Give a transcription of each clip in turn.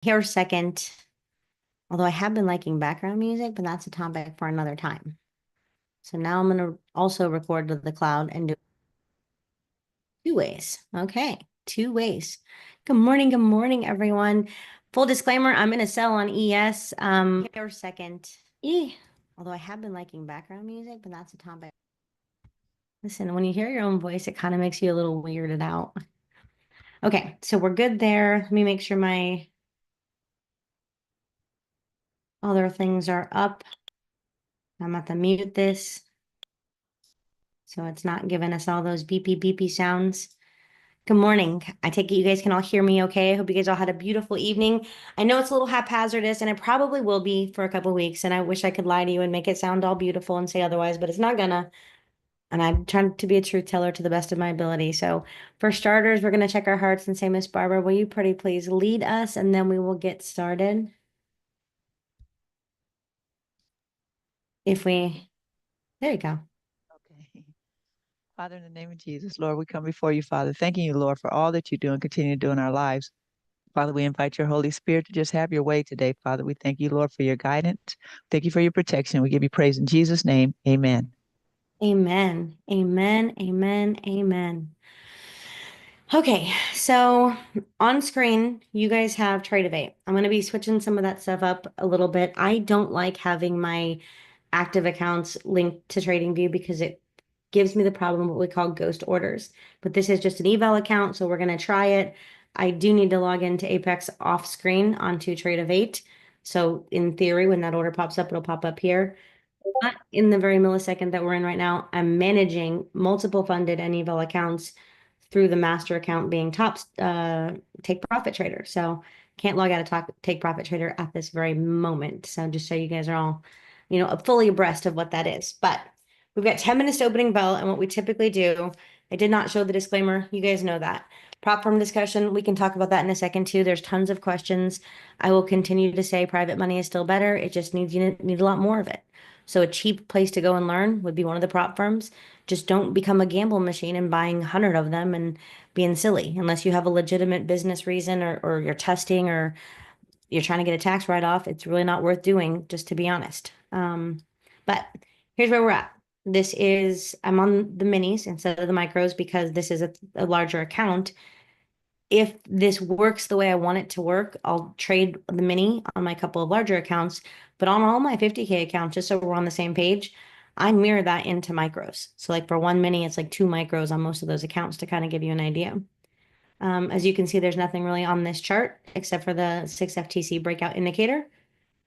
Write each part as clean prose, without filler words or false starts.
Here second, although I have been liking background music, but that's a topic for another time. So now I'm going to also record to the cloud and do two ways. Okay, two ways. Good morning, everyone. Full disclaimer, I'm in a sell on ES. Here second, although I have been liking background music, but that's a topic. Listen, when you hear your own voice, it kind of makes you a little weirded out. Okay, so we're good there. Let me make sure my other things are up. I'm about to mute this so it's not giving us all those beepy beepy sounds. Good morning. I take it you guys can all hear me okay. I hope you guys all had a beautiful evening. I know it's a little haphazardous, and it probably will be for a couple weeks, and I wish I could lie to you and make it sound all beautiful and say otherwise, but it's not gonna. And I'm trying to be a truth teller to the best of my ability. So for starters, we're gonna check our hearts and say, Miss Barbara, will you pretty please lead us, and then we will get started. There you go. Okay. Father, in the name of Jesus, Lord, we come before you, Father, thanking you, Lord, for all that you do and continue to do in our lives. Father, we invite your Holy Spirit to just have your way today, Father. We thank you, Lord, for your guidance. Thank you for your protection. We give you praise in Jesus' name. Amen. Amen. Amen. Amen. Amen. Okay, so on screen, you guys have Trade I'm going to be switching some of that stuff up a little bit. I don't like having my active accounts linked to TradingView because it gives me the problem what we call ghost orders. But this is just an eval account, so we're going to try it. I do need to log into Apex off screen onto Trade. So in theory, when that order pops up, it'll pop up here. But in the very millisecond that we're in right now, I'm managing multiple funded and eval accounts through the master account being top take profit trader. So can't log out of take profit trader at this very moment. So just so you guys are all, fully abreast of what that is. But we've got 10 minutes to opening bell, and what we typically do, I did not show the disclaimer. You guys know that. Prop firm discussion, we can talk about that in a second too. There's tons of questions. I will continue to say private money is still better. It just needs you need a lot more of it. So a cheap place to go and learn would be one of the prop firms. Just don't become a gamble machine and buying 100 of them and being silly unless you have a legitimate business reason, or you're testing, or you're trying to get a tax write-off. It's really not worth doing, just to be honest. But here's where we're at. I'm on the minis instead of the micros because this is a larger account. If this works the way I want it to work, I'll trade the mini on my couple of larger accounts, but on all my 50K accounts, just so we're on the same page, I mirror that into micros. So like for one mini, it's like two micros on most of those accounts to kind of give you an idea. As you can see, there's nothing really on this chart except for the 6FTC breakout indicator.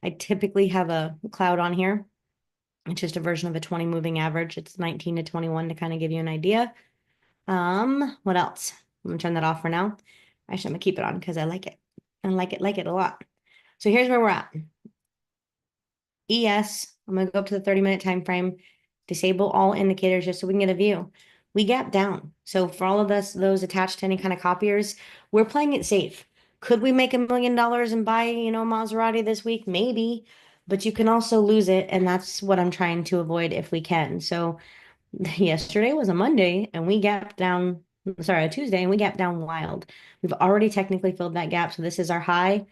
I typically have a cloud on here. It's just a version of a 20 moving average. It's 19 to 21 to kind of give you an idea. What else? I'm gonna turn that off for now. Actually, I'm gonna keep it on because I like it. I like it a lot. So here's where we're at. ES, I'm gonna go up to the 30-minute time frame, disable all indicators just so we can get a view. We gap down. So for all of those attached to any kind of copiers, we're playing it safe. Could we make $1 million and buy, Maserati this week? Maybe, but you can also lose it, and that's what I'm trying to avoid if we can. So yesterday was a Monday and we gapped down, sorry, a Tuesday, and we gapped down wild. We've already technically filled that gap. So this is our high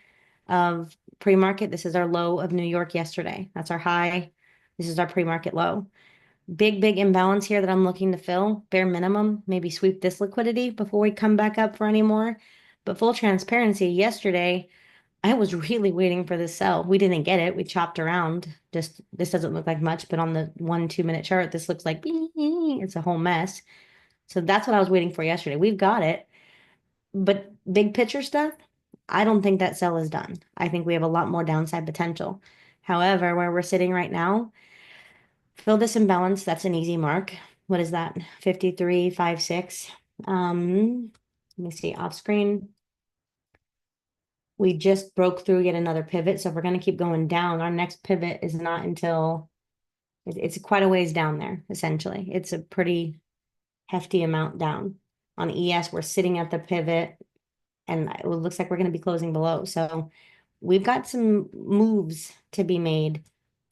of pre-market. This is our low of New York yesterday. That's our high. This is our pre-market low. Big imbalance here that I'm looking to fill. Bare minimum, maybe sweep this liquidity before we come back up for any more. But full transparency, yesterday, I was really waiting for this sell. We didn't get it. We chopped around. Just this doesn't look like much, but on the 1-2 minute chart, this looks like it's a whole mess. So that's what I was waiting for yesterday. We've got it. But big picture stuff, I don't think that sell is done. I think we have a lot more downside potential. However, where we're sitting right now, fill this imbalance, that's an easy mark. What is that? 53.56. Let me see, off screen. We just broke through yet another pivot. So if we're going to keep going down, our next pivot is not until it's quite a ways down there, essentially. It's a pretty hefty amount down. On ES, we're sitting at the pivot, and it looks like we're going to be closing below. So we've got some moves to be made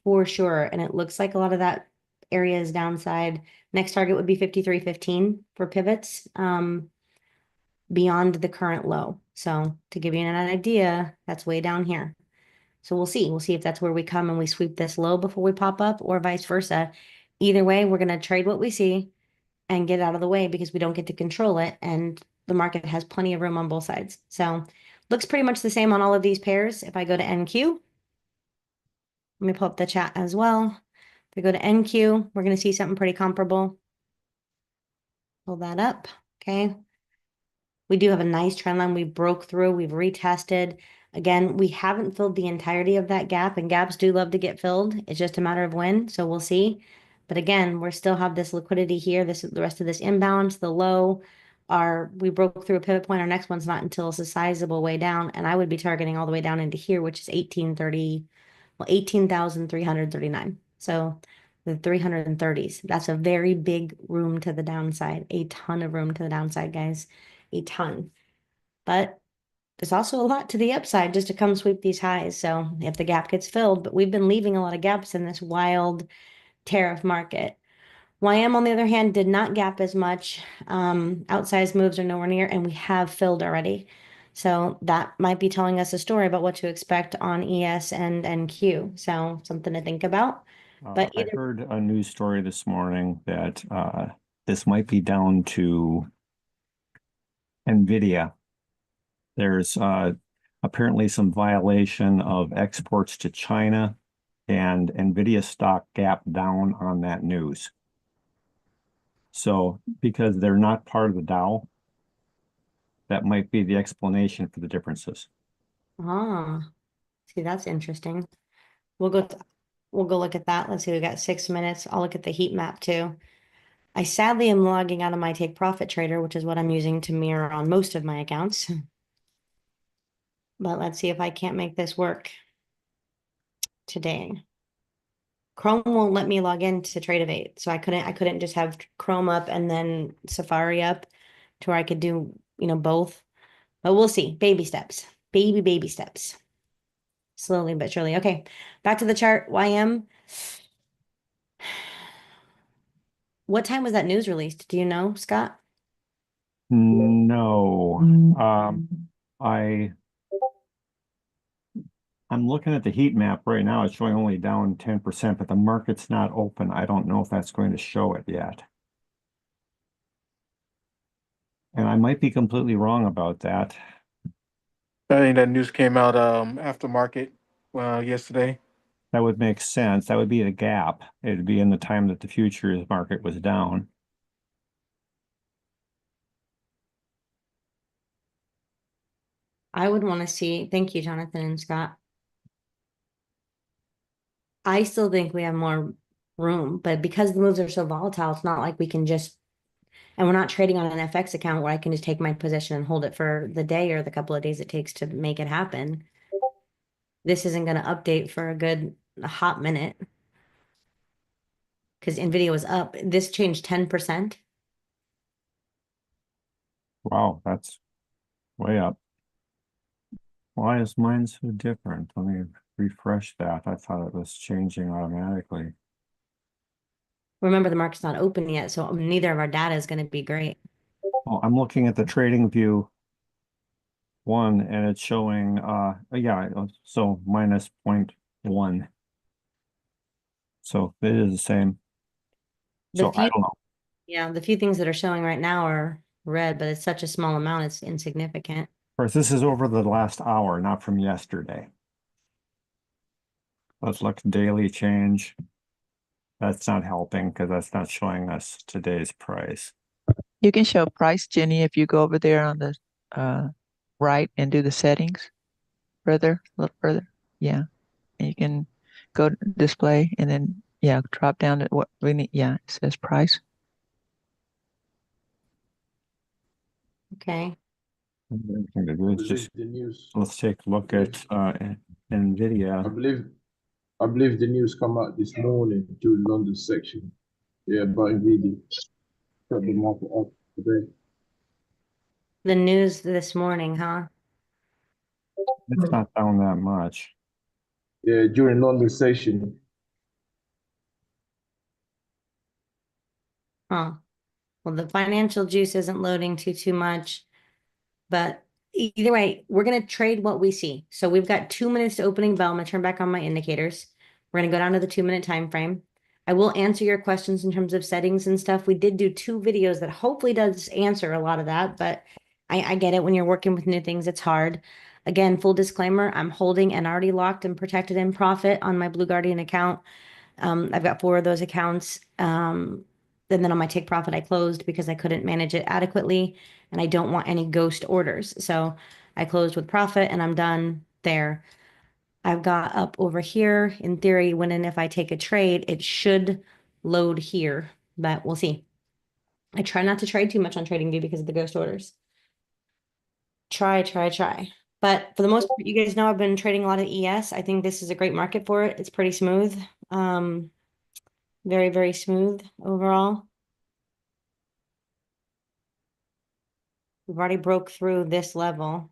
for sure. And it looks like a lot of that area is downside. Next target would be 53.15 for pivots. Beyond the current low. So to give you an idea, that's way down here. So we'll see. We'll see if that's where we come and we sweep this low before we pop up or vice versa. Either way, we're going to trade what we see and get out of the way because we don't get to control it. And the market has plenty of room on both sides. So looks pretty much the same on all of these pairs. If I go to NQ, let me pull up the chat as well. If we go to NQ, we're going to see something pretty comparable. Pull that up. Okay. We do have a nice trend line. We broke through, we've retested. Again, we haven't filled the entirety of that gap, and gaps do love to get filled. It's just a matter of when, so we'll see. But again, we still have this liquidity here. This the rest of this imbalance, the low, we broke through a pivot point. Our next one's not until it's a sizable way down, and I would be targeting all the way down into here, which is 1830, well, 18,339. So the 330s. That's a very big room to the downside, a ton of room to the downside, guys, a ton. But there's also a lot to the upside just to come sweep these highs. So if the gap gets filled, but we've been leaving a lot of gaps in this wild tariff market. YM, on the other hand, did not gap as much. Outsized moves are nowhere near, and we have filled already. So that might be telling us a story about what to expect on ES and NQ. So something to think about. But I either heard a news story this morning that this might be down to NVIDIA. There's apparently some violation of exports to China, and NVIDIA stock gapped down on that news. So because they're not part of the Dow, that might be the explanation for the differences. see, that's interesting. We'll go we'll go look at that. Let's see, we got 6 minutes. I'll look at the heat map too. I sadly am logging out of my take profit trader, which is what I'm using to mirror on most of my accounts. But let's see if I can't make this work today. Chrome won't let me log in to Trade so I couldn't just have Chrome up and then Safari up to where I could do, both. But we'll see. Baby steps. Baby steps. Slowly but surely. Okay. Back to the chart. YM. What time was that news released? Do you know, Scott? No, I I'm looking at the heat map right now. It's showing only down 10%, but the market's not open. I don't know if that's going to show it yet. And I might be completely wrong about that. I think that news came out after market yesterday. That would make sense. That would be a gap. It'd be in the time that the futures market was down. I would want to see. Thank you, Jonathan and Scott. I still think we have more room, but because the moves are so volatile, it's not like we can just, and we're not trading on an FX account where I can just take my position and hold it for the day or the couple of days it takes to make it happen. This isn't going to update for a hot minute because NVIDIA was up. This changed 10%. Wow, that's way up. Why is mine so different? Let me refresh that. I thought it was changing automatically. Remember, the market's not open yet, so neither of our data is going to be great. Oh, I'm looking at the trading view one, and it's showing yeah, so minus 0.1. So it is the same. So I don't know. Yeah, the few things that are showing right now are red, but it's such a small amount, it's insignificant. Of course, this is over the last hour, not from yesterday. Let's look daily change. That's not helping because that's not showing us today's price. You can show price, Jenny, if you go over there on the right and do the settings further, a little further. Yeah. And you can go to display and then, yeah, drop down to what we need. Yeah, it says price. Okay. Everything to do is just The news. let's take a look at I NVIDIA. believe the news come out this morning during London section. Yeah, about NVIDIA. Got the market up today. The news this morning, huh? It's not down that much. Yeah, during London session. Huh. Well, the financial juice isn't loading too much, but either way, we're going to trade what we see. So we've got 2 minutes to opening bell. I'm going to turn back on my indicators. We're going to go down to the 2 minute time frame. I will answer your questions in terms of settings and stuff. We did do 2 videos that hopefully does answer a lot of that, but I get it when you're working with new things, it's hard. Again, full disclaimer, I'm holding and already locked and protected in profit on my Blue Guardian account. I've got 4 of those accounts. And then on my take profit, I closed because I couldn't manage it adequately and I don't want any ghost orders. So I closed with profit and I'm done there. I've got up over here. In theory, when and if I take a trade, it should load here, but we'll see. I try not to trade too much on TradingView because of the ghost orders. Try. But for the most part, you guys know I've been trading a lot of ES. I think this is a great market for it. It's pretty smooth. Very, very smooth overall. We've already broke through this level.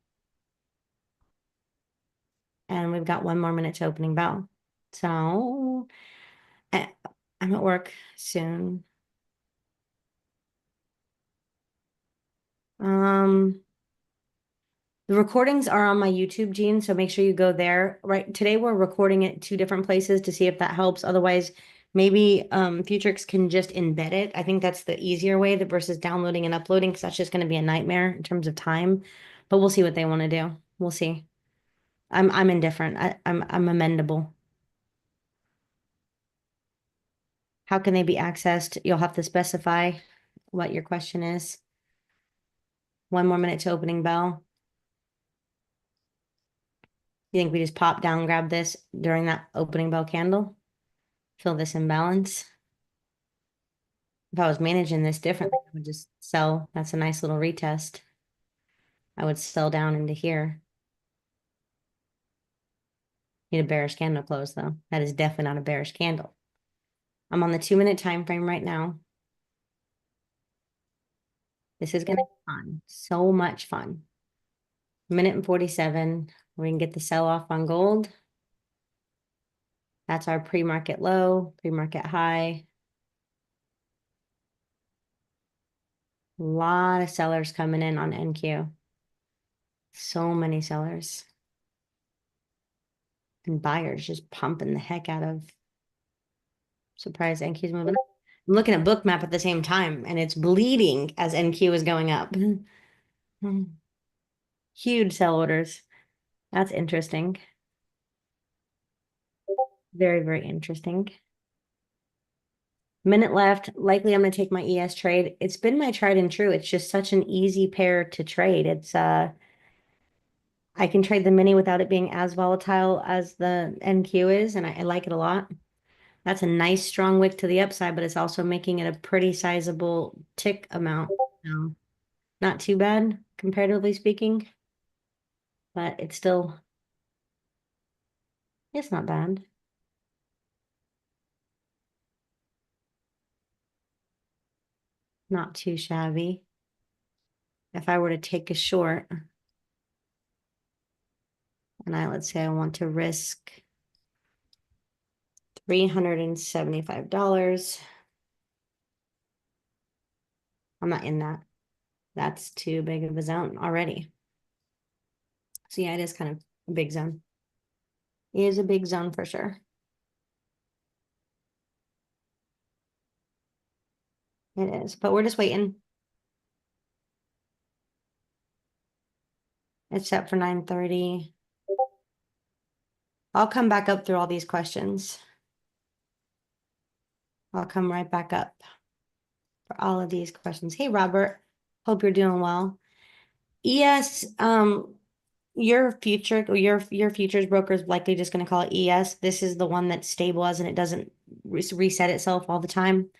And we've got 1 more minute to opening bell. So I'm at work soon. The recordings are on my YouTube, Gene, so make sure you go there. Right, today we're recording it 2 different places to see if that helps. Otherwise, maybe Futrix can just embed it. I think that's the easier way versus downloading and uploading, because that's just going to be a nightmare in terms of time. But we'll see what they want to do. We'll see. I'm indifferent. I'm amendable. How can they be accessed? You'll have to specify what your question is. 1 more minute to opening bell. You think we just pop down, grab this during that opening bell candle? Fill this imbalance. If I was managing this differently, I would just sell. That's a nice little retest. I would sell down into here. Need a bearish candle close though. That is definitely not a bearish candle. I'm on the 2 minute time frame right now. This is gonna be fun. So much fun. 1:47. We can get the sell off on gold. That's our pre-market low, pre-market high. A lot of sellers coming in on NQ. So many sellers. And buyers just pumping the heck out of. Surprise, NQ's moving up. I'm looking at Bookmap at the same time, and it's bleeding as NQ is going up. Huge sell orders. That's interesting. Very, very interesting. Minute left. Likely I'm going to take my ES trade. It's been my tried and true. It's just such an easy pair to trade. It's I can trade the mini without it being as volatile as the NQ is, and I like it a lot. That's a nice strong wick to the upside, but it's also making it a pretty sizable tick amount. No, not too bad, comparatively speaking, but it's not bad. Not too shabby. If I were to take a short, and let's say I want to risk $375. I'm not in that. That's too big of a zone already. So yeah, it is kind of a big zone. It is a big zone for sure. It is, but we're just waiting. It's set for 9:30. I'll come back up through all these questions. I'll come right back up for all of these questions. Hey, Robert, hope you're doing well. ES, your futures broker is likely just going to call it ES. This is the one that's stable as and it doesn't reset itself all the time.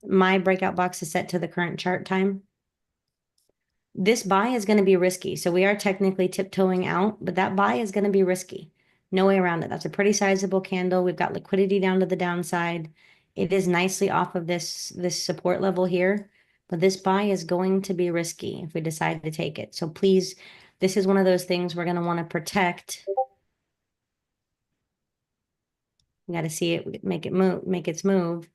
My breakout box is set to the current chart time. This buy is going to be risky. So we are technically tiptoeing out, but that buy is going to be risky. No way around it. That's a pretty sizable candle. We've got liquidity down to the downside. It is nicely off of this support level here, but this buy is going to be risky if we decide to take it. So please, this is one of those things we're going to want to protect. We got to see it, make its move.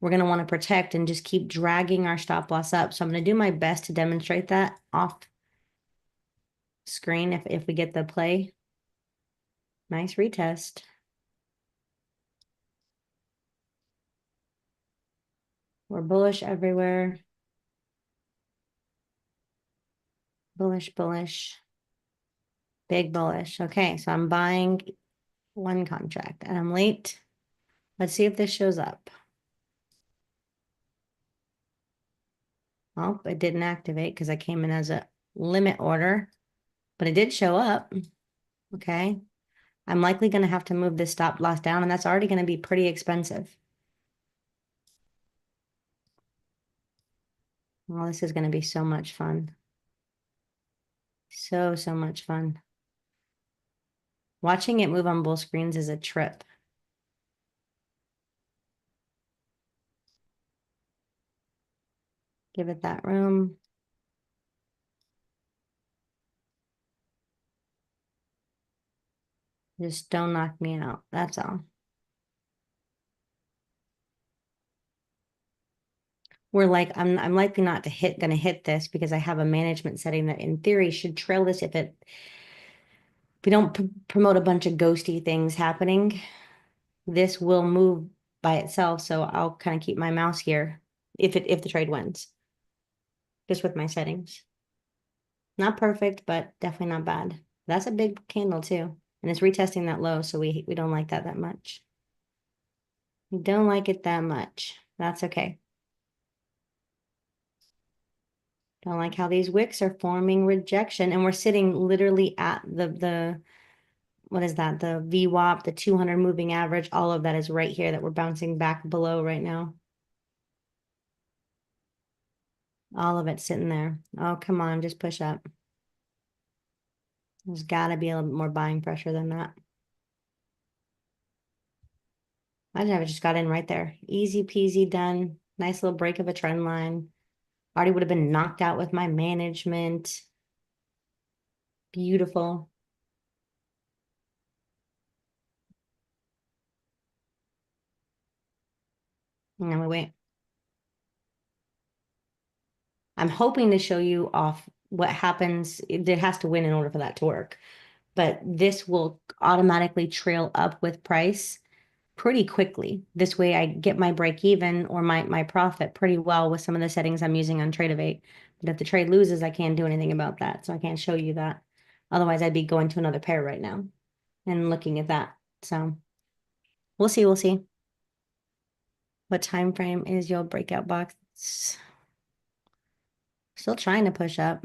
We're going to want to protect and just keep dragging our stop loss up. So I'm going to do my best to demonstrate that off screen if we get the play. Nice retest. We're bullish everywhere. Bullish, bullish. Big bullish. Okay, so I'm buying one contract and I'm late. Let's see if this shows up. Oh, it didn't activate because I came in as a limit order, but it did show up. Okay. I'm likely going to have to move this stop loss down, and that's already going to be pretty expensive. Oh, this is going to be so much fun. So much fun. Watching it move on both screens is a trip. Give it that room. Just don't knock me out. That's all. We're like, I'm likely not gonna hit this because I have a management setting that in theory should trail this if we don't promote a bunch of ghosty things happening. This will move by itself, so I'll kind of keep my mouse here if the trade wins. Just with my settings. Not perfect, but definitely not bad. That's a big candle too. And it's retesting that low, so we don't like that much. We don't like it that much. That's okay. Don't like how these wicks are forming rejection, and we're sitting literally at the what is that? The VWAP, the 200 moving average, all of that is right here that we're bouncing back below right now. All of it sitting there. Oh, come on, just push up. There's got to be a little bit more buying pressure than that. I just got in right there. Easy peasy done. Nice little break of a trend line. Already would have been knocked out with my management. Beautiful. Now we wait. I'm hoping to show you off what happens. It has to win in order for that to work. But this will automatically trail up with price pretty quickly. This way I get my break even or my profit pretty well with some of the settings I'm using on Trade But if the trade loses, I can't do anything about that. So I can't show you that. Otherwise, I'd be going to another pair right now and looking at that. So we'll see. We'll see. What time frame is your breakout box? Still trying to push up.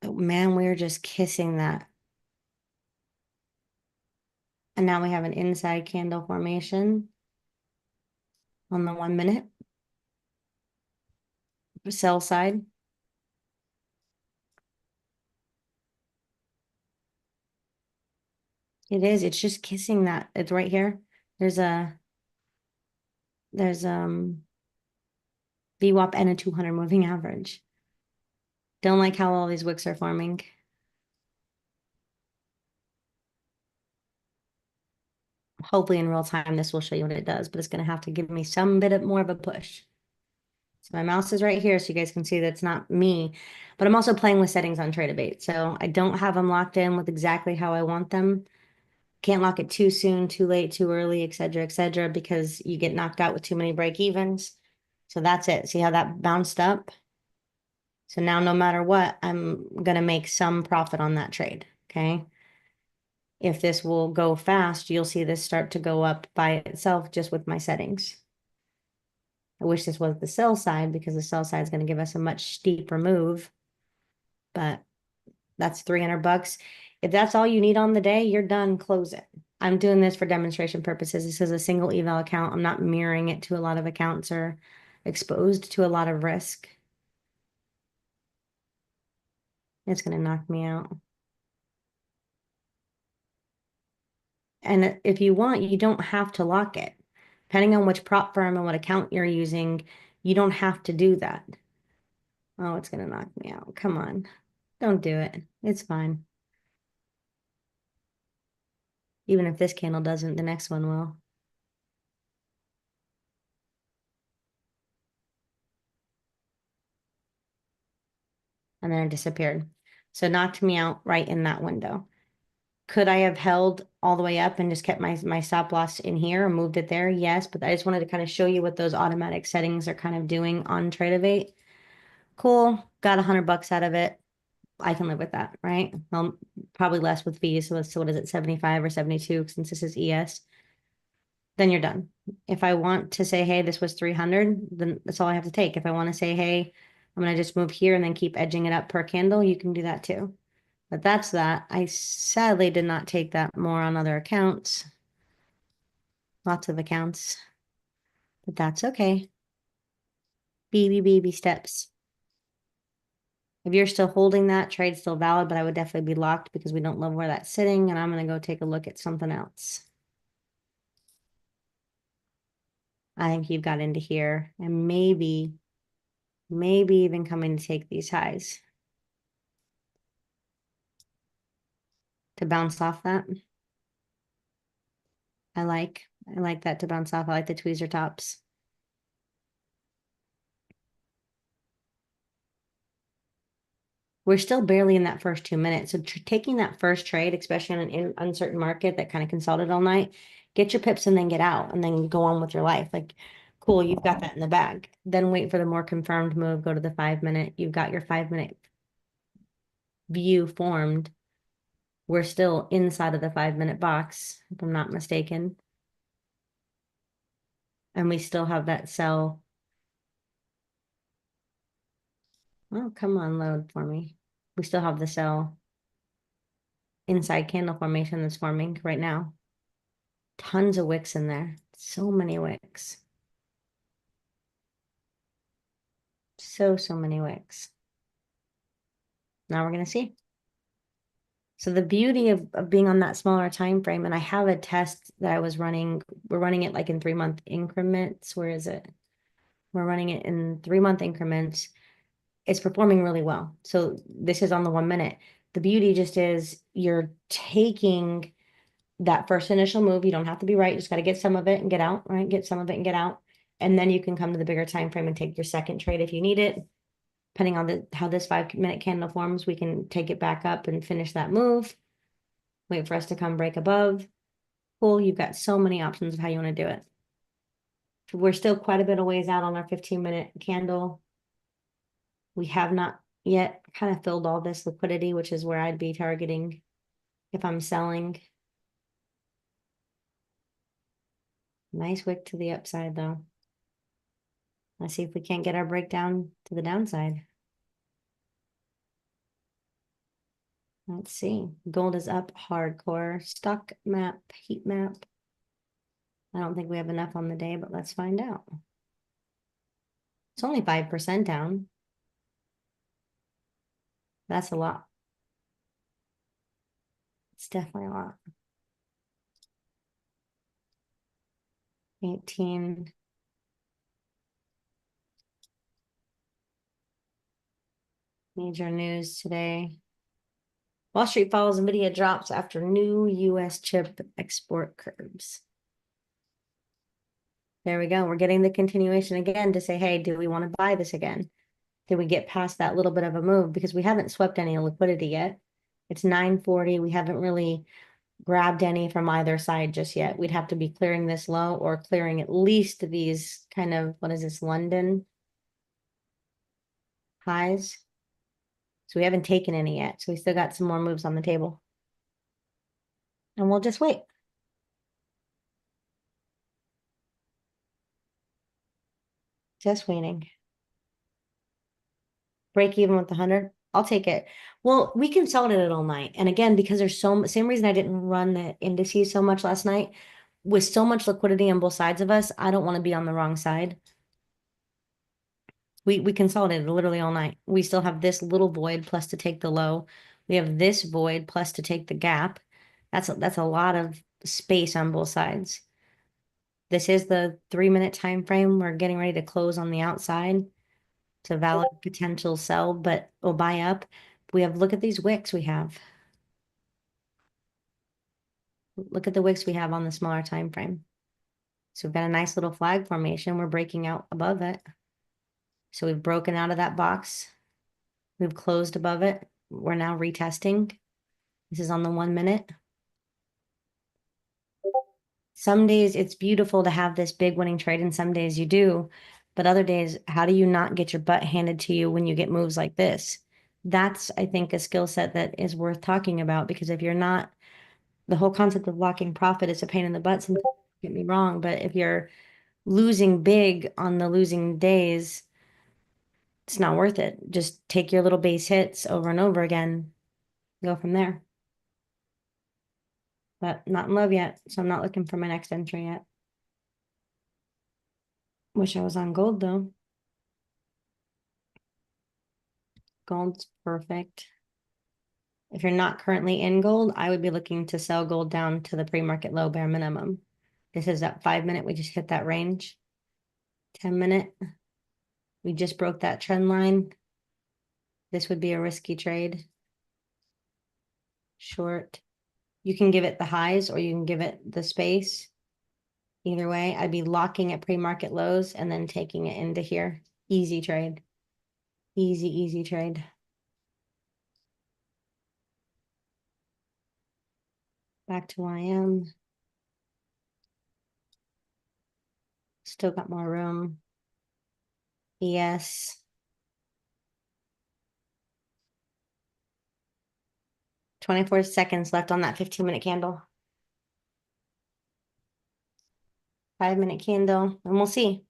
But man, we're just kissing that. And now we have an inside candle formation on the 1 minute. Sell side. It is. It's just kissing that. It's right here. There's VWAP and a 200 moving average. Don't like how all these wicks are forming. Hopefully in real time, this will show you what it does, but it's going to have to give me some bit of more of a push. So my mouse is right here, so you guys can see that's not me, but I'm also playing with settings on Trade. So I don't have them locked in with exactly how I want them. Can't lock it too soon, too late, too early, et cetera, because you get knocked out with too many break evens. So that's it. See how that bounced up? So now no matter what, I'm going to make some profit on that trade, okay? If this will go fast, you'll see this start to go up by itself just with my settings. I wish this was the sell side because the sell side is going to give us a much steeper move, but that's 300 bucks. If that's all you need on the day, you're done, close it. I'm doing this for demonstration purposes. This is a single eval account. I'm not mirroring it to a lot of accounts or exposed to a lot of risk. It's going to knock me out. And if you want, you don't have to lock it. Depending on which prop firm and what account you're using, you don't have to do that. Oh, it's going to knock me out. Come on. Don't do it. It's fine. Even if this candle doesn't, the next one will. and then it disappeared. So it knocked me out right in that window. Could I have held all the way up and just kept my stop loss in here or moved it there? Yes, but I just wanted to kind of show you what those automatic settings are kind of doing on Trade Cool, got $100 out of it. I can live with that, right? Well, probably less with fees. So what is it, 75 or 72 since this is ES? Then you're done. If I want to say, hey, this was 300, then that's all I have to take. If I want to say, hey, I'm going to just move here and then keep edging it up per candle, you can do that too. But that's that. I sadly did not take that more on other accounts. Lots of accounts. But that's okay. Baby steps. If you're still holding that, trade's still valid, but I would definitely be locked because we don't love where that's sitting, and I'm going to go take a look at something else. I think you've got into here and maybe even coming to take these highs. To bounce off that. I like that to bounce off. I like the tweezer tops. We're still barely in that first 2 minutes. So taking that first trade, especially on an uncertain market that kind of consolidated all night, get your pips and then get out and then go on with your life. Like, cool, you've got that in the bag. Then wait for the more confirmed move, go to the 5 minute. You've got your 5 minute view formed. We're still inside of the 5 minute box, if I'm not mistaken. And we still have that sell. Oh, come on, load for me. We still have the sell inside candle formation that's forming right now. Tons of wicks in there. So many wicks. So many wicks. Now we're going to see. So the beauty of being on that smaller time frame, and I have a test that I was running. We're running it like in 3-month increments. Where is it? We're running it in 3-month increments. It's performing really well. So this is on the 1 minute. The beauty just is you're taking that first initial move. You don't have to be right. You just got to get some of it and get out, right? Get some of it and get out. And then you can come to the bigger time frame and take your second trade if you need it. Depending on how this 5 minute candle forms, we can take it back up and finish that move. Wait for us to come break above. Cool. You've got so many options of how you want to do it. We're still quite a bit of ways out on our 15-minute candle. We have not yet kind of filled all this liquidity, which is where I'd be targeting if I'm selling. Nice wick to the upside though. Let's see if we can't get our breakdown to the downside. Let's see. Gold is up hardcore. Stock map, heat map. I don't think we have enough on the day, but let's find out. It's only 5% down. That's a lot. It's definitely a lot. 18. Major news today. Wall Street follows Nvidia drops after new U.S. chip export curbs. There we go. We're getting the continuation again to say, hey, do we want to buy this again? Did we get past that little bit of a move? Because we haven't swept any liquidity yet. It's 940. We haven't really grabbed any from either side just yet. We'd have to be clearing this low or clearing at least these kind of, what is this, London highs. So we haven't taken any yet. So we still got some more moves on the table. And we'll just wait. Just waiting. Break even with 100. I'll take it. Well, we consolidated all night. And again, because there's same reason I didn't run the indices so much last night. With so much liquidity on both sides of us, I don't want to be on the wrong side. We consolidated literally all night. We still have this little void plus to take the low. We have this void plus to take the gap. That's a lot of space on both sides. This is the 3-minute time frame. We're getting ready to close on the outside. It's a valid potential sell, but or buy up. We have, look at these wicks we have. Look at the wicks we have on the smaller time frame. So we've got a nice little flag formation. We're breaking out above it. So we've broken out of that box. We've closed above it. We're now retesting. This is on the 1 minute. Some days it's beautiful to have this big winning trade, and some days you do. But other days, how do you not get your butt handed to you when you get moves like this? That's, I think, a skill set that is worth talking about, because if you're not, the whole concept of blocking profit is a pain in the butt. Sometimes, don't get me wrong, but if you're losing big on the losing days, it's not worth it. Just take your little base hits over and over again, go from there. But not in love yet, so I'm not looking for my next entry yet. Wish I was on gold though. Gold's perfect. If you're not currently in gold, I would be looking to sell gold down to the pre-market low bare minimum. This is that 5 minute, we just hit that range. 10 minute, we just broke that trend line. This would be a risky trade. Short. You can give it the highs or you can give it the space. Either way, I'd be locking at pre-market lows and then taking it into here. Easy trade. Easy, easy trade. Back to YM. Still got more room. Yes. 24 seconds left on that 15-minute candle. 5-minute candle, and we'll see.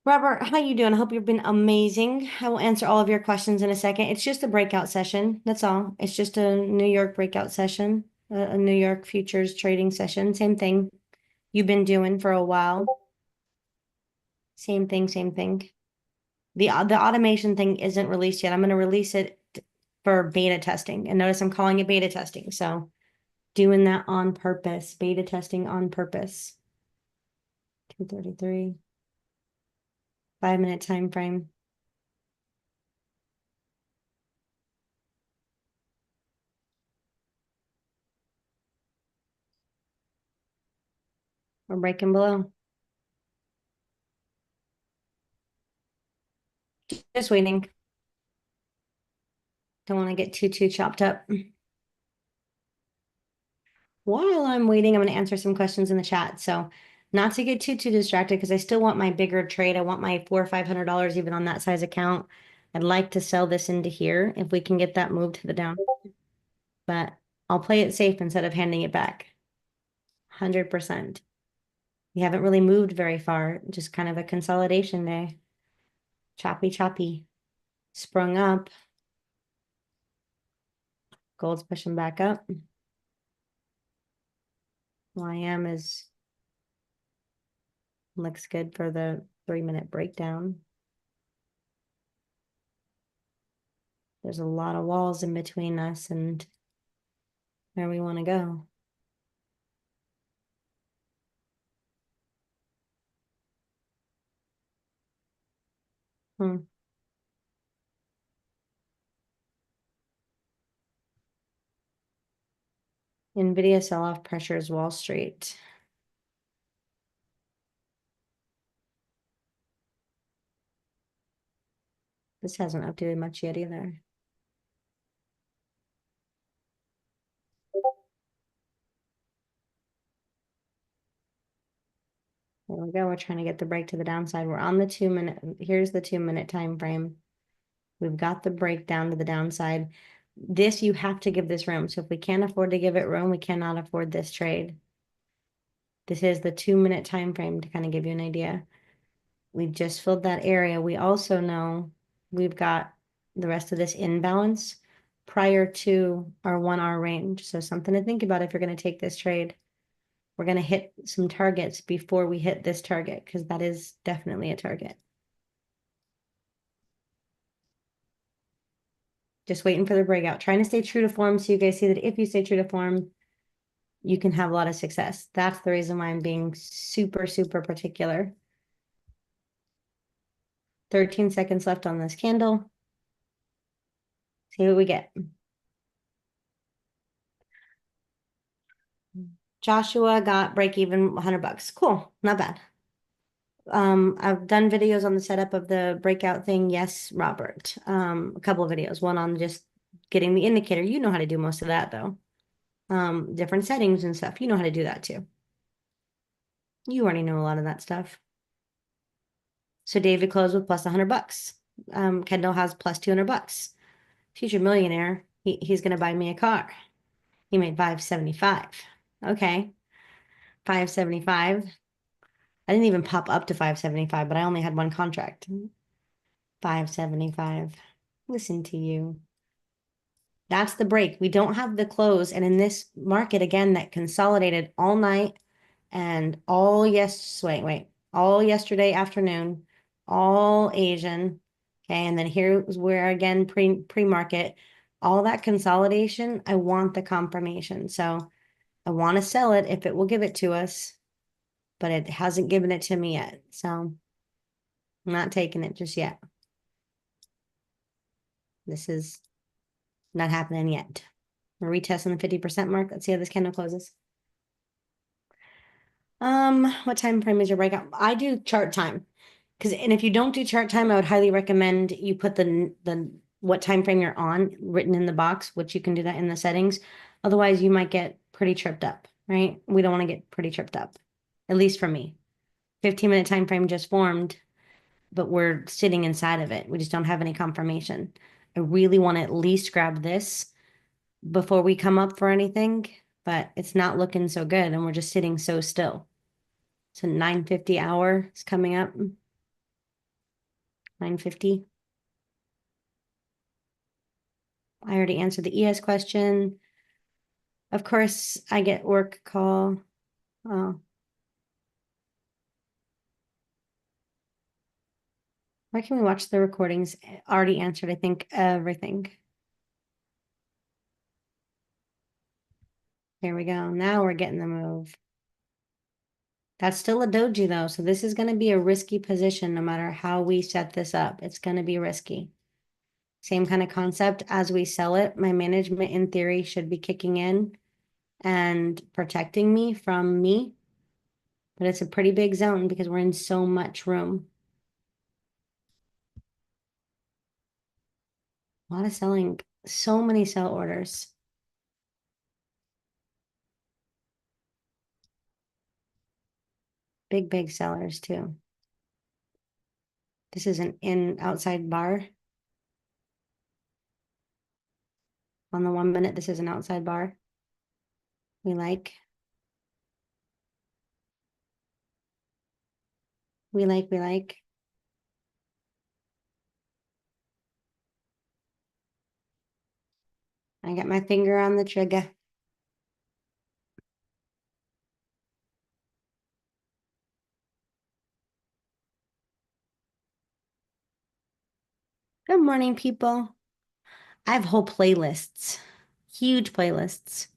Robert, how you doing? I hope you've been amazing. I will answer all of your questions in a second. It's just a breakout session. That's all. It's just a New York breakout session, a New York futures trading session. Same thing you've been doing for a while. Same thing, same thing. The automation thing isn't released yet. I'm going to release it for beta testing. And notice I'm calling it beta testing. So doing that on purpose, beta testing on purpose. 233. 5-minute time frame. We're breaking below. Just waiting. Don't want to get too chopped up. While I'm waiting, I'm going to answer some questions in the chat. So not to get too distracted, because I still want my bigger trade. I want my $400 or $500 even on that size account. I'd like to sell this into here if we can get that move to the down. But I'll play it safe instead of handing it back. 100%. We haven't really moved very far. Just kind of a consolidation day. Choppy. Sprung up. Gold's pushing back up. YM looks good for the 3-minute breakdown. There's a lot of walls in between us and where we want to go. NVIDIA sell-off pressures Wall Street. This hasn't updated much yet either. There we go. We're trying to get the break to the downside. We're on the 2-minute. Here's the 2-minute time frame. We've got the break down to the downside. This, you have to give this room. So if we can't afford to give it room, we cannot afford this trade. This is the 2-minute time frame to kind of give you an idea. We just filled that area. We also know we've got the rest of this imbalance prior to our 1 hour range. So something to think about if you're going to take this trade. We're going to hit some targets before we hit this target, because that is definitely a target. Just waiting for the breakout. Trying to stay true to form so you guys see that if you stay true to form, you can have a lot of success. That's the reason why I'm being super particular. 13 seconds left on this candle. See what we get. Joshua got break even $100. Cool, not bad. I've done videos on the setup of the breakout thing. Yes, Robert. A couple of videos, one on just getting the indicator. You know how to do most of that though. Different settings and stuff. You know how to do that too. You already know a lot of that stuff. So David closed with plus $100. Kendall has plus $200. Future millionaire. He's gonna buy me a car. He made 575. Okay. 575. I didn't even pop up to 575, but I only had one contract. 575. Listen to you. That's the break. We don't have the close. And in this market, again, that consolidated all night and all all yesterday afternoon, all Asian. Okay. And then here's where again, pre-market, all that consolidation, I want the confirmation. So I want to sell it if it will give it to us, but it hasn't given it to me yet. So I'm not taking it just yet. This is not happening yet. We're retesting the 50% mark. Let's see how this candle closes. What time frame is your breakout? I do chart time. And if you don't do chart time, I would highly recommend you put the what time frame you're on written in the box, which you can do that in the settings. Otherwise, you might get pretty tripped up, right? We don't want to get pretty tripped up, at least for me. 15-minute time frame just formed, but we're sitting inside of it. We just don't have any confirmation. I really want to at least grab this before we come up for anything, but it's not looking so good and we're just sitting so still. So 9:50 hour is coming up. 9:50. I already answered the ES question. Of course, I get work call. Oh. Why can we watch the recordings? Already answered, I think, everything. There we go. Now we're getting the move. That's still a doji though, so this is going to be a risky position no matter how we set this up. It's going to be risky. Same kind of concept as we sell it. My management in theory should be kicking in and protecting me from me. But it's a pretty big zone because we're in so much room. A lot of selling, so many sell orders. Big sellers too. This is an outside bar. On the 1 minute, this is an outside bar. We like. We like. I got my finger on the trigger. Good morning, people. I have whole playlists, huge playlists.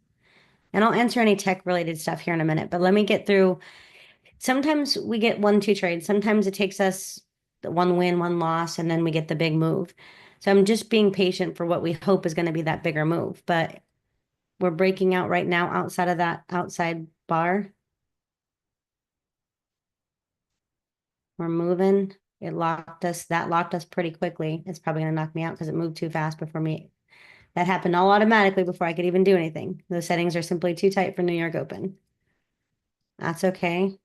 And I'll answer any tech related stuff here in a minute, but let me get through. Sometimes we get 1-2 trades. Sometimes it takes us the 1 win, 1 loss, and then we get the big move. So I'm just being patient for what we hope is going to be that bigger move. But we're breaking out right now outside of that outside bar. We're moving. That locked us pretty quickly. It's probably going to knock me out because it moved too fast before me. That happened all automatically before I could even do anything. Those settings are simply too tight for New York Open. That's okay.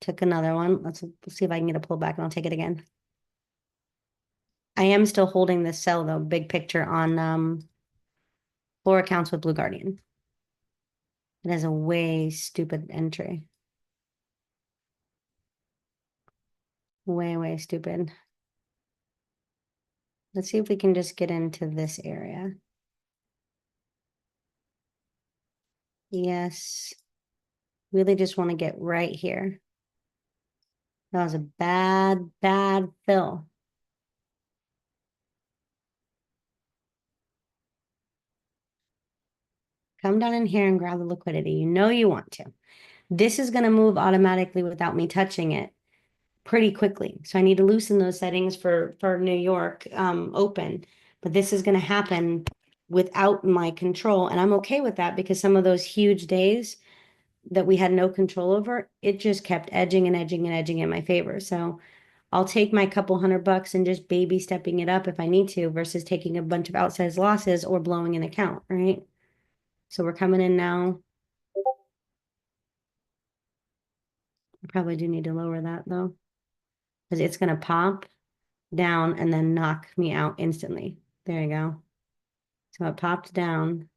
Took another one. Let's see if I can get a pullback and I'll take it again. I am still holding this sell though, big picture on 4 accounts with Blue Guardian. It is a way stupid entry. Way stupid. Let's see if we can just get into this area. Yes. Really just want to get right here. That was a bad fill. Come down in here and grab the liquidity. You know you want to. This is going to move automatically without me touching it pretty quickly. So I need to loosen those settings for New York Open. But this is going to happen without my control. And I'm okay with that because some of those huge days, that we had no control over, it just kept edging and edging and edging in my favor. So I'll take my couple $100 and just baby stepping it up if I need to versus taking a bunch of outsized losses or blowing an account, right? So we're coming in now. I probably do need to lower that though, because it's going to pop down and then knock me out instantly. There you go. So it popped down.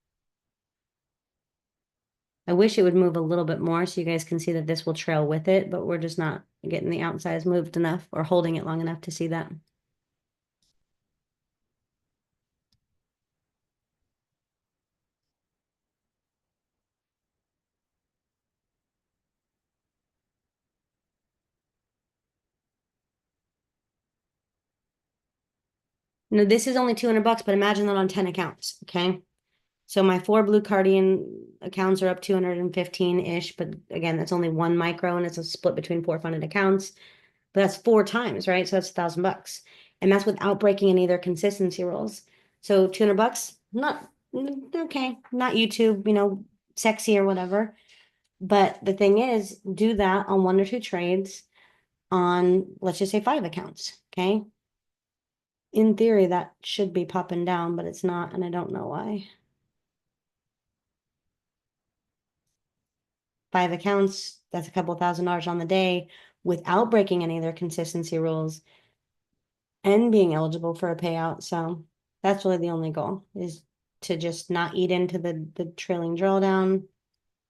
I wish it would move a little bit more so you guys can see that this will trail with it, but we're just not getting the outsize moved enough or holding it long enough to see that. No, this is only $200, but imagine that on 10 accounts, okay? So my 4 Blue Cardian accounts are up 215-ish, but again, that's only one micro and it's a split between 4 funded accounts. But that's 4 times, right? So that's $1,000. And that's without breaking any of their consistency rules. So $200, not okay, not YouTube, you know, sexy or whatever. But the thing is, do that on 1 or 2 trades on, let's just say 5 accounts, okay? In theory, that should be popping down, but it's not, and I don't know why. 5 accounts, that's a couple $1,000 on the day without breaking any of their consistency rules and being eligible for a payout. So that's really the only goal, is to just not eat into the trailing drawdown.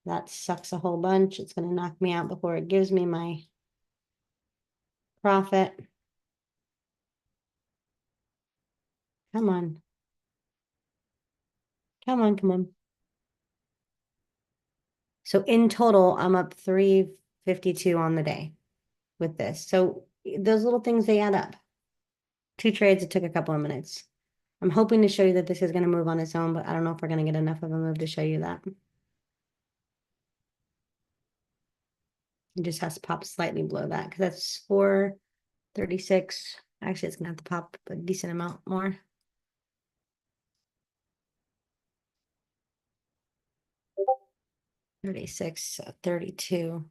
That sucks a whole bunch. It's going to knock me out before it gives me my profit. Come on. Come on, come on. So in total, I'm up 352 on the day with this. So those little things, they add up. 2 trades, it took a couple of minutes. I'm hoping to show you that this is going to move on its own, but I don't know if we're going to get enough of a move to show you that. It just has to pop slightly below that because that's 436. Actually, it's going to have to pop a decent amount more. $36, 32.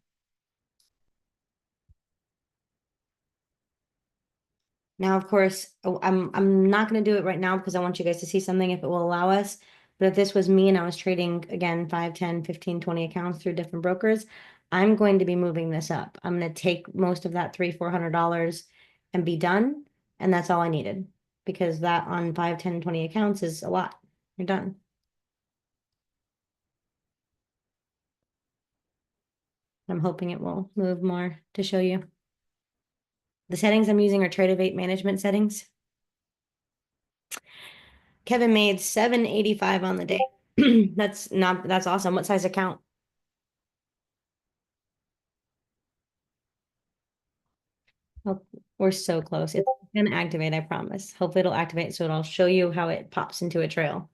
Now, of course, I'm not going to do it right now because I want you guys to see something if it will allow us. But if this was me and I was trading, again, 5, 10, 15, 20 accounts through different brokers, I'm going to be moving this up. I'm going to take most of that $300, $400 and be done. And that's all I needed, because that on 5, 10, 20 accounts is a lot. You're done. I'm hoping it will move more to show you. The settings I'm using are Trade management settings. Kevin made 785 on the day. That's awesome. What size account? Oh, we're so close. It's gonna activate, I promise. Hopefully it'll activate so it'll show you how it pops into a trail.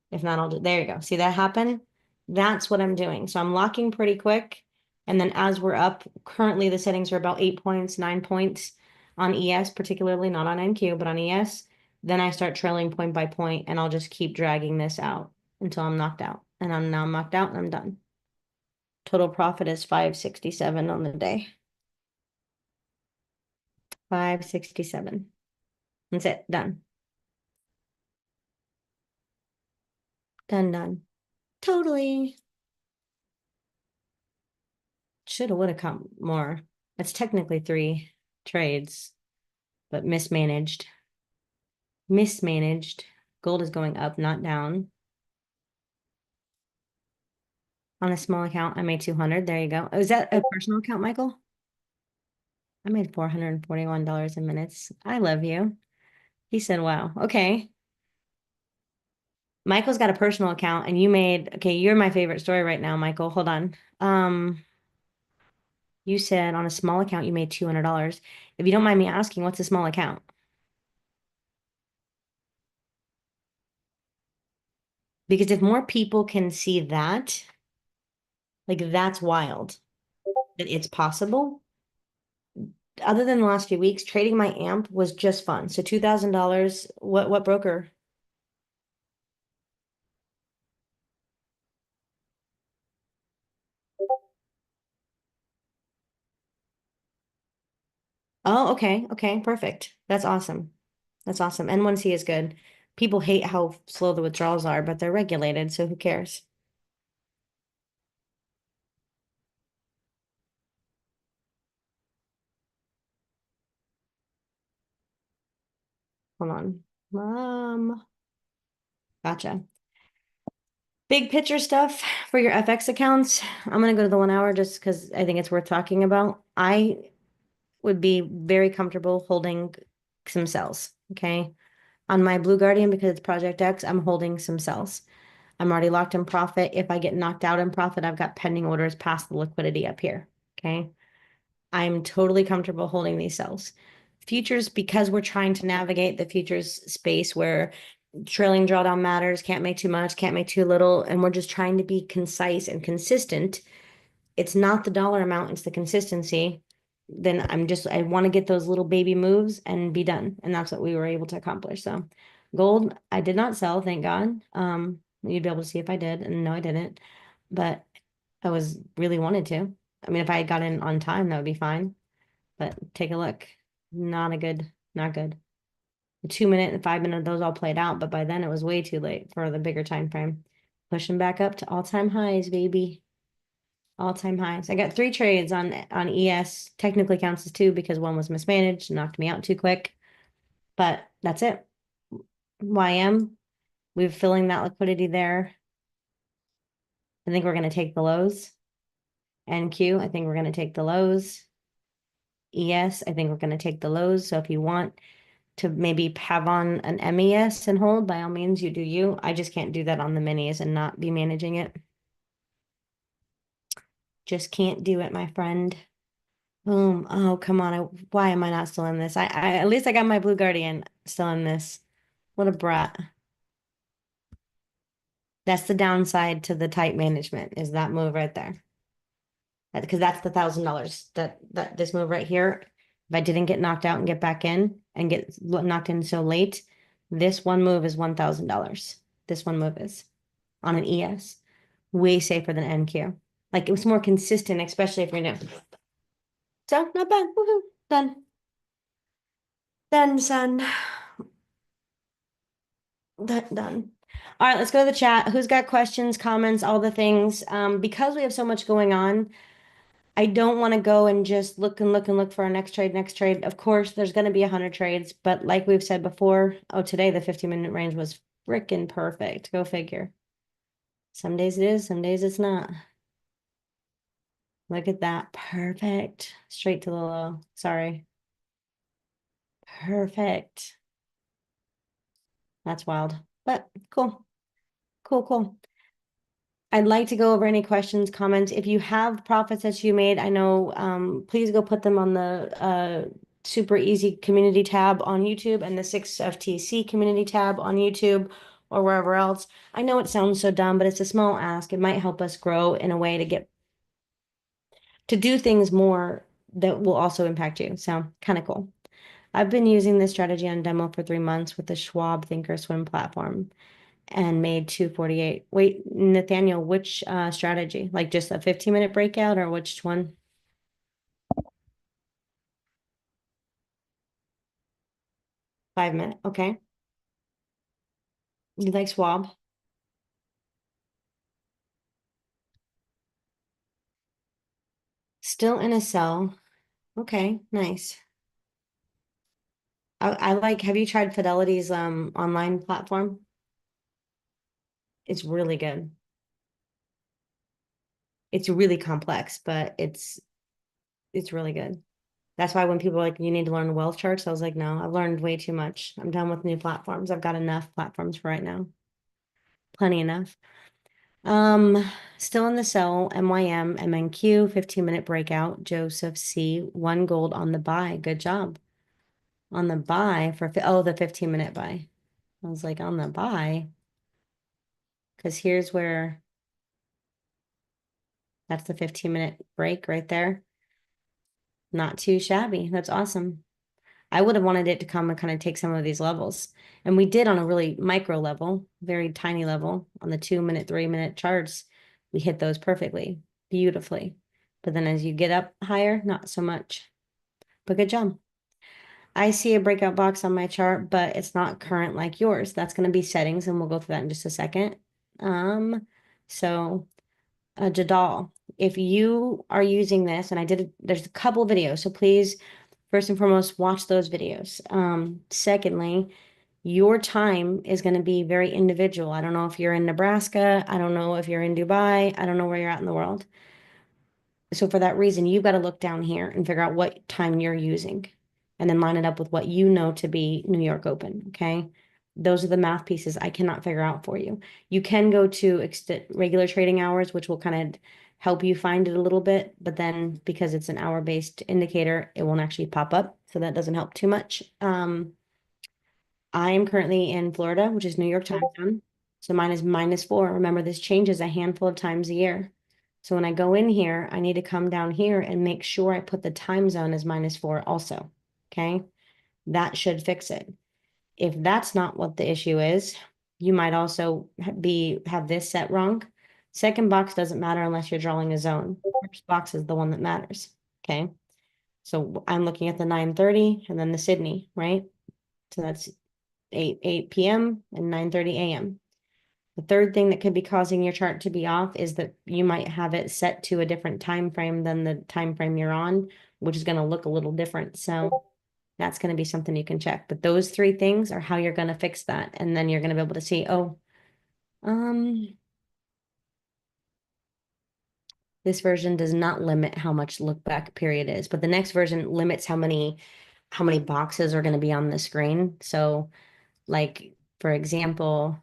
If not, I'll do, there you go. See that happen? That's what I'm doing. So I'm locking pretty quick. And then as we're up, currently the settings are about 8 points, 9 points on ES, particularly not on NQ, but on ES. Then I start trailing point by point and I'll just keep dragging this out until I'm knocked out. And I'm now knocked out and I'm done. Total profit is 567 on the day. 567. That's it. Done. Done. Totally. Shoulda, woulda come more. It's technically 3 trades, but mismanaged. Mismanaged. Gold is going up, not down. On a small account, I made 200. There you go. Is that a personal account, Michael? I made $441 in minutes. I love you. He said, wow. Okay. Michael's got a personal account and you made, okay, you're my favorite story right now, Michael. Hold on. You said on a small account you made $200. If you don't mind me asking, what's a small account? Because if more people can see that, like that's wild that it's possible. Other than the last few weeks, trading my AMP was just fun. So $2,000, what broker? Oh, okay. Okay. Perfect. That's awesome. That's awesome. N1C is good. People hate how slow the withdrawals are, but they're regulated, so who cares? Hold on. Gotcha. Big picture stuff for your FX accounts. I'm gonna go to the 1 hour just because I think it's worth talking about. I would be very comfortable holding some cells, okay? On my Blue Guardian, because it's Project X, I'm holding some cells. I'm already locked in profit. If I get knocked out in profit, I've got pending orders past the liquidity up here, okay? I'm totally comfortable holding these cells. Futures, because we're trying to navigate the futures space where trailing drawdown matters, can't make too much, can't make too little, and we're just trying to be concise and consistent. It's not the dollar amount, it's the consistency. Then I want to get those little baby moves and be done. And that's what we were able to accomplish. So gold, I did not sell, thank God. You'd be able to see if I did, and no, I didn't. But I was really wanted to. I mean, if I had got in on time, that would be fine. But take a look. Not good. The 2 minute and 5 minute, those all played out, but by then it was way too late for the bigger time frame. Pushing back up to all-time highs, baby. All-time highs. I got 3 trades on ES. Technically counts as 2 because one was mismanaged, knocked me out too quick. But that's it. YM, we're filling that liquidity there. I think we're going to take the lows. NQ, I think we're going to take the lows. ES, I think we're going to take the lows. So if you want to maybe have on an MES and hold, by all means, you do you. I just can't do that on the minis and not be managing it. Just can't do it, my friend. Boom. Oh, come on. Why am I not still in this? I at least I got my Blue Guardian still in this. What a brat. That's the downside to the tight management is that move right there. Because that's the $1,000 that this move right here. If I didn't get knocked out and get back in and get knocked in so late, this one move is $1,000. This one move is on an ES. Way safer than NQ. Like it was more consistent, especially if you're new. So not bad. Woohoo. Done. Done, son. Done. All right, let's go to the chat. Who's got questions, comments, all the things? Because we have so much going on, I don't want to go and just look and look and look for our next trade. Of course, there's going to be 100 trades, but like we've said before, oh, today the 15-minute range was freaking perfect. Go figure. Some days it is, some days it's not. Look at that. Perfect. Straight to the low. Sorry. Perfect. That's wild, but cool. Cool. I'd like to go over any questions, comments. If you have profits that you made, I know, please go put them on the super easy community tab on YouTube and the 6FTC community tab on YouTube or wherever else. I know it sounds so dumb, but it's a small ask. It might help us grow in a way to do things more that will also impact you. So kind of cool. I've been using this strategy on demo for 3 months with the Schwab Thinkorswim platform and made 248. Wait, Nathaniel, which strategy? Like just a 15-minute breakout or which one? $5 minute. Okay. You like Schwab? Still in a cell. Okay, nice. I like, have you tried Fidelity's online platform? It's really good. It's really complex, but it's really good. That's why when people are like, you need to learn wealth charts, I was like, no, I've learned way too much. I'm done with new platforms. I've got enough platforms for right now. Plenty enough. Still in the cell, MYM, MNQ, 15-minute breakout, Joseph C, 1 gold on the buy. Good job. On the buy for, the 15-minute buy. I was like, on the buy. Because here's where, that's the 15-minute break right there. Not too shabby. That's awesome. I would have wanted it to come and kind of take some of these levels. And we did on a really micro level, very tiny level on the 2-minute, 3-minute charts. We hit those perfectly, beautifully. But then as you get up higher, not so much. But good job. I see a breakout box on my chart, but it's not current like yours. That's going to be settings, and we'll go through that in just a second. So Jadal, if you are using this, and there's a couple videos, so please, first and foremost, watch those videos. Secondly, your time is going to be very individual. I don't know if you're in Nebraska. I don't know if you're in Dubai. I don't know where you're at in the world. So for that reason, you've got to look down here and figure out what time you're using and then line it up with what you know to be New York open. Okay. Those are the math pieces I cannot figure out for you. You can go to regular trading hours, which will kind of help you find it a little bit, but then because it's an hour-based indicator, it won't actually pop up. So that doesn't help too much. I am currently in Florida, which is New York time zone. So mine is -4. Remember, this changes a handful of times a year. So when I go in here, I need to come down here and make sure I put the time zone as -4 also. Okay. That should fix it. If that's not what the issue is, you might also have this set wrong. Second box doesn't matter unless you're drawing a zone. First box is the one that matters. Okay. So I'm looking at the 9:30 and then the Sydney, right? So that's 8 p.m. and 9:30 a.m. The third thing that could be causing your chart to be off is that you might have it set to a different time frame than the time frame you're on, which is going to look a little different. So that's going to be something you can check. But those three things are how you're going to fix that. And then you're going to be able to see, oh, this version does not limit how much look back period is, but the next version limits how many boxes are going to be on the screen. So like, for example,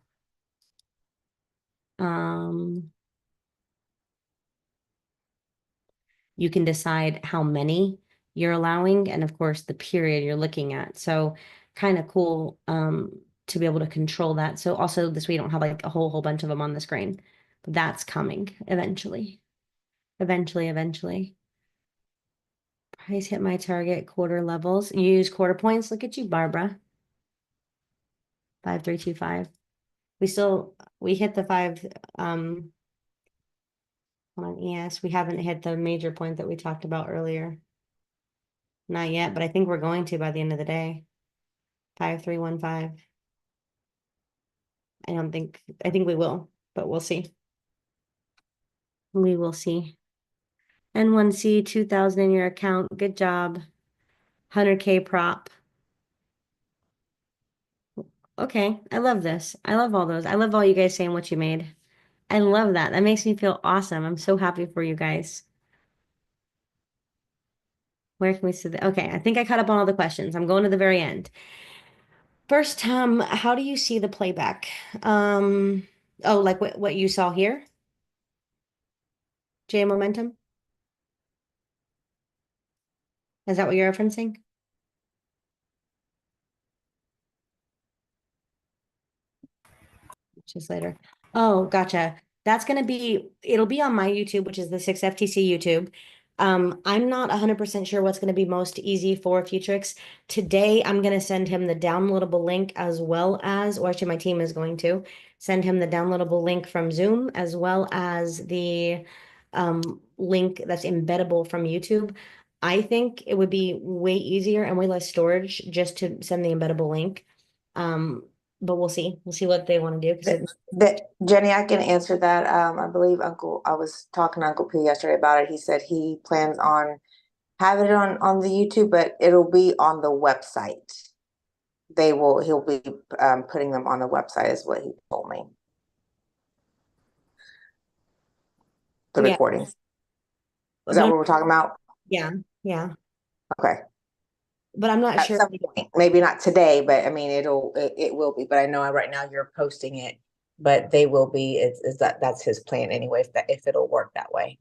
you can decide how many you're allowing and of course the period you're looking at. So kind of cool to be able to control that. So also this way you don't have like a whole bunch of them on the screen. But that's coming eventually. Eventually. Price hit my target quarter levels. You use quarter points. Look at you, Barbara. 5325. We hit the 5 on ES. We haven't hit the major point that we talked about earlier. Not yet, but I think we're going to by the end of the day. 5315. I think we will, but we'll see. We will see. N1C 2000 in your account. Good job. 100K prop. Okay, I love this. I love all those. I love all you guys saying what you made. I love that. That makes me feel awesome. I'm so happy for you guys. Where can we see the, okay, I think I caught up on all the questions. I'm going to the very end. First, how do you see the playback? Oh, like what you saw here? J momentum? Is that what you're referencing? Just later. Oh, gotcha. It'll be on my YouTube, which is the 6FTC YouTube. I'm not 100% sure what's going to be most easy for Futrix. Today, I'm going to send him the downloadable link as well as, or actually my team is going to send him the downloadable link from Zoom as well as the link that's embeddable from YouTube. I think it would be way easier and way less storage just to send the embeddable link. But we'll see. We'll see what they want to do. Jenny, I can answer that. I believe I was talking to Uncle P yesterday about it. He said he plans on having it on the YouTube, but it'll be on the website. He'll be putting them on the website is what he told me. The recordings. Is that what we're talking about? Yeah. Okay. But I'm not At sure. some point, maybe not today, but I mean, it will be. But I know right now you're posting it, but they will be. That's his plan anyway. If it'll work that way.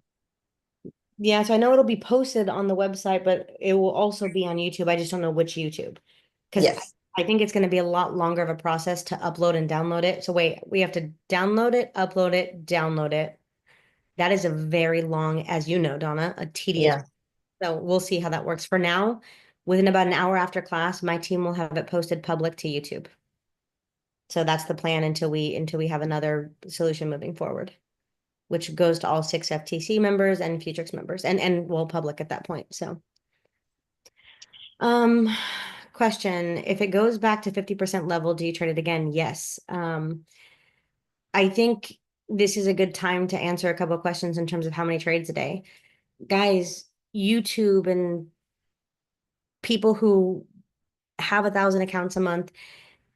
Yeah, so I know it'll be posted on the website, but it will also be on YouTube. I just don't know which YouTube. Because Yes. I think it's going to be a lot longer of a process to upload and download it. So wait, we have to download it, upload it, download it. That is a very long, as you know, Donna, a tedious. Yeah. So we'll see how that works. For now, within about an hour after class, my team will have it posted public to YouTube. So that's the plan until we have another solution moving forward, which goes to all 6 FTC members and Futrix members and well public at that point. So question, if it goes back to 50% level, do you trade it again? Yes. I think this is a good time to answer a couple of questions in terms of how many trades a day. Guys, YouTube and people who have 1,000 accounts a month,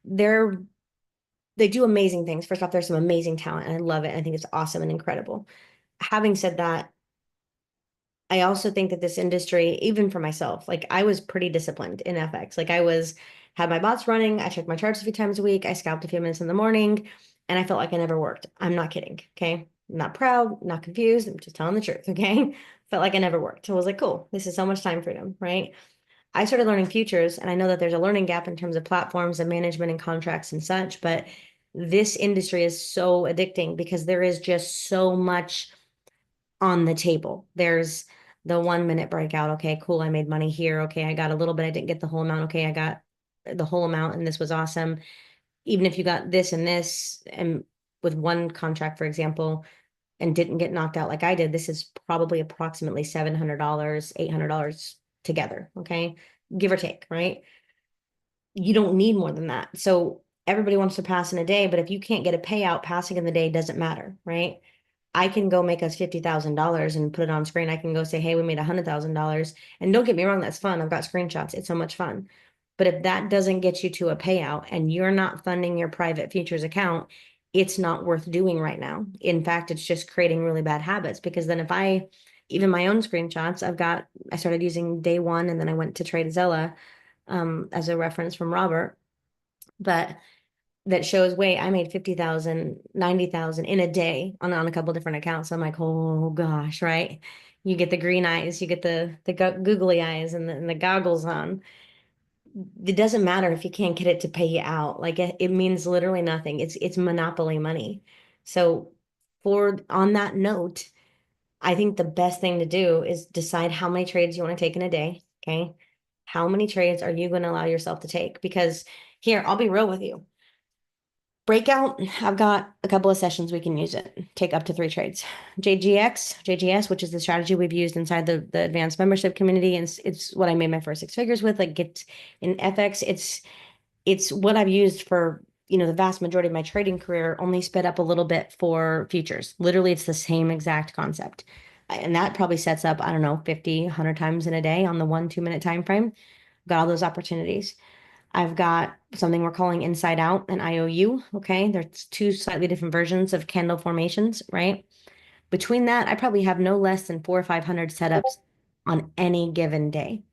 they do amazing things. First off, there's some amazing talent and I love it. I think it's awesome and incredible. Having said that, I also think that this industry, even for myself, like I was pretty disciplined in FX. Like had my bots running, I checked my charts a few times a week, I scalped a few minutes in the morning, and I felt like I never worked. I'm not kidding. Okay. I'm not proud, not confused. I'm just telling the truth. Okay. Felt like I never worked. So I was like, cool, this is so much time freedom, right? I started learning futures, and I know that there's a learning gap in terms of platforms and management and contracts and such, but this industry is so addicting because there is just so much on the table. There's the 1 minute breakout. Okay, cool. I made money here. Okay, I got a little bit. I didn't get the whole amount. Okay, I got the whole amount, and this was awesome. Even if you got this and this, and with one contract, for example, and didn't get knocked out like I did, this is probably approximately $700, $800 together. Okay, give or take, right? You don't need more than that. So everybody wants to pass in a day, but if you can't get a payout, passing in the day doesn't matter, right? I can go make us $50,000 and put it on screen. I can go say, hey, we made $100,000. And don't get me wrong, that's fun. I've got screenshots. It's so much fun. But if that doesn't get you to a payout and you're not funding your private futures account, it's not worth doing right now. In fact, it's just creating really bad habits because then even my own screenshots, I started using day one and then I went to TradeZilla as a reference from Robert. But that shows, wait, I made 50,000, 90,000 in a day on a couple different accounts. I'm like, oh gosh, right? You get the green eyes, you get the googly eyes and the goggles on. It doesn't matter if you can't get it to pay you out. Like it means literally nothing. It's monopoly money. So on that note, I think the best thing to do is decide how many trades you want to take in a day. Okay. How many trades are you going to allow yourself to take? Because here, I'll be real with you. Breakout, I've got a couple of sessions we can use it. Take up to 3 trades. JGS, which is the strategy we've used inside the advanced membership community, and it's what I made my first 6 figures with. Like get in FX, it's what I've used for the vast majority of my trading career, only sped up a little bit for futures. Literally, it's the same exact concept. And that probably sets up, I don't know, 50, 100 times in a day on the 1-2 minute time frame. Got all those opportunities. I've got something we're calling inside out and IOU. Okay. There's 2 slightly different versions of candle formations, right? Between that, I probably have no less than 400 or 500 setups on any given day.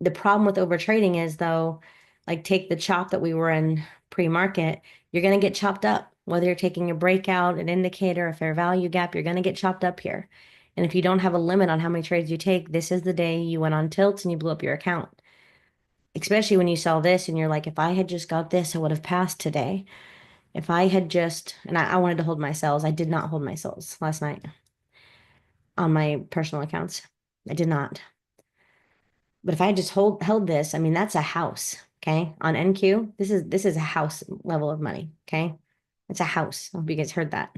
The problem with overtrading is though, like take the chop that we were in pre-market, you're going to get chopped up. Whether you're taking a breakout, an indicator, a fair value gap, you're going to get chopped up here. And if you don't have a limit on how many trades you take, this is the day you went on tilts and you blew up your account. Especially when you sell this and you're like, if I had just got this, I would have passed today. If I had just, and I wanted to hold my sells. I did not hold my sells last night on my personal accounts. I did not. But if I had just held this, I mean, that's a house. Okay. On NQ, this is a house level of money. Okay. It's a house. I hope you guys heard that.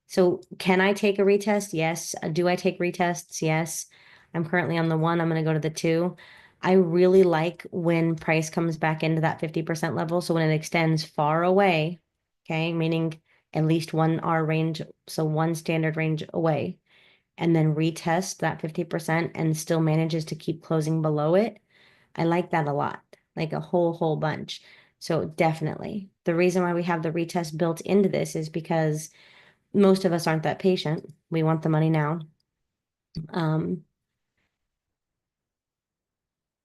So can I take a retest? Yes. Do I take retests? Yes. I'm currently on the 1. I'm going to go to the 2. I really like when price comes back into that 50% level. So when it extends far away, okay, meaning at least 1 R range, so 1 standard range away, and then retest that 50% and still manages to keep closing below it. I like that a lot, like a whole bunch. So definitely. The reason why we have the retest built into this is because most of us aren't that patient. We want the money now.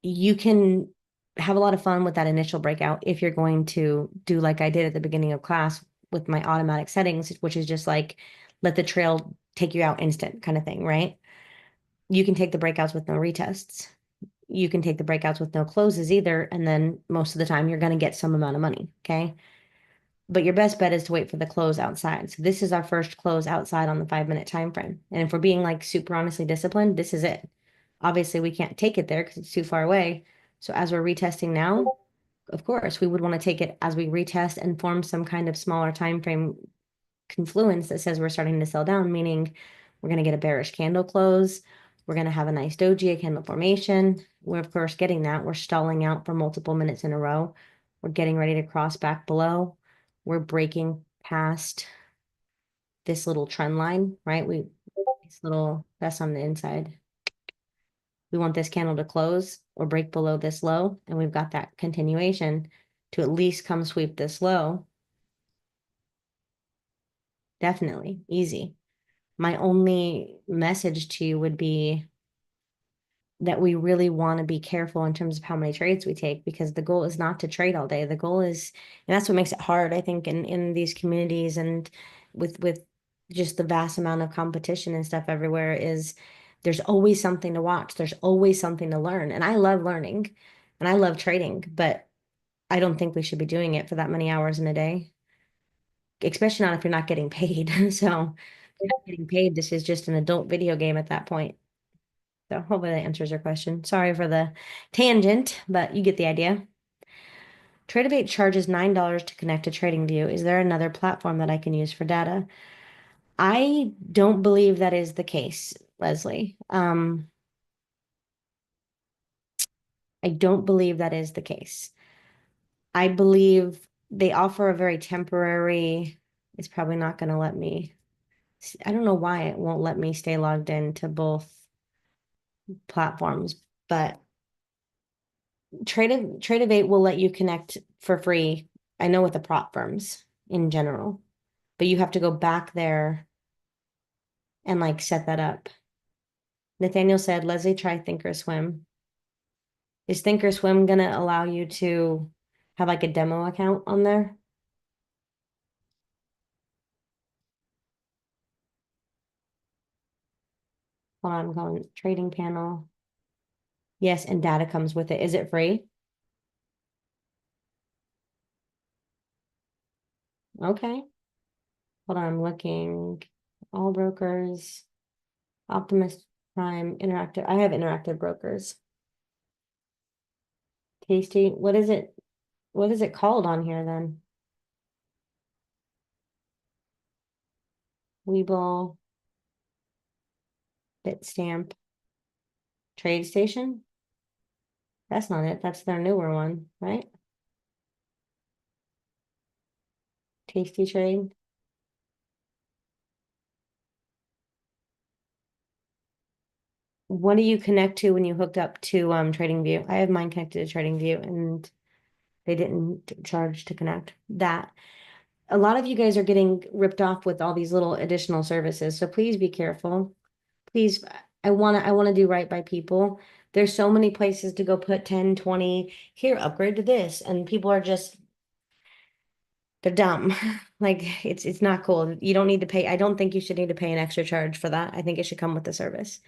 You can have a lot of fun with that initial breakout if you're going to do like I did at the beginning of class with my automatic settings, which is just like let the trail take you out instant kind of thing, right? You can take the breakouts with no retests. You can take the breakouts with no closes either. And then most of the time you're going to get some amount of money. Okay. But your best bet is to wait for the close outside. So this is our first close outside on the 5-minute time frame. And if we're being like super honestly disciplined, this is it. Obviously, we can't take it there because it's too far away. So as we're retesting now, of course, we would want to take it as we retest and form some kind of smaller time frame confluence that says we're starting to sell down, meaning we're going to get a bearish candle close, We're going to have a nice doji, a candle formation. We're, of course, getting that. We're stalling out for multiple minutes in a row. We're getting ready to cross back below. We're breaking past this little trend line, right? That's on the inside. We want this candle to close or break below this low, and we've got that continuation to at least come sweep this low. Definitely easy. My only message to you would be that we really want to be careful in terms of how many trades we take, because the goal is not to trade all day. The goal is, and that's what makes it hard, I think, in these communities and with just the vast amount of competition and stuff everywhere, is there's always something to watch. There's always something to learn. And I love learning and I love trading, but I don't think we should be doing it for that many hours in a day, especially not if you're not getting paid. So if you're not getting paid, this is just an adult video game at that point. So hopefully that answers your question. Sorry for the tangent, but you get the idea. TradeAvate charges $9 to connect to TradingView. Is there another platform that I can use for data? I don't believe that is the case, Leslie. I don't believe that is the case. I believe they offer a very temporary, it's probably not going to let me, I don't know why it won't let me stay logged in to both platforms, but TradeAvate will let you connect for free. I know with the prop firms in general, but you have to go back there and like set that up. Nathaniel said, Leslie, try Thinkorswim. Is Thinkorswim gonna allow you to have like a demo account on there? Hold on, I'm going trading panel. Yes, and data comes with it. Is it free? Okay. Hold on, I'm looking. All brokers, Optimus Prime, Interactive. I have Interactive Brokers. Tasty. What is it? What is it called on here then? Webull, Bitstamp, Trade Station? That's not it. That's their newer one, right? Tasty Trade. What do you connect to when you hooked up to TradingView? I have mine connected to TradingView and they didn't charge to connect. That a lot of you guys are getting ripped off with all these little additional services. So please be careful. Please, I want to do right by people. There's so many places to go put 10, 20, here, upgrade to this. And people are just, they're dumb. Like it's not cool. You don't need to pay. I don't think you should need to pay an extra charge for that. I think it should come with the service.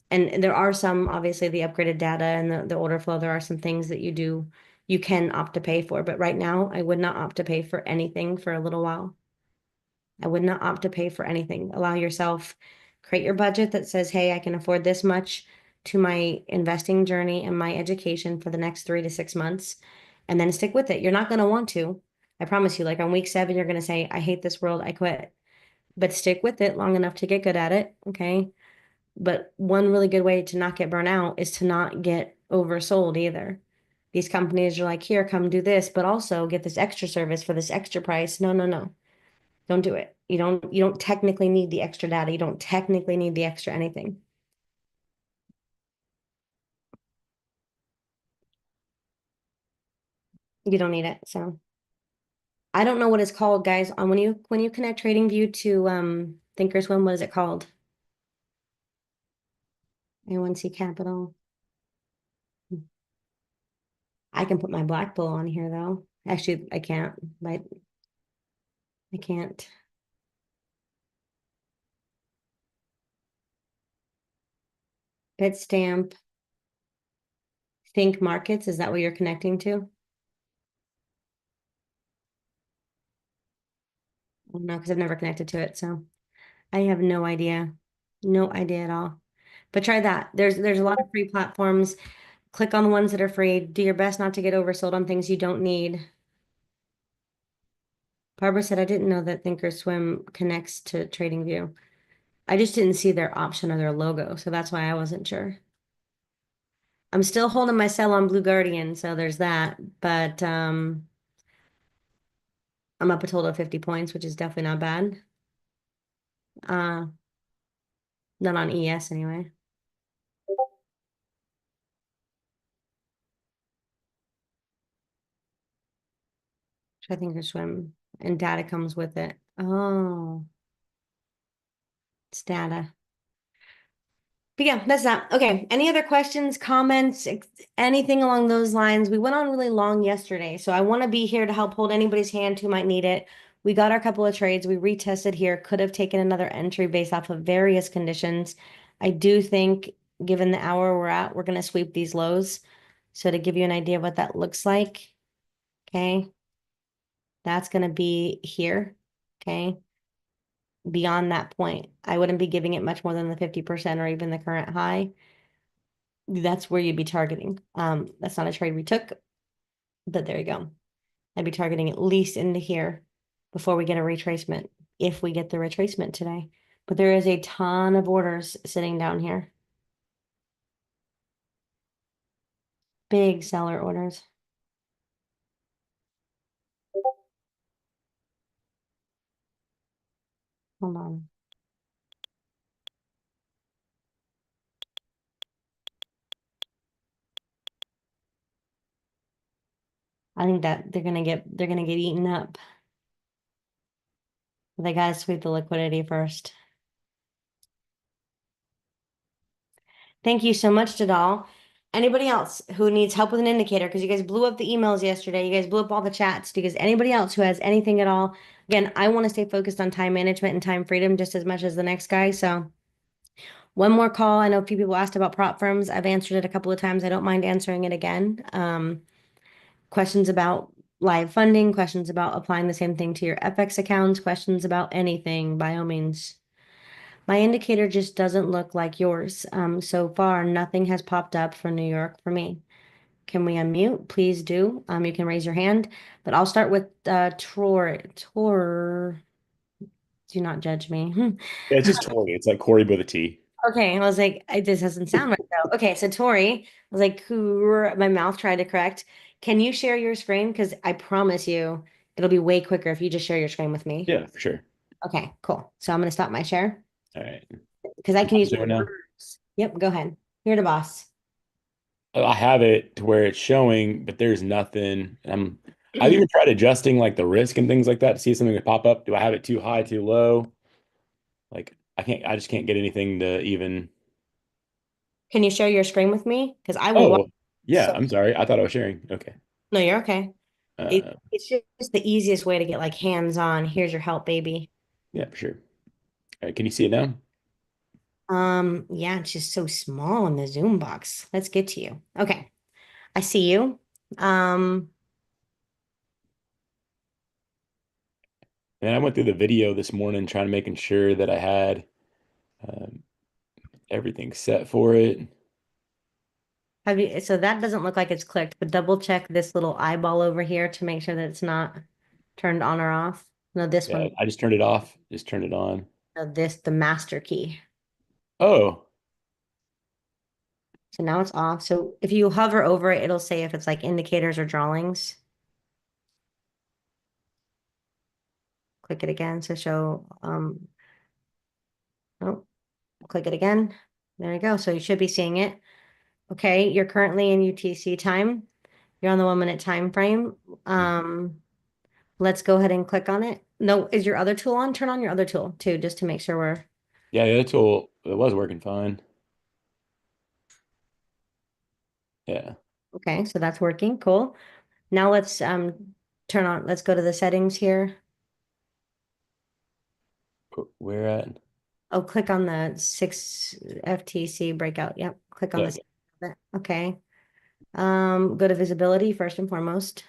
And there are some, obviously, the upgraded data and the order flow, there are some things that you can opt to pay for. But right now, I would not opt to pay for anything for a little while. I would not opt to pay for anything. Allow yourself, create your budget that says, hey, I can afford this much to my investing journey and my education for the next 3 to 6 months, and then stick with it. You're not going to want to. I promise you, like on week 7, you're going to say, I hate this world, I quit. But stick with it long enough to get good at it, okay? But one really good way to not get burnt out is to not get oversold either. These companies are like, here, come do this, but also get this extra service for this extra price. No, no, no. Don't do it. You don't technically need the extra data. You don't technically need the extra anything. You don't need it. So I don't know what it's called, guys. On when you connect TradingView to Thinkorswim, what is it called? A1C Capital. I can put my black bull on here though. Actually, I can't. But I can't. Bitstamp. Think Markets, is that what you're connecting to? I don't know, because I've never connected to it, so I have no idea. No idea at all. But try that. There's a lot of free platforms. Click on the ones that are free. Do your best not to get oversold on things you don't need. Barbara said, I didn't know that Thinkorswim connects to TradingView. I just didn't see their option or their logo, so that's why I wasn't sure. I'm still holding my sell on Blue Guardian, so there's that. But I'm up a total of 50 points, which is definitely not bad. Not on ES anyway. I think it's swim and data comes with it. Oh, it's data. But yeah, that's that. Okay. Any other questions, comments, anything along those lines? We went on really long yesterday, so I want to be here to help hold anybody's hand who might need it. We got our couple of trades. We retested here. Could have taken another entry based off of various conditions. I do think, given the hour we're at, we're going to sweep these lows. So to give you an idea of what that looks like, okay, that's going to be here, okay. Beyond that point, I wouldn't be giving it much more than the 50% or even the current high. That's where you'd be targeting. That's not a trade we took, but there you go. I'd be targeting at least into here before we get a retracement, if we get the retracement today. But there is a ton of orders sitting down here. Big seller orders. Hold on. I think that they're gonna get eaten up. They gotta sweep the liquidity first. Thank you so much, Jadal. Anybody else who needs help with an indicator? Because you guys blew up the emails yesterday. You guys blew up all the chats. Because anybody else who has anything at all, again, I want to stay focused on time management and time freedom just as much as the next guy. So one more call. I know a few people asked about prop firms. I've answered it a couple of times. I don't mind answering it again. Questions about live funding, questions about applying the same thing to your FX accounts, questions about anything, by all means. My indicator just doesn't look like yours. So far, nothing has popped up for New York for me. Can we unmute? Please do. You can raise your hand, but I'll start with Tor. Do not judge me. Yeah, it's just Tori. It's like Corey with a T. Okay, I was like, this doesn't sound right though. Okay, so Tori, I was like, my mouth tried to correct. Can you share your screen? Because I promise you, it'll be way quicker if you just share your screen with me. Yeah, for sure. Okay, cool. So I'm gonna stop my share All right. because I can use Doing now. words. Yep, go ahead. You're the boss. I have it to where it's showing, but there's nothing. I've even tried adjusting like the risk and things like that to see if something could pop up. Do I have it too high, too low? Like I just can't get anything to even. Can you share your screen with me? Because I will watch. Oh, yeah. I'm sorry. I thought I was sharing. Okay. No, you're okay. Uh, It's just the easiest way to get like hands-on. Here's your help, baby. yeah, for sure. All right, can you see it now? Yeah, it's just so small in the Zoom box. Let's get to you. Okay. I see you. And I went through the video this morning trying to making sure that I had um, everything set for it. So that doesn't look like it's clicked, but double check this little eyeball over here to make sure that it's not turned on or off. No, this Yeah, one. I just turned it off, just turned it on. No, the master key. Oh, So now it's off. So if you hover over it, it'll say if it's like indicators or drawings. Click it again to show, oh, click it again. There you go. So you should be seeing it. Okay, you're currently in UTC time. You're on the 1 minute time frame. Let's go ahead and click on it. No, is your other tool on? Turn on your other tool too, just to make sure we're yeah, the tool, it was working fine. Yeah. okay. So that's working. Cool. Now let's let's go to the settings here. Where at? Oh, click on the 6 FTC breakout. Yep. Click on Yeah. this. Okay. Go to visibility first and foremost.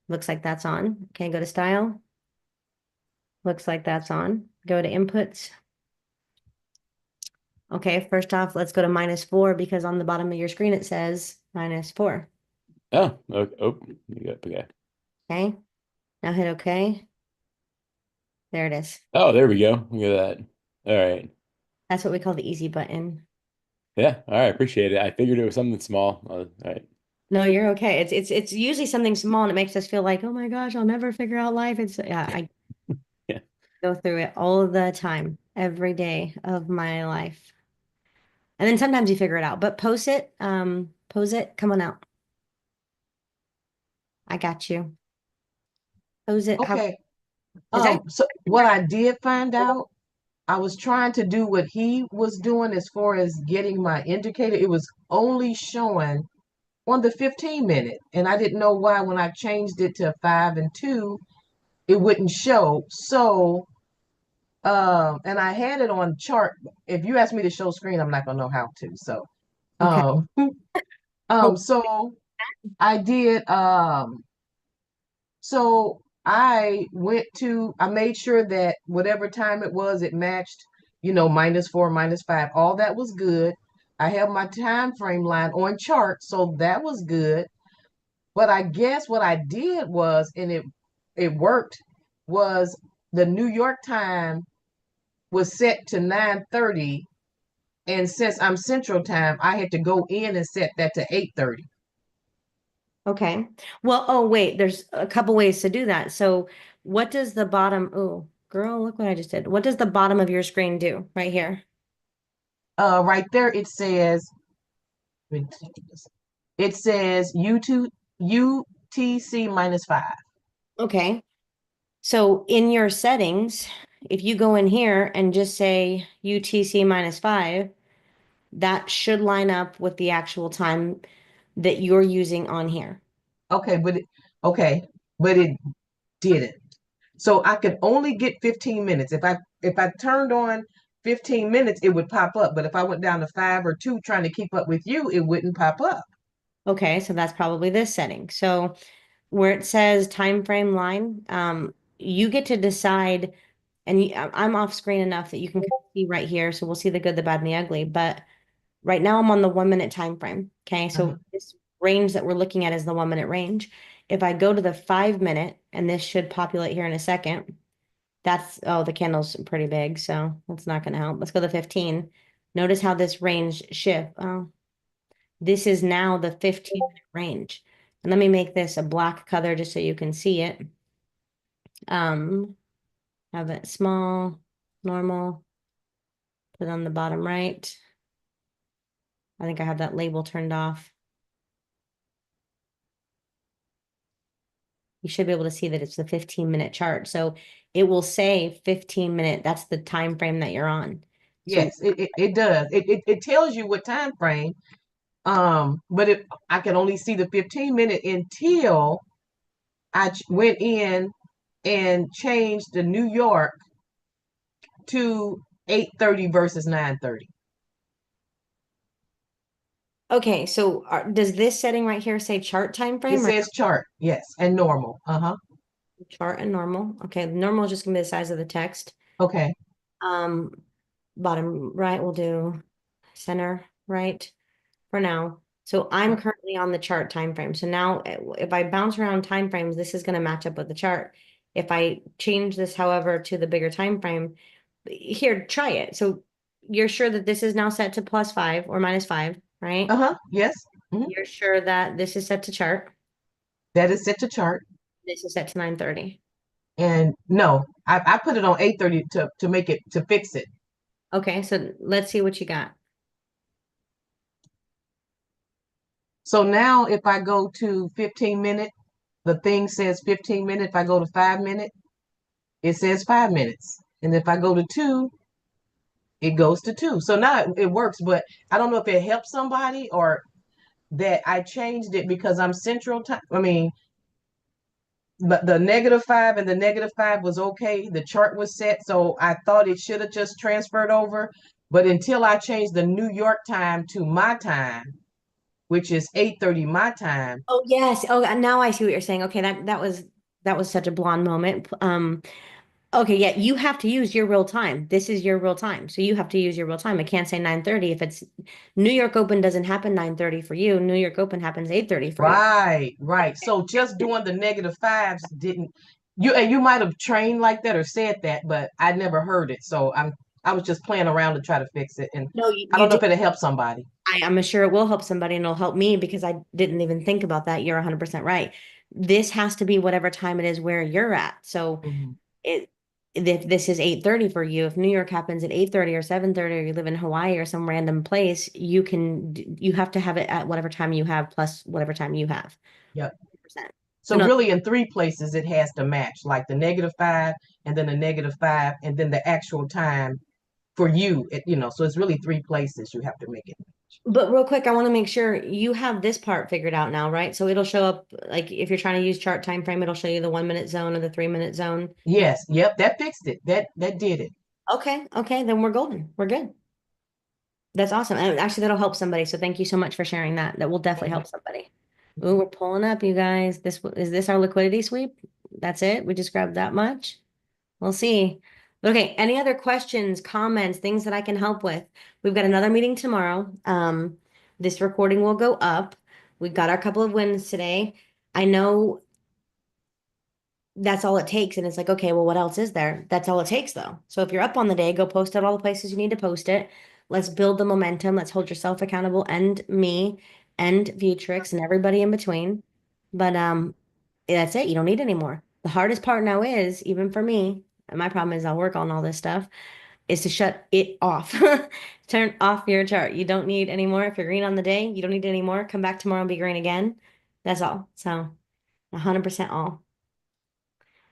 Looks like that's on. Okay, go to style. Looks like that's on. Go to inputs. Okay, first off, let's go to -4 because on the bottom of your screen it says -4. Oh, okay. Oh, okay. Okay, now hit OK. There it is. Oh, there we go. Look at that. All right. That's what we call the easy button. Yeah. All right. Appreciate it. I figured it was something small. All right. No, you're okay. It's usually something small and it makes us feel like, oh my gosh, I'll never figure out life. It's yeah, I Yeah. go through it all the time, every day of my life. And then sometimes you figure it out. But pose it, come on out. I got you. Pose it. How Okay. is that So what I did find out, I was trying to do what he was doing as far as getting my indicator. It was only showing on the 15-minute, and I didn't know why when I changed it to 5 and 2, it wouldn't show. So, and I had it on chart. If you ask me to show screen, I'm not gonna know how to. So, okay? um, Hold so I did. So I made sure that whatever time it was, it matched, -4, -5, all that was good. I have my time frame line on chart, so that was good. But I guess what I did was, and it worked, was the New York time was set to 9:30, and since I'm Central Time, I had to go in and set that to 8:30. Okay. Well, oh wait, there's a couple ways to do that. So what does the bottom, oh, girl, look what I just did. What does the bottom of your screen do right here? Right there it says, let me take this. It says UTC -5. Okay. So in your settings, if you go in here and just say UTC -5, that should line up with the actual time that you're using on here. Okay, okay, but it didn't. So I could only get 15 minutes. If I turned on 15 minutes, it would pop up. But if I went down to 5 or 2 trying to keep up with you, it wouldn't pop up. Okay, so that's probably this setting. So where it says time frame line, you get to decide, and I'm off screen enough that you can see right here. So we'll see the good, the bad, and the ugly. But right now I'm on the 1 minute time frame. Okay, Uh-huh. so this range that we're looking at is the 1 minute range. If I go to the 5 minute, and this should populate here in a second, that's, oh, the candle's pretty big, so that's not going to help. Let's go to 15. Notice how this range shift. Oh, this is now the 15-minute range. And let me make this a black color just so you can see it. Have it small, normal, put it on the bottom right. I think I have that label turned off. You should be able to see that it's the 15-minute chart. So it will say 15-minute. That's the time frame that you're on. So Yes, it does. It tells you what time frame. But I can only see the 15-minute until I went in and changed the New York to 8:30 versus 9:30. okay, so does this setting right here say chart time It frame or says chart, yes, and normal. Uh-huh. chart and normal? Okay, normal is just gonna be the size of the text. Okay. Um, bottom right, we'll do center right for now. So I'm currently on the chart time frame. So now if I bounce around time frames, this is gonna match up with the chart. If I change this, however, to the bigger time frame, here, try it. So you're sure that this is now set to +5 or -5, right? Uh-huh. Yes. Mhm. You're sure that this is set to chart. That is set to chart. This is set to 9:30. And no, I put it on 8:30 to make it to fix it. Okay, so let's see what you got. So now if I go to 15-minute, the thing says 15 minutes. If I go to 5 minute, it says 5 minutes. And if I go to 2, it goes to 2. So now it works, but I don't know if it helps somebody or that I changed it because I'm Central Time. I mean, but the -5 and the -5 was okay. The chart was set, so I thought it should have just transferred over. But until I changed the New York time to my time, which is 8:30 my time. Oh yes. Oh, now I see what you're saying. Okay, that was such a blonde moment. Okay, yeah, you have to use your real time. This is your real time. So you have to use your real time. It can't say 9:30 if it's New York Open doesn't happen 9:30 for you. New York Open happens 8:30 for you. Right, right. So just doing the -5s didn't you, and you might have trained like that or said that, but I never heard it. So I was just playing around to try to fix it. And No, I you don't know did. if it'll help somebody. I'm sure it will help somebody and it'll help me because I didn't even think about that. You're 100% right. This has to be whatever time it is where you're at. So Mhm. it if this is 8:30 for you, if New York happens at 8:30 or 7:30, or you live in Hawaii or some random place, you have to have it at whatever time you have plus whatever time you have. Yep. 100%. So So no, really in 3 places it has to match, like the -5 and then the -5 and then the actual time for you, so it's really 3 places you have to make it. but real quick, I want to make sure you have this part figured out now, right? So it'll show up like if you're trying to use chart time frame, it'll show you the 1 minute zone or the 3 minute zone. Yes, yep, that fixed it. That did it. Okay, okay, then we're golden. We're good. That's awesome. And actually, that'll help somebody. So thank you so much for sharing that. That will definitely help somebody. Ooh, we're pulling up, you guys. Is this our liquidity sweep? That's it. We just grabbed that much. We'll see. Okay, any other questions, comments, things that I can help with? We've got another meeting tomorrow. This recording will go up. We got our couple of wins today. I know that's all it takes. And it's like, okay, well, what else is there? That's all it takes, though. So if you're up on the day, go post it all the places you need to post it. Let's build the momentum. Let's hold yourself accountable and me and Viewtrix and everybody in between. But that's it. You don't need any more. The hardest part now is, even for me, and my problem is I'll work on all this stuff, is to shut it off. Turn off your chart. You don't need any more. If you're green on the day, you don't need any more. Come back tomorrow and be green again. That's all. So 100% all.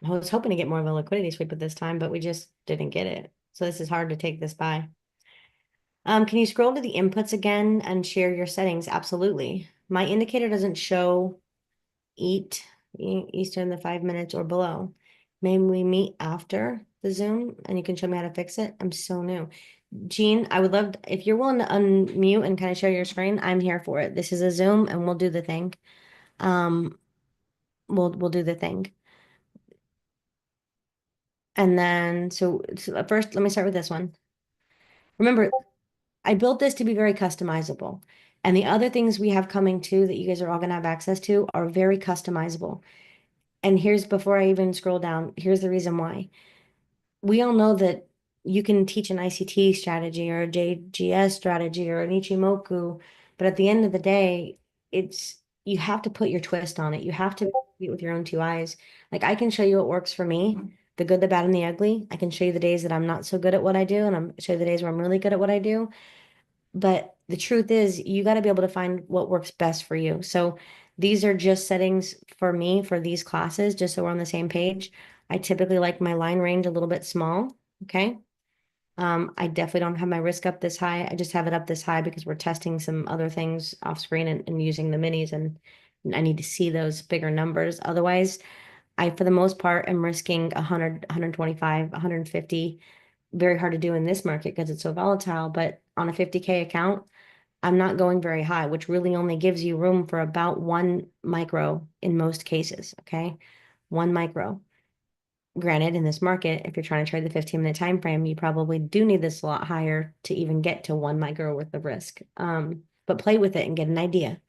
I was hoping to get more of a liquidity sweep at this time, but we just didn't get it. So this is hard to take this by. Can you scroll to the inputs again and share your settings? Absolutely. My indicator doesn't show Eastern the 5 minutes or below. Maybe we meet after the Zoom and you can show me how to fix it. I'm so new. Jean, I would love if you're willing to unmute and kind of share your screen, I'm here for it. This is a Zoom and we'll do the thing. Um, we'll do the thing. And then, so first, let me start with this one. Remember, I built this to be very customizable. And the other things we have coming too that you guys are all going to have access to are very customizable. And here's, before I even scroll down, here's the reason why. We all know that you can teach an ICT strategy or a JGS strategy or an Ichimoku, but at the end of the day, you have to put your twist on it. You have to see it with your own two eyes. Like I can show you what works for me, the good, the bad, and the ugly. I can show you the days that I'm not so good at what I do, and I'm show you the days where I'm really good at what I do. But the truth is, you got to be able to find what works best for you. So these are just settings for me for these classes, just so we're on the same page. I typically like my line range a little bit small. Okay. I definitely don't have my risk up this high. I just have it up this high because we're testing some other things off screen and using the minis, and I need to see those bigger numbers. Otherwise, I, for the most part, am risking 100, 125, 150. Very hard to do in this market because it's so volatile. But on a 50K account, I'm not going very high, which really only gives you room for about 1 micro in most cases. Okay. 1 micro. Granted, in this market, if you're trying to trade the 15-minute time frame, you probably do need this a lot higher to even get to 1 micro worth of risk. But play with it and get an idea.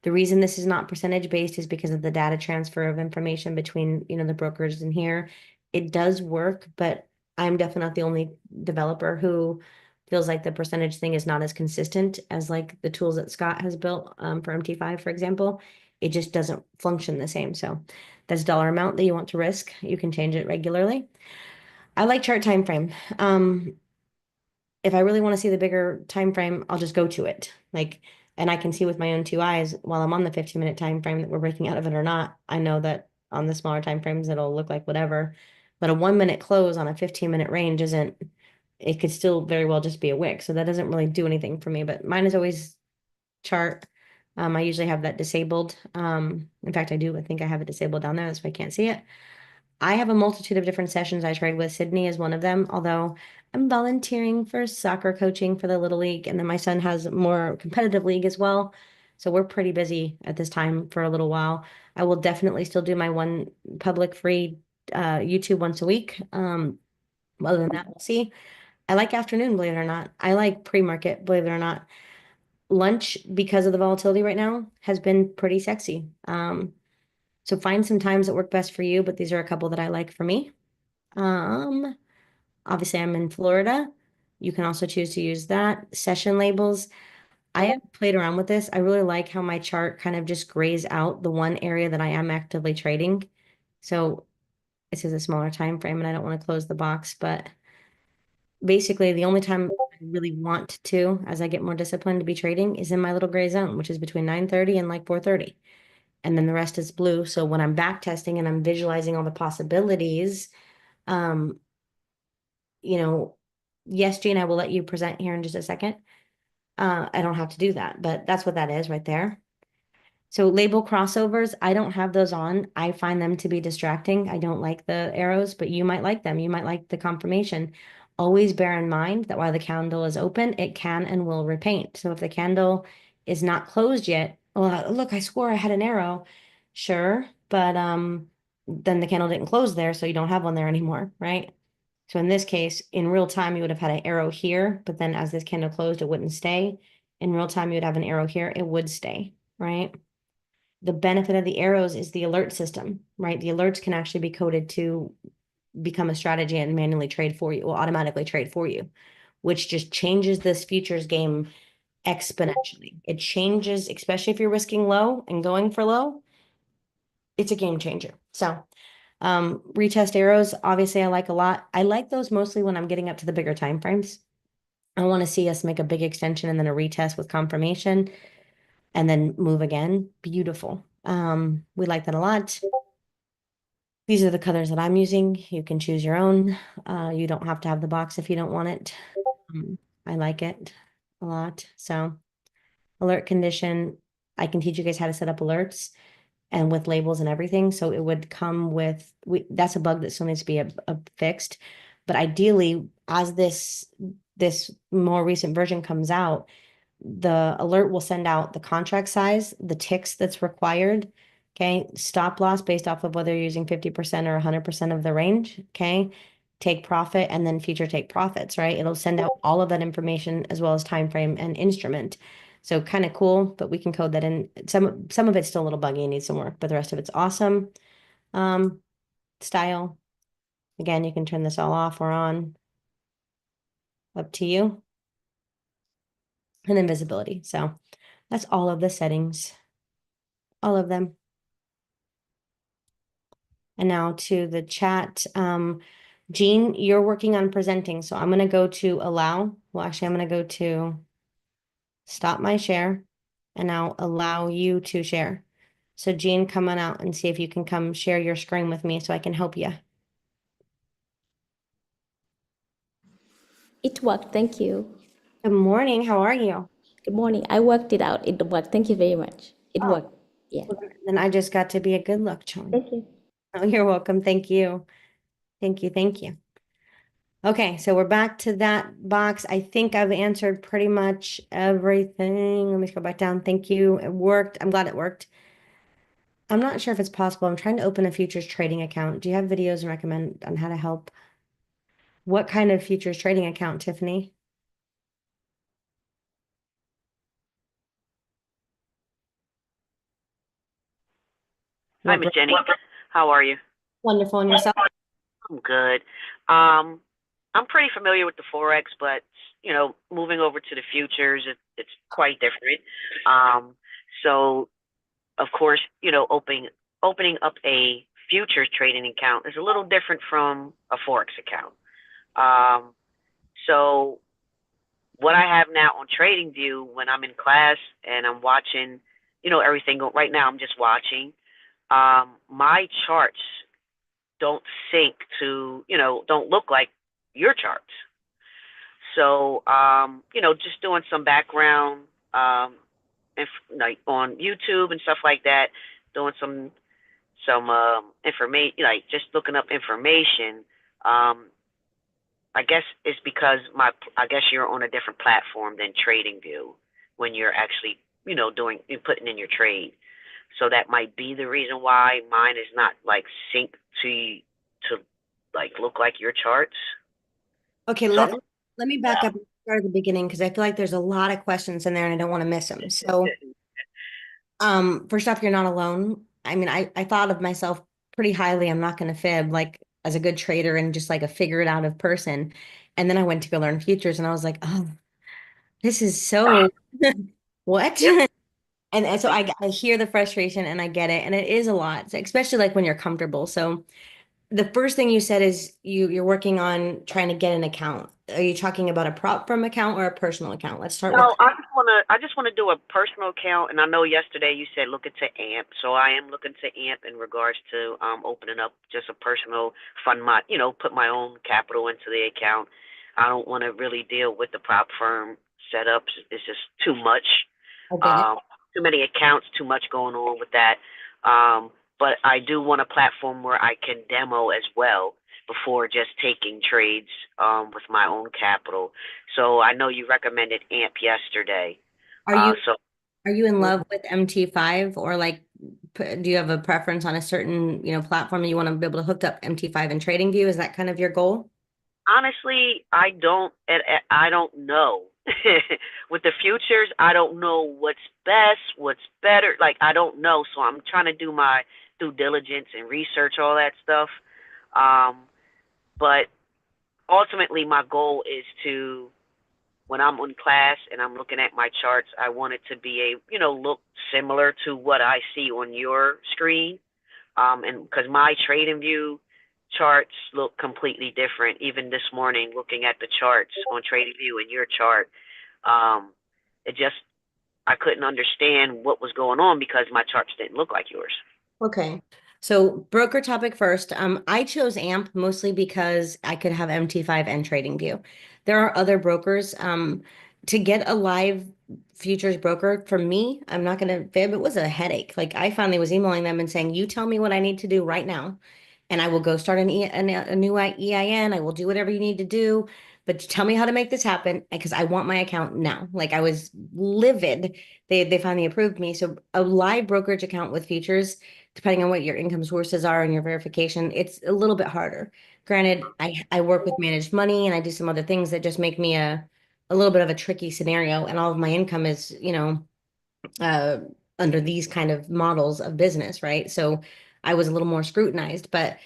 The reason this is not percentage based is because of the data transfer of information between, the brokers and here. It does work, but I'm definitely not the only developer who feels like the percentage thing is not as consistent as like the tools that Scott has built for MT5, for example. It just doesn't function the same. So that's dollar amount that you want to risk. You can change it regularly. I like chart time frame. If I really want to see the bigger time frame, I'll just go to it. And I can see with my own two eyes while I'm on the 15-minute time frame that we're breaking out of it or not. I know that on the smaller time frames it'll look like whatever. But a 1 minute close on a 15-minute range it could still very well just be a wick. So that doesn't really do anything for me. But mine is always chart. I usually have that disabled. In fact, I do. I think I have it disabled down there. That's why I can't see it. I have a multitude of different sessions I trade with. Sydney is one of them, although I'm volunteering for soccer coaching for the Little League. And then my son has more competitive league as well. So we're pretty busy at this time for a little while. I will definitely still do my one public free YouTube once a week. Other than that, we'll see. I like afternoon, believe it or not. I like pre-market, believe it or not. Lunch, because of the volatility right now, has been pretty sexy. So find some times that work best for you, but these are a couple that I like for me. Obviously I'm in Florida. You can also choose to use that. Session labels. I have played around with this. I really like how my chart kind of just grays out the one area that I am actively trading. So this is a smaller time frame and I don't want to close the box, but basically the only time I really want to, as I get more disciplined to be trading, is in my little gray zone, which is between 9:30 and like 4:30. And then the rest is blue. So when I'm back testing and I'm visualizing all the possibilities, um, you know, yes, Gene, I will let you present here in just a second. I don't have to do that, but that's what that is right there. So label crossovers, I don't have those on. I find them to be distracting. I don't like the arrows, but you might like them. You might like the confirmation. Always bear in mind that while the candle is open, it can and will repaint. So if the candle is not closed yet, well, look, I swore I had an arrow. Sure, but then the candle didn't close there, so you don't have one there anymore, right? So in this case, in real time, you would have had an arrow here, but then as this candle closed, it wouldn't stay. In real time, you would have an arrow here, it would stay, right? The benefit of the arrows is the alert system, right? The alerts can actually be coded to become a strategy and manually trade for you, or automatically trade for you, which just changes this futures game exponentially. It changes, especially if you're risking low and going for low, it's a game changer. So retest arrows, obviously I like a lot. I like those mostly when I'm getting up to the bigger time frames. I want to see us make a big extension and then a retest with confirmation and then move again. Beautiful. We like that a lot. These are the colors that I'm using. You can choose your own. You don't have to have the box if you don't want it. I like it a lot. So alert condition, I can teach you guys how to set up alerts and with labels and everything. So it would come with, that's a bug that still needs to be fixed. But ideally, as this more recent version comes out, the alert will send out the contract size, the ticks that's required, okay? Stop loss based off of whether you're using 50% or 100% of the range, okay? Take profit and then future take profits, right? It'll send out all of that information as well as time frame and instrument. So kind of cool, but we can code that in. Some of it's still a little buggy and needs some work, but the rest of it's awesome. Style. Again, you can turn this all off or on. Up to you. And then visibility. So that's all of the settings. All of them. And now to the chat. Jean, you're working on presenting. So I'm going to go to allow. Well, actually, I'm going to go to stop my share and now allow you to share. So Jean, come on out and see if you can come share your screen with me so I can help you. It worked. Thank you. Good morning. How are you? Good morning. I worked it out. It worked. Thank you very much. It worked. Yeah. Then I just got to be a good luck charm. Thank you. Oh, you're welcome. Thank you. Thank you. Thank you. Okay, so we're back to that box. I think I've answered pretty much everything. Let me go back down. Thank you. It worked. I'm glad it worked. I'm not sure if it's possible. I'm trying to open a futures trading account. Do you have videos and recommend on how to help? What kind of futures trading account, Tiffany? Hi, Miss Jenny. How are you? Wonderful. And yourself? I'm good. I'm pretty familiar with the Forex, but moving over to the futures, it's quite different. So of course, opening up a futures trading account is a little different from a Forex account. So what I have now on TradingView when I'm in class and I'm watching, everything right now, I'm just watching. My charts don't sync to, don't look like your charts. So, just doing some background, like on YouTube and stuff like that, doing some information, like just looking up information. I guess it's because I guess you're on a different platform than TradingView when you're actually, putting in your trade. So that might be the reason why mine is not like synced to like look like your charts. Okay, let me back up and start at the beginning because I feel like there's a lot of questions in there and I don't want to miss them. So, first off, you're not alone. I mean, I thought of myself pretty highly. I'm not going to fib, like as a good trader and just like a figure it out of person. And then I went to go learn futures and I was like, oh, this is so what? Yep. And so I hear the frustration and I get it. And it is a lot, especially like when you're comfortable. So the first thing you said is you're working on trying to get an account. Are you talking about a prop firm account or a personal account? Let's start with No, I just wanna do a personal account, and I know yesterday you said look into AMP, so I am looking to AMP in regards to opening up just a personal fund, put my own capital into the account. I don't want to really deal with the prop firm setups. It's just too much. I get it. Um, Too many accounts, too much going on with that. But I do want a platform where I can demo as well before just taking trades with my own capital. So I know you recommended AMP yesterday. Are you So are you in mm, love with MT5 or like do you have a preference on a certain, platform you want to be able to hook up MT5 and TradingView? Is that kind of your goal? honestly, I don't know. With the futures, I don't know what's best, what's better. Like I don't know, so I'm trying to do my due diligence and research all that stuff. Um, but ultimately, my goal is to when I'm in class and I'm looking at my charts, I want it to be look similar to what I see on your screen. And because my trading view charts look completely different. Even this morning, looking at the charts on trading view and your chart, um, it just I couldn't understand what was going on because my charts didn't look like yours. Okay. So broker topic first. I chose AMP mostly because I could have MT5 and TradingView. There are other brokers. To get a live futures broker for me, I'm not gonna fib, it was a headache. Like I finally was emailing them and saying, you tell me what I need to do right now, and I will go start a new EIN. I will do whatever you need to do, but tell me how to make this happen because I want my account now. Like I was livid. They finally approved me. So a live brokerage account with futures, depending on what your income sources are and your verification, it's a little bit harder. Granted, I work with managed money and I do some other things that just make me a little bit of a tricky scenario, and all of my income is, uh, under these kind of models of business, right? So I was a little more scrutinized, but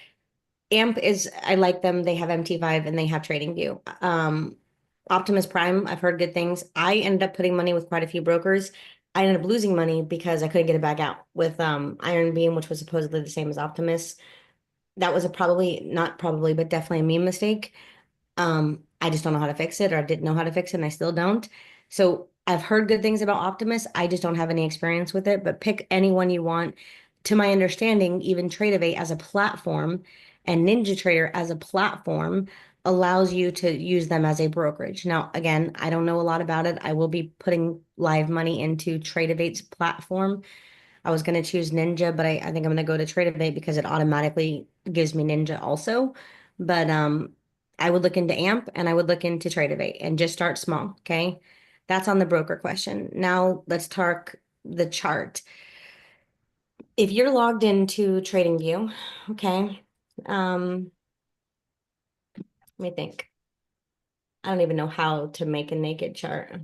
AMP is, I like them. They have MT5 and they have TradingView. Optimus Prime, I've heard good things. I ended up putting money with quite a few brokers. I ended up losing money because I couldn't get it back out with Iron Beam, which was supposedly the same as Optimus. That was a probably, not probably, but definitely a me mistake. I just don't know how to fix it, or I didn't know how to fix it, and I still don't. So I've heard good things about Optimus. I just don't have any experience with it, but pick anyone you want. To my understanding, even Tradeovate as a platform and NinjaTrader as a platform allows you to use them as a brokerage. Now, again, I don't know a lot about it. I will be putting live money into Tradeovate's platform. I was going to choose Ninja, but I think I'm going to go to Tradeovate because it automatically gives me Ninja also. But I would look into AMP and I would look into Tradeovate and just start small. Okay. That's on the broker question. Now let's talk the chart. If you're logged into TradingView, okay, let me think. I don't even know how to make a naked chart.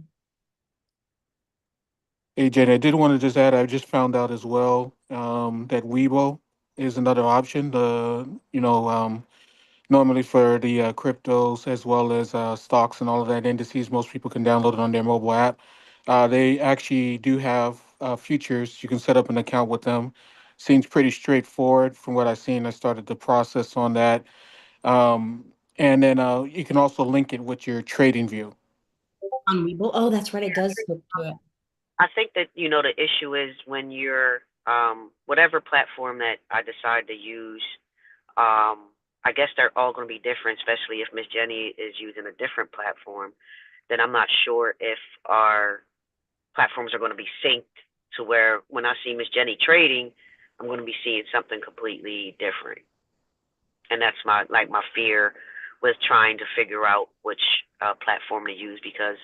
Hey, Jay, I did want to just add, I just found out as well that Weibo is another option. Normally for the cryptos as well as stocks and all of that indices, most people can download it on their mobile app. They actually do have futures. You can set up an account with them. Seems pretty straightforward from what I've seen. I started the process on that. And then you can also link it with your trading view. On Webull. Oh, that's right. It does hook to it. I think that the issue is when you're whatever platform that I decide to use. I guess they're all going to be different, especially if Miss Jenny is using a different platform. Then I'm not sure if our platforms are going to be synced to where when I see Miss Jenny trading, I'm going to be seeing something completely different. And that's my fear with trying to figure out which platform to use because,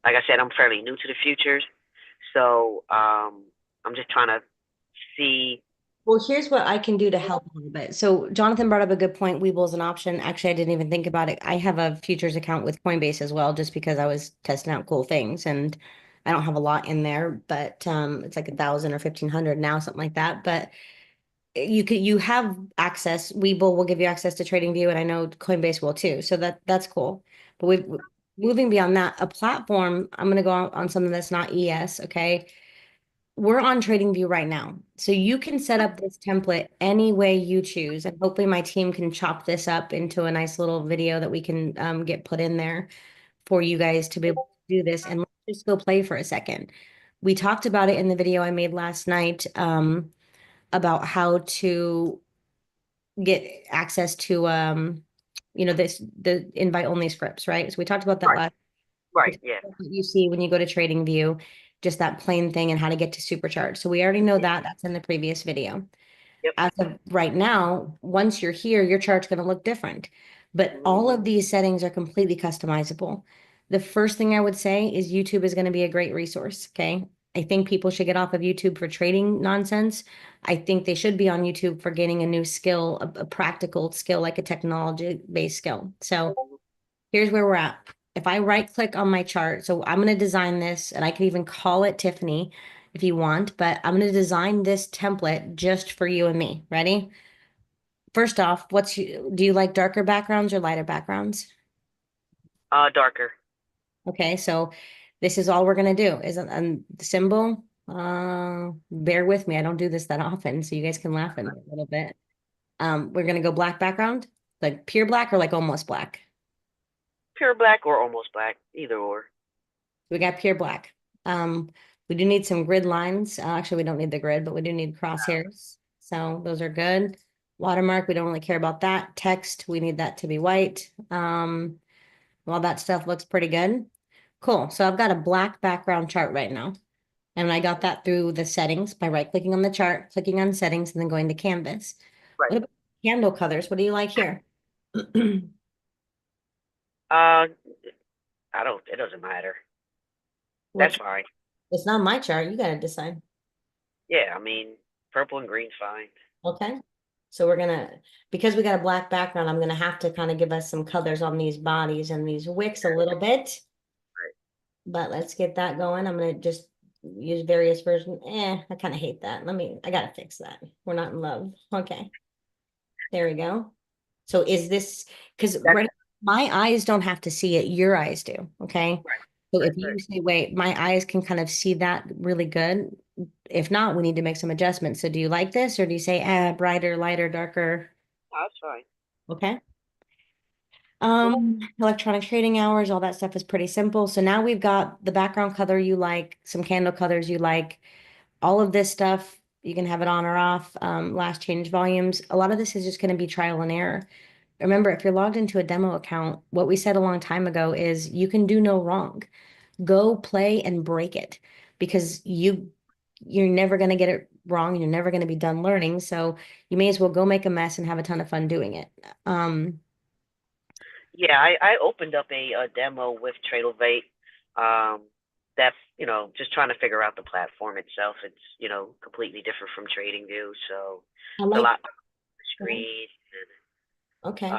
like I said, I'm fairly new to the futures, so I'm just trying to see. Well, here's what I can do to help a little bit. So Jonathan brought up a good point. Webull is an option. Actually, I didn't even think about it. I have a futures account with Coinbase as well, just because I was testing out cool things, and I don't have a lot in there, but it's like 1,000 or 1,500 now, something like that. But you have access. Webull will give you access to TradingView, and I know Coinbase will too. So that's cool. But we've moving beyond that, a platform, I'm gonna go on something that's not ES, okay? We're on TradingView right now. So you can set up this template any way you choose. And hopefully my team can chop this up into a nice little video that we can get put in there for you guys to be able to do this. And let's just go play for a second. We talked about it in the video I made last night about how to get access to the invite only scripts, right? So we talked about that Right. last. Right. It's Yeah. what you see when you go to TradingView, just that plain thing and how to get to supercharge. So we already know that. That's in the previous video. Yep. As of right now, once you're here, your chart's going to look different. But all of these settings are completely customizable. The first thing I would say is YouTube is going to be a great resource. Okay. I think people should get off of YouTube for trading nonsense. I think they should be on YouTube for gaining a new skill, a practical skill, like a technology-based skill. So here's where we're at. If I right click on my chart, so I'm going to design this, and I can even call it Tiffany if you want, but I'm going to design this template just for you and me. Ready? First off, do you like darker backgrounds or lighter backgrounds? Darker. Okay, so this is all we're going to do is the symbol. Bear with me. I don't do this that often, so you guys can laugh at me a little bit. We're going to go black background, like pure black or like almost black. Pure black or almost black, either or. We got pure black. We do need some grid lines. Actually, we don't need the grid, but we do need crosshairs. So those are good. Watermark, we don't really care about that. Text, we need that to be white. Well, that stuff looks pretty good. Cool. So I've got a black background chart right now. And I got that through the settings by right-clicking on the chart, clicking on settings, and then going to canvas. Right. What about candle colors? What do you like here? It doesn't matter. That's fine. It's not my chart. You got to decide. Yeah, I mean, purple and green's fine. Okay. So because we got a black background, I'm gonna have to kind of give us some colors on these bodies and these wicks a little bit. Right. But let's get that going. I'm gonna just use various versions. I kind of hate that. I gotta fix that. We're not in love. Okay. There we go. So is this, because my eyes don't have to see it, your eyes do, okay? Right. So if you say, wait, my eyes can kind of see that really good. If not, we need to make some adjustments. So do you like this, or do you say, brighter, lighter, darker? That's fine. Okay. Electronic trading hours, all that stuff is pretty simple. So now we've got the background color you like, some candle colors you like, all of this stuff. You can have it on or off. Last change volumes. A lot of this is just going to be trial and error. Remember, if you're logged into a demo account, what we said a long time ago is you can do no wrong. Go play and break it, because you're never going to get it wrong. You're never going to be done learning. So you may as well go make a mess and have a ton of fun doing it. Yeah, I opened up a demo with Tradeovate. That's, just trying to figure out the platform itself. It's, completely different from TradingView. So I it's a like, lot screen. okay.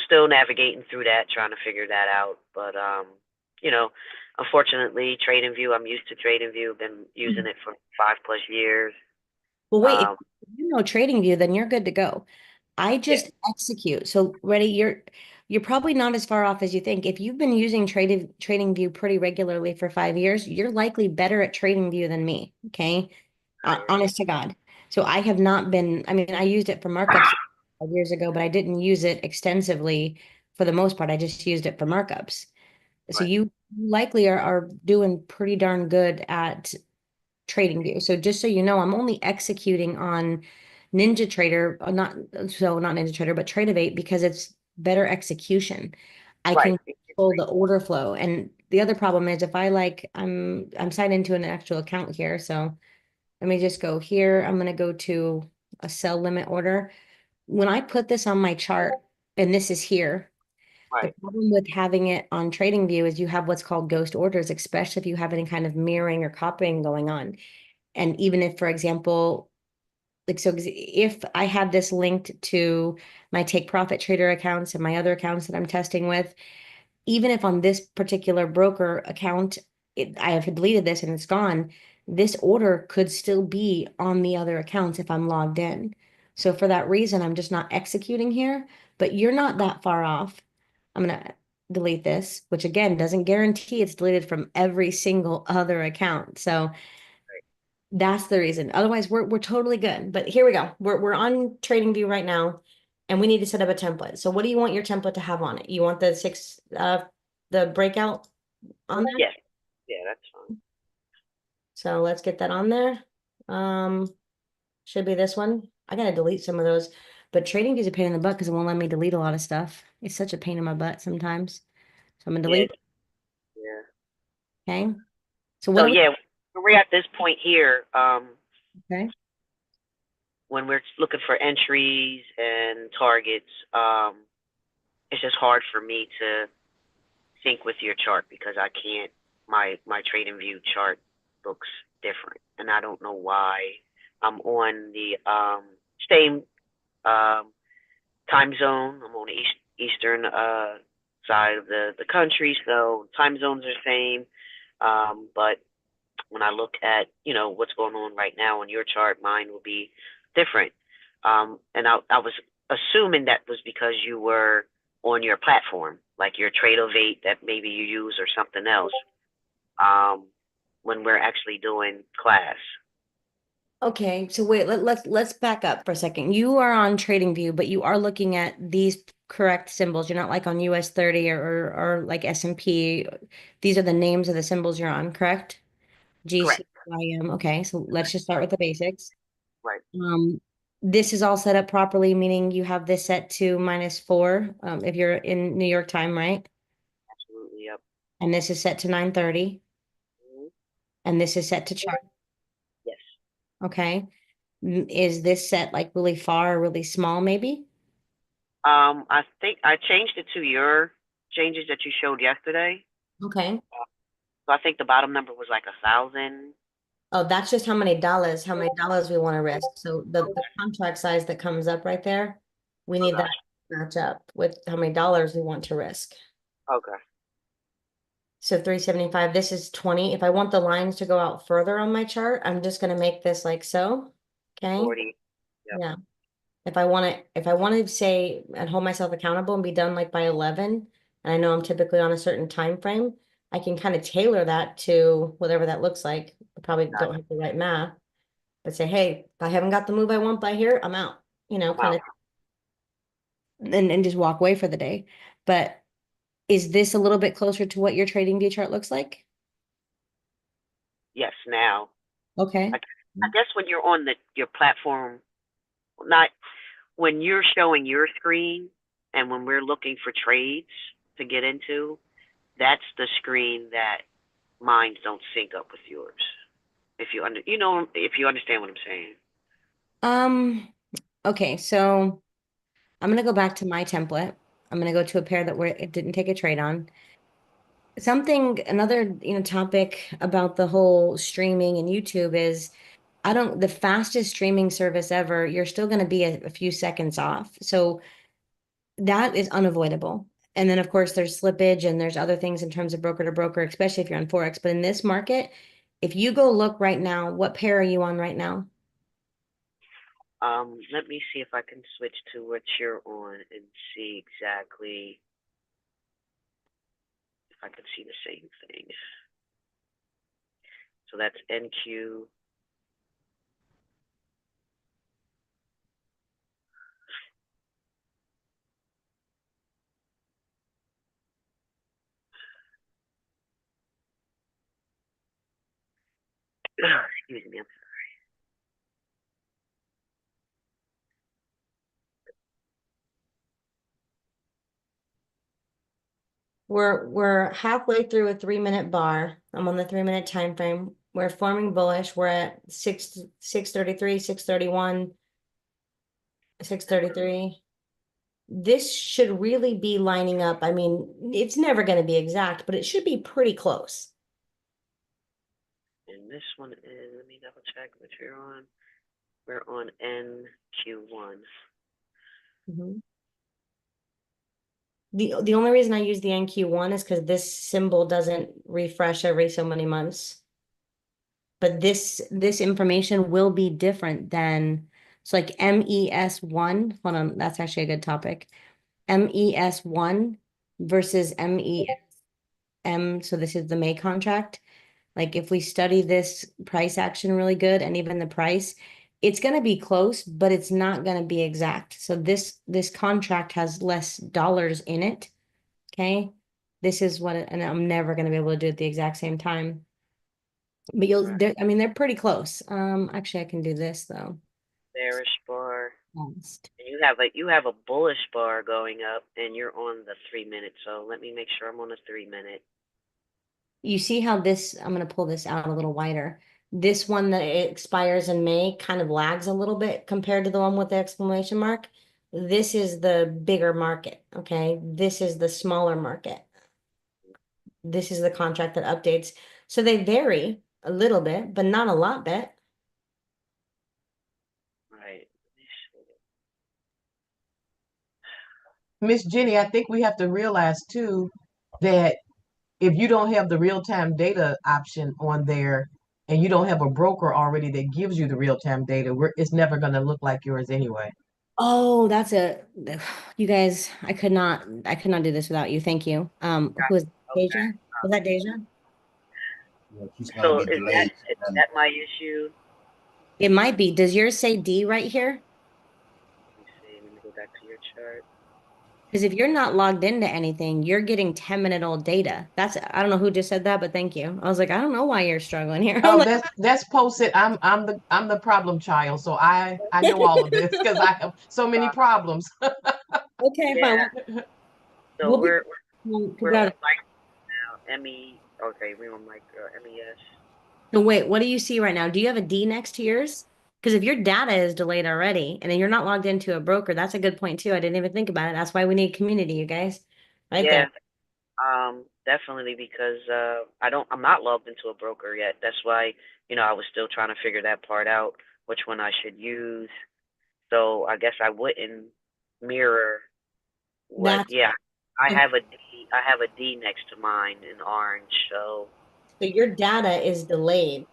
Still navigating through that, trying to figure that out. But unfortunately, TradingView, I'm used to TradingView. Been using it for 5+ years. Well, wait, if you know TradingView, then you're good to go. I just execute. So ready, you're probably not as far off as you think. If you've been using TradingView pretty regularly for 5 years, you're likely better at TradingView than me. Okay. Honest to God. So I have not been, I mean, I used it for markups 5 years ago, but I didn't use it extensively for the most part. I just used it for markups. So Right. you likely are doing pretty darn good at TradingView. So just so you know, I'm only executing on NinjaTrader, not Ninja Trader, but Tradeovate, because it's better execution. I can control the order flow. And the other problem is if I'm signed into an actual account here. So let me just go here. I'm going to go to a sell limit order. When I put this on my chart, and this is here, the problem with having it on TradingView is you have what's called ghost orders, especially if you have any kind of mirroring or copying going on. And even if, for example, so if I have this linked to my take profit trader accounts and my other accounts that I'm testing with, even if on this particular broker account, I have deleted this and it's gone, this order could still be on the other accounts if I'm logged in. So for that reason, I'm just not executing here, but you're not that far off. I'm gonna delete this, which again doesn't guarantee it's deleted from every single other account. So that's the reason. Otherwise, we're totally good. But here we go. We're on TradingView right now, and we need to set up a template. So what do you want your template to have on it? You want the breakout on there? Yes. Yeah, that's fine. So let's get that on there. Should be this one. I gotta delete some of those, but TradingView is a pain in the butt because it won't let me delete a lot of stuff. It's such a pain in my butt sometimes. So I'm gonna delete. Yeah. Okay. So what So do we? yeah, we're at this point here. Okay. When we're looking for entries and targets, it's just hard for me to sync with your chart because I can't. My trading view chart looks different, and I don't know why. I'm on the same time zone. I'm on the eastern side of the country, so time zones are the same. But when I look at what's going on right now on your chart, mine will be different. And I was assuming that was because you were on your platform, like your Trade-O-Vate that maybe you use or something else. When we're actually doing class. Okay, so wait, let's back up for a second. You are on TradingView, but you are looking at these correct symbols. You're not like on US 30 or like S&P. These are the names of the symbols you're on, correct? Correct. GCIM. Okay, so let's just start with the basics. Right. This is all set up properly, meaning you have this set to -4, if you're in New York time, right? Absolutely. Yep. And this is set to 9:30, Mhm. and this is set to chart. Yes. Okay. Is this set like really far or really small, maybe? I think I changed it to your changes that you showed yesterday. Okay. So I think the bottom number was like 1,000. Oh, that's just how many dollars we want to risk. So the contract size that comes up right there, we need that to match up with how many dollars we want to risk. Okay. So 375, this is 20. If I want the lines to go out further on my chart, I'm just going to make this like so. Okay. 40. Yep. Yeah. If I want to say and hold myself accountable and be done like by 11, and I know I'm typically on a certain time frame, I can kind of tailor that to whatever that looks like. I probably don't have the right math, but say, hey, if I haven't got the move I want by here, I'm out, kind of, and just walk away for the day. But is this a little bit closer to what your trading view chart looks like? Yes. Now. Okay. I guess when you're on your platform, not when you're showing your screen, and when we're looking for trades to get into, that's the screen that mine don't sync up with yours. If you if you understand what I'm saying. Okay, so I'm gonna go back to my template. I'm gonna go to a pair that where it didn't take a trade on. Another, topic about the whole streaming and YouTube is the fastest streaming service ever, you're still gonna be a few seconds off. So that is unavoidable. And then of course there's slippage and there's other things in terms of broker to broker, especially if you're on Forex. But in this market, if you go look right now, what pair are you on right now? Let me see if I can switch to what you're on and see exactly if I can see the same thing. So that's NQ. Excuse me. We're halfway through a 3-minute bar. I'm on the 3-minute time frame. We're forming bullish. We're at 633, 631, 633. This should really be lining up. I mean, it's never going to be exact, but it should be pretty close. And this one is, let me double check what you're on. We're on NQ1. Mhm. The only reason I use the NQ1 is because this symbol doesn't refresh every so many months. but this information will be different than, so like MES1, hold on, that's actually a good topic. MES1 versus MESM, so this is the May contract. Like if we study this price action really good and even the price, it's going to be close, but it's not going to be exact. So this contract has less dollars in it. Okay. This is what, and I'm never going to be able to do it at the exact same time. But I mean, they're pretty close. Actually, I can do this though. Bearish bar. Honest. And you have a bullish bar going up, and you're on the 3 minute. So let me make sure I'm on the 3 minute. You see how this, I'm going to pull this out a little wider. This one that it expires in May kind of lags a little bit compared to the one with the exclamation mark. This is the bigger market, okay? This is the smaller market. This is the contract that updates. So they vary a little bit, but not a lot bit. Right. Miss Jenny, I think we have to realize too that if you don't have the real-time data option on there and you don't have a broker already that gives you the real-time data, it's never going to look like yours anyway. Oh, you guys, I could not do this without you. Thank you. Who is Deja? Okay. Was that Deja? Yeah, she's gonna So be is delayed. that my issue? It might be. Does yours say D right here? Let me see. Let me go back to your chart. Because if you're not logged into anything, you're getting 10-minute-old data. I don't know who just said that, but thank you. I was like, I don't know why you're struggling here. I'm Oh, like, that's posted. I'm the problem child, so I know all of this because I have so many problems. okay, Yeah. fine. So We'll be, we're on mic now. ME. Okay, we're on mic. MES. so wait, what do you see right now? Do you have a D next to yours? Because if your data is delayed already and then you're not logged into a broker, that's a good point too. I didn't even think about it. That's why we need community, you guys. Right Yeah. there. Definitely because I'm not logged into a broker yet. That's why, I was still trying to figure that part out, which one I should use. So I guess I wouldn't mirror what, That's yeah. I have a D next to mine in orange, so So your data is delayed.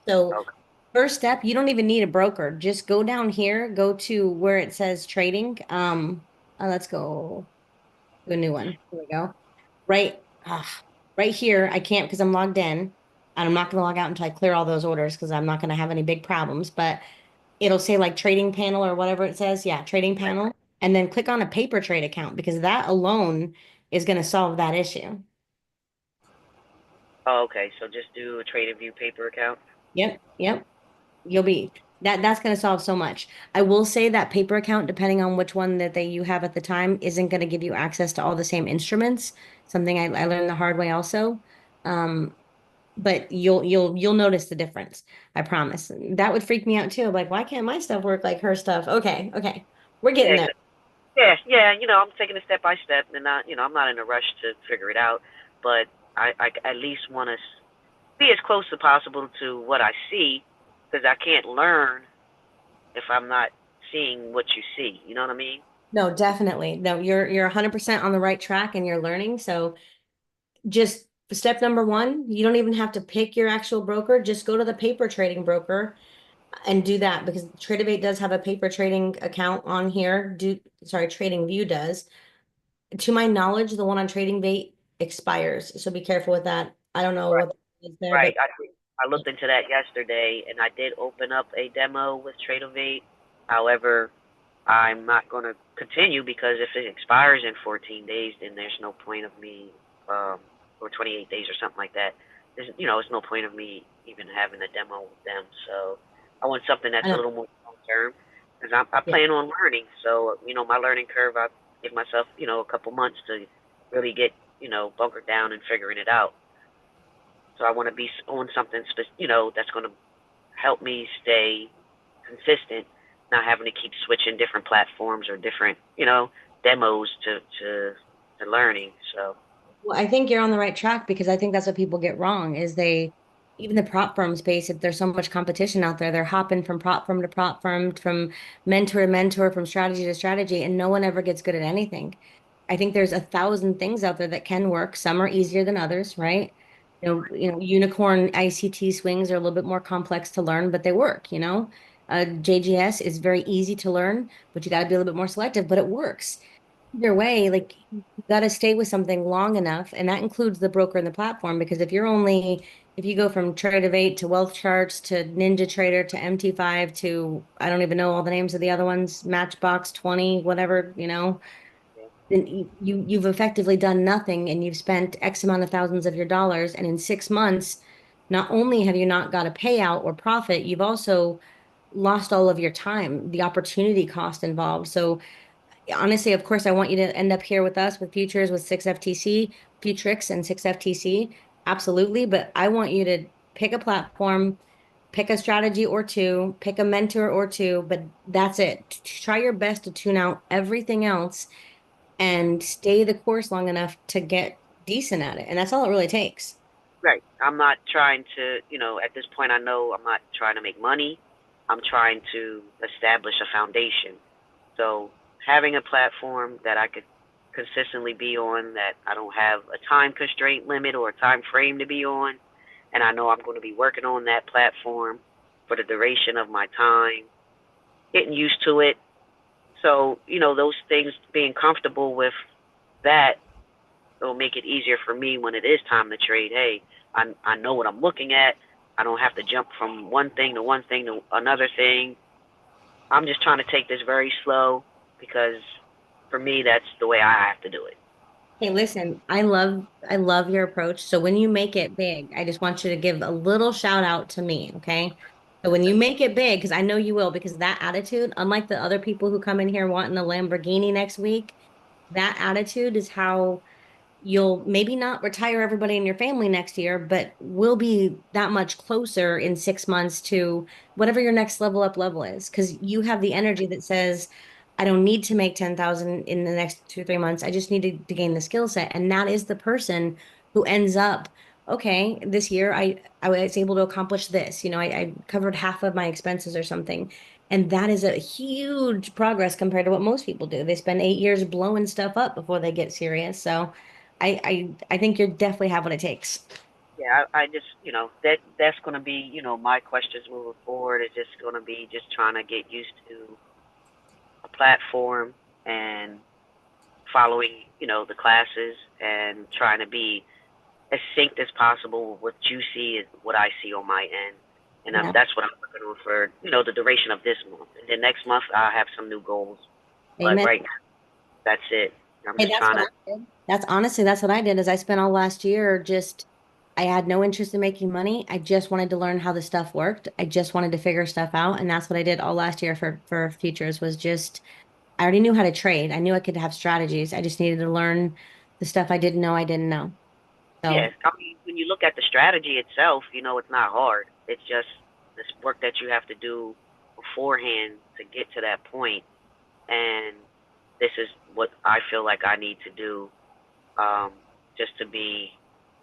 So okay. first step, you don't even need a broker. Just go down here, go to where it says trading. Let's go to a new one. Here we go. Right, right here. I can't because I'm logged in, and I'm not going to log out until I clear all those orders because I'm not going to have any big problems. But it'll say like trading panel or whatever it says. Yeah, trading panel. And then click on a paper trade account because that alone is going to solve that issue. Oh, okay. So just do a trade and view paper account. Yep, yep. You'll be that's going to solve so much. I will say that paper account, depending on which one that you have at the time, isn't going to give you access to all the same instruments. Something I learned the hard way also. But you'll notice the difference. I promise. That would freak me out too. Like, why can't my stuff work like her stuff? Okay, okay. We're getting Yeah, there. yeah. I'm taking it step by step, and I'm not in a rush to figure it out. But I at least want to be as close as possible to what I see, because I can't learn if I'm not seeing what you see. You know what I mean? No, definitely. No, you're 100% on the right track and you're learning. So just step number one, you don't even have to pick your actual broker. Just go to the paper trading broker and do that because Tradeovate does have a paper trading account on here. Trading View does. To my knowledge, the one on Trading expires. So be careful with that. I don't know Right. what is there, Right. but I looked into that yesterday, and I did open up a demo with Tradeovate. However, I'm not going to continue because if it expires in 14 days, then there's no point of me, or 28 days or something like that. It's no point of me even having a demo with them. So I want something I that's a know. little more long term because I Yeah. plan on learning. So, my learning curve, I give myself, a couple months to really get, bunkered down and figuring it out. So I want to be on something, that's going to help me stay consistent, not having to keep switching different platforms or different, demos to learning. So Well, I think you're on the right track because I think that's what people get wrong is even the prop firm space, if there's so much competition out there, they're hopping from prop firm to prop firm, from mentor to mentor, from strategy to strategy, and no one ever gets good at anything. I think there's 1,000 things out there that can work. Some are easier than others, right? Unicorn ICT swings are a little bit more complex to learn, but they work, JGS is very easy to learn, but you got to be a little bit more selective, but it works. Either way, like you got to stay with something long enough, and that includes the broker and the platform, because if you go from Trade of Eight to Wealth Charts to Ninja Trader to MT5 to, I don't even know all the names of the other ones, Matchbox 20, whatever, then you've effectively done nothing and you've spent X amount of thousands of your dollars. And in 6 months, not only have you not got a payout or profit, you've also lost all of your time, the opportunity cost involved. So honestly, of course, I want you to end up here with us with futures with 6FTC, Futrix and 6FTC. Absolutely. But I want you to pick a platform, pick a strategy or two, pick a mentor or two, but that's it. Try your best to tune out everything else and stay the course long enough to get decent at it. And that's all it really takes. Right. I'm not trying to, at this point, I know I'm not trying to make money. I'm trying to establish a foundation. So having a platform that I could consistently be on, that I don't have a time constraint limit or a time frame to be on, and I know I'm going to be working on that platform for the duration of my time, getting used to it. So, those things, being comfortable with that, it'll make it easier for me when it is time to trade. Hey, I know what I'm looking at. I don't have to jump from one thing to another thing. I'm just trying to take this very slow, because for me, that's the way I have to do it. Hey, listen, I love your approach. So when you make it big, I just want you to give a little shout out to me, okay? So when you make it big, because I know you will, because that attitude, unlike the other people who come in here wanting a Lamborghini next week, that attitude is how you'll maybe not retire everybody in your family next year, but we'll be that much closer in 6 months to whatever your next level is. Because you have the energy that says, I don't need to make 10,000 in the next 2 or 3 months. I just need to gain the skill set. And that is the person who ends up, okay, this year I was able to accomplish this. I covered half of my expenses or something. And that is a huge progress compared to what most people do. They spend 8 years blowing stuff up before they get serious. So I think you definitely have what it takes. Yeah, I just, that's going to be, my questions moving forward is just going to be just trying to get used to a platform and following, the classes and trying to be as synced as possible with what you see and what I see on my end. And Yeah. that's what I'm working on for, the duration of this month. And then next month, I'll have some new goals. But Amen. right now, that's it. I'm Hey, just that's trying what to, I did. That's what I did is I spent all last year I had no interest in making money. I just wanted to learn how the stuff worked. I just wanted to figure stuff out. And that's what I did all last year for futures was just, I already knew how to trade. I knew I could have strategies. I just needed to learn the stuff I didn't know. yeah, So I mean, when you look at the strategy itself, it's not hard. It's just this work that you have to do beforehand to get to that point. And this is what I feel like I need to do, um, just to be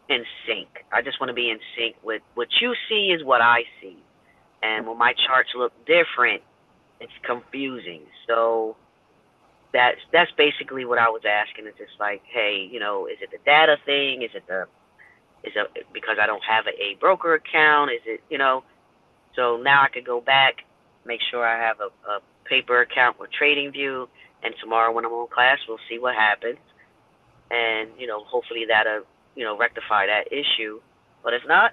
in sync. I just want to be in sync with what you see is what I see. And when my charts look different, it's confusing. So that's basically what I was asking. It's just like, hey, is it the data thing? Is it because I don't have a broker account? Is it, so now I could go back, make sure I have a paper account with TradingView, and tomorrow when I'm on class, we'll see what happens. And, hopefully that'll, rectify that issue. But if not,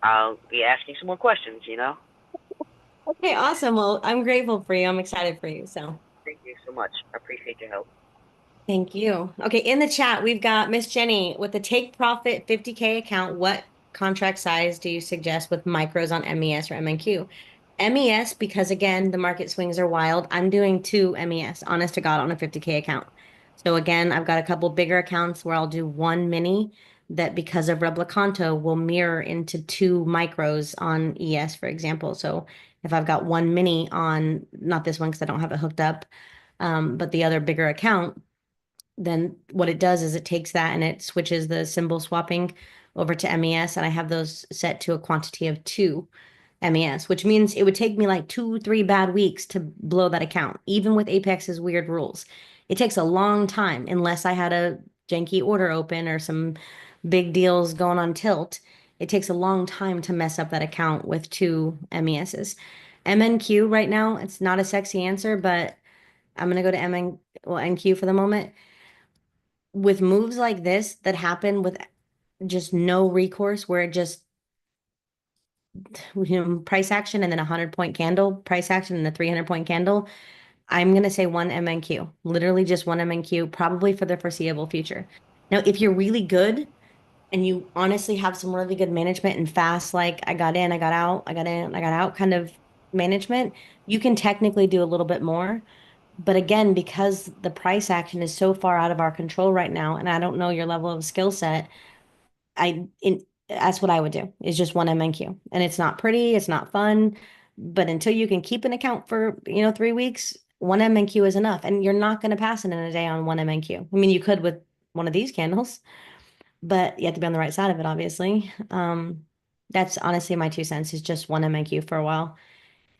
I'll be asking some more questions. okay, awesome. Well, I'm grateful for you. I'm excited for you. So Thank you so much. I appreciate your help. thank you. Okay, in the chat, we've got Miss Jenny with the take profit 50K account. What contract size do you suggest with micros on MES or MNQ? MES, because again, the market swings are wild. I'm doing two MES, honest to God, on a 50K account. So again, I've got a couple bigger accounts where I'll do one mini that because of replicanto will mirror into two micros on ES, for example. So if I've got one mini on, not this one because I don't have it hooked up, but the other bigger account, then what it does is it takes that and it switches the symbol swapping over to MES, and I have those set to a quantity of two MES, which means it would take me like 2, 3 bad weeks to blow that account, even with Apex's weird rules. It takes a long time unless I had a janky order open or some big deals going on tilt, it takes a long time to mess up that account with two MESs. MNQ right now, it's not a sexy answer, but I'm gonna go to NQ for the moment. With moves like this that happen with just no recourse, where it just price action and then a 100-point candle, price action and a 300-point candle, I'm gonna say one MNQ, literally just one MNQ, probably for the foreseeable future. Now, if you're really good and you honestly have some really good management and fast, like I got in, I got out, I got in, I got out kind of management, you can technically do a little bit more. But again, because the price action is so far out of our control right now, and I don't know your level of skill set, that's what I would do, is just one MNQ. And it's not pretty, it's not fun, but until you can keep an account for, 3 weeks, one MNQ is enough. And you're not going to pass it in a day on one MNQ. I mean, you could with one of these candles, but you have to be on the right side of it, obviously. That's honestly my 2 cents, is just one MNQ for a while.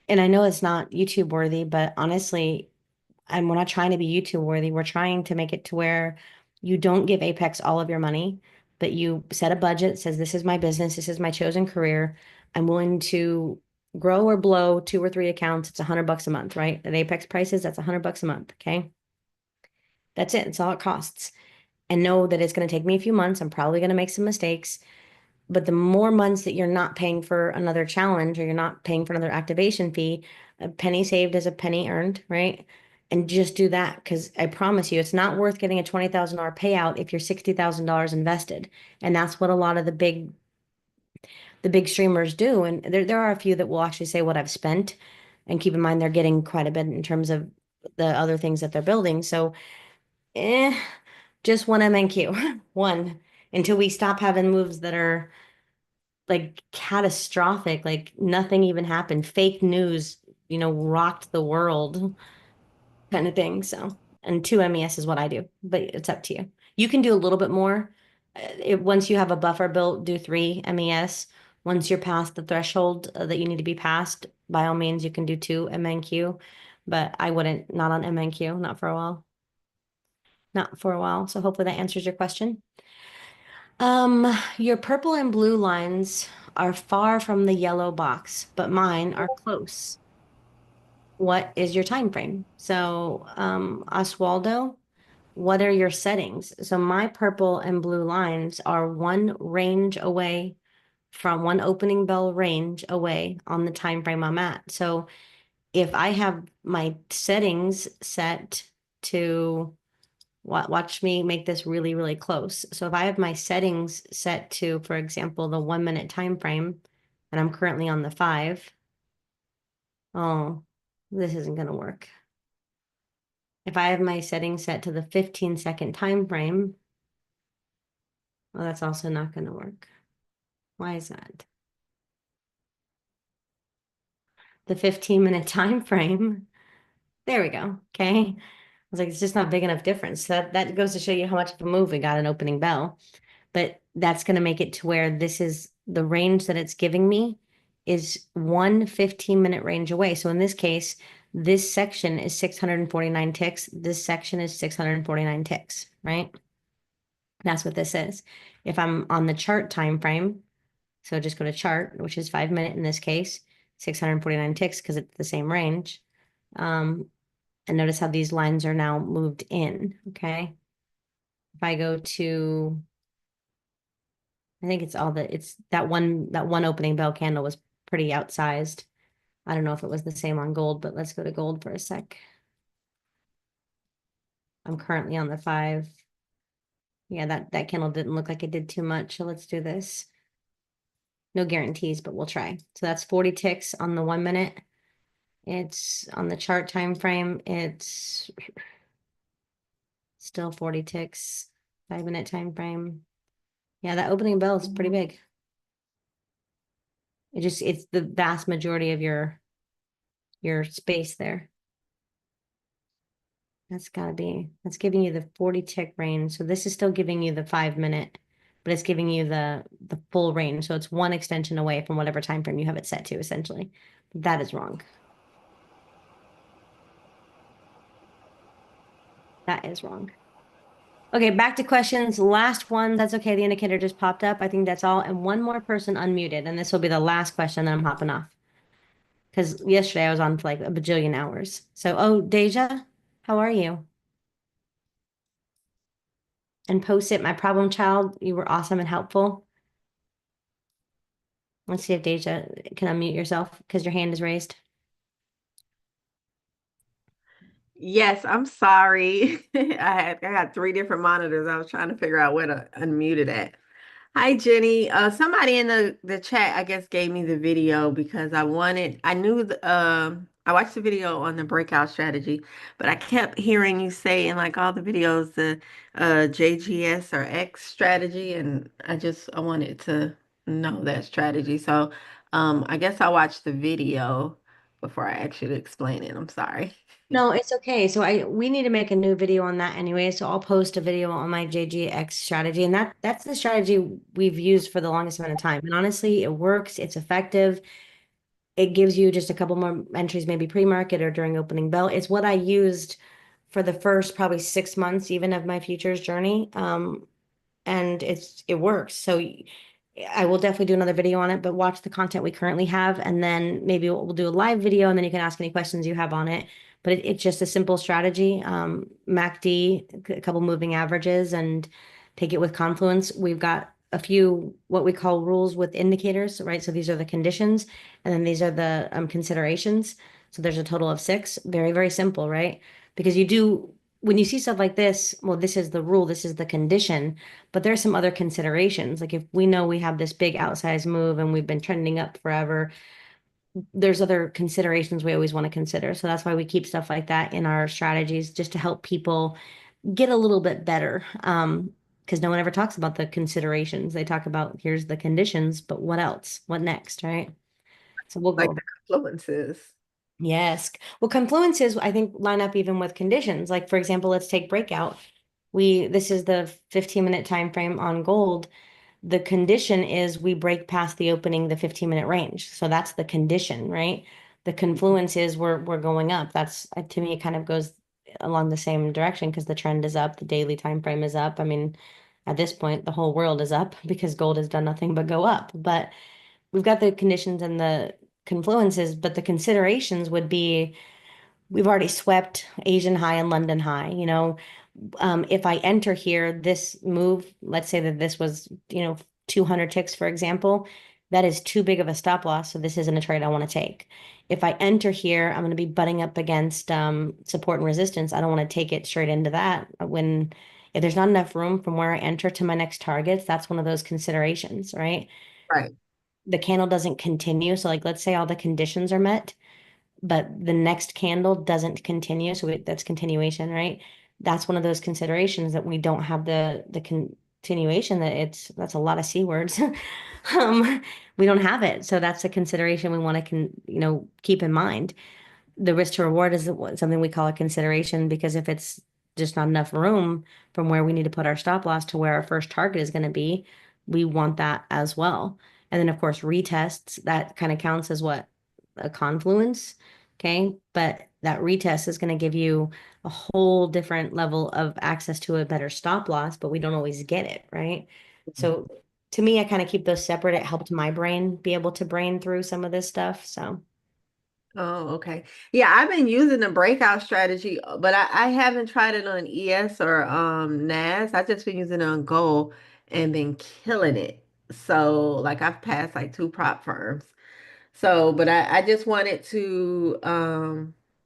And I know it's not YouTube worthy, but honestly, we're not trying to be YouTube worthy. We're trying to make it to where you don't give Apex all of your money, but you set a budget, says, this is my business, this is my chosen career. I'm willing to grow or blow 2 or 3 accounts. It's $100 a month, right? At Apex prices, that's $100 a month. Okay. That's it. It's all it costs. And know that it's going to take me a few months. I'm probably going to make some mistakes. But the more months that you're not paying for another challenge, or you're not paying for another activation fee, a penny saved is a penny earned, right? And just do that, because I promise you, it's not worth getting a $20,000 payout if you're $60,000 invested. And that's what a lot of the big streamers do. And there are a few that will actually say what I've spent. And keep in mind, they're getting quite a bit in terms of the other things that they're building. So, just one MNQ, one, until we stop having moves that are like catastrophic, like nothing even happened. Fake news, rocked the world kind of thing. So, and two MES is what I do, but it's up to you. You can do a little bit more. Once you have a buffer built, do 3 MES. Once you're past the threshold that you need to be past, by all means, you can do 2 MNQ, but I wouldn't, not on MNQ, not for a while. Not for a while. So hopefully that answers your question. Your purple and blue lines are far from the yellow box, but mine are close. What is your time frame? So, Oswaldo, what are your settings? So my purple and blue lines are one range away from one opening bell range away on the time frame I'm at. So if I have my settings set to watch me make this really, really close. So if I have my settings set to, for example, the 1 minute time frame, and I'm currently on the 5, oh, this isn't going to work. If I have my settings set to the 15-second time frame, well, that's also not going to work. Why is that? The 15-minute time frame. There we go. Okay. I was like, it's just not big enough difference. That goes to show you how much of a move we got an opening bell. But that's going to make it to where this is the range that it's giving me is one 15-minute range away. So in this case, this section is 649 ticks. This section is 649 ticks, right? That's what this is. If I'm on the chart time frame, so just go to chart, which is 5 minute in this case, 649 ticks because it's the same range. And notice how these lines are now moved in, okay? If I go to, I think it's that one opening bell candle was pretty outsized. I don't know if it was the same on gold, but let's go to gold for a sec. I'm currently on the 5. Yeah, that candle didn't look like it did too much. So let's do this. No guarantees, but we'll try. So that's 40 ticks on the 1 minute. It's on the chart time frame. It's still 40 ticks, 5 minute time frame. Yeah, that opening bell is pretty big. It's the vast majority of your space there. That's giving you the 40 tick range. So this is still giving you the 5 minute, but it's giving you the full range. So it's one extension away from whatever time frame you have it set to, essentially. That is wrong. That is wrong. Okay, back to questions. Last one. That's okay. The indicator just popped up. I think that's all. And one more person unmuted. And this will be the last question, then I'm hopping off. Because yesterday I was on for like a bajillion hours. So, oh, Deja, how are you? And post it, my problem child. You were awesome and helpful. Let's see if Deja can unmute yourself because your hand is raised. Yes, I'm sorry. I had three different monitors. I was trying to figure out where to unmute it at. Hi, Jenny. Somebody in the chat, I guess, gave me the video because I watched the video on the breakout strategy, but I kept hearing you say in like all the videos the JGS or X strategy, and I wanted to know that strategy. So I guess I watched the video before I actually explain it. I'm sorry. No, it's okay. So we need to make a new video on that anyway. So I'll post a video on my JGX strategy. And that's the strategy we've used for the longest amount of time. And honestly, it works, it's effective. It gives you just a couple more entries, maybe pre-market or during opening bell. It's what I used for the first probably 6 months, even of my futures journey. And it works. So I will definitely do another video on it, but watch the content we currently have, and then maybe we'll do a live video, and then you can ask any questions you have on it. But it's just a simple strategy. MACD, a couple moving averages, and take it with confluence. We've got a few what we call rules with indicators, right? So these are the conditions, and then these are the considerations. So there's a total of 6. Very, very simple, right? Because when you see stuff like this, well, this is the rule, this is the condition, but there's some other considerations. Like if we know we have this big outsized move and we've been trending up forever, there's other considerations we always want to consider. So that's why we keep stuff like that in our strategies, just to help people get a little bit better. Because no one ever talks about the considerations. They talk about here's the conditions, but what else? What next, right? So we'll Like go. the confluences. Yes. Well, confluences, I think, line up even with conditions. Like, for example, let's take breakout. This is the 15-minute time frame on gold. The condition is we break past the opening, the 15-minute range. So that's the condition, right? The confluence is we're going up. That's to me, it kind of goes along the same direction because the trend is up, the daily time frame is up. I mean, at this point, the whole world is up because gold has done nothing but go up. But we've got the conditions and the confluences, but the considerations would be we've already swept Asian high and London high. If I enter here, this move, let's say that this was, 200 ticks, for example, that is too big of a stop loss. So this isn't a trade I want to take. If I enter here, I'm going to be butting up against support and resistance. I don't want to take it straight into that. If there's not enough room from where I enter to my next targets, that's one of those considerations, right? Right. The candle doesn't continue. So like, let's say all the conditions are met, but the next candle doesn't continue. So that's continuation, right? That's one of those considerations that we don't have the continuation that's a lot of C words. We don't have it. So that's a consideration we want to keep in mind. The risk to reward is something we call a consideration because if it's just not enough room from where we need to put our stop loss to where our first target is going to be, we want that as well. And then of course retests, that kind of counts as what? A confluence. Okay. But that retest is going to give you a whole different level of access to a better stop loss, but we don't always get it, right? So to me, I kind of keep those separate. It helped my brain be able to brain through some of this stuff. So Oh, okay. Yeah, I've been using the breakout strategy, but I haven't tried it on ES or NAS. I've just been using it on Gold and been killing it. So like I've passed like 2 prop firms. So, but I just wanted to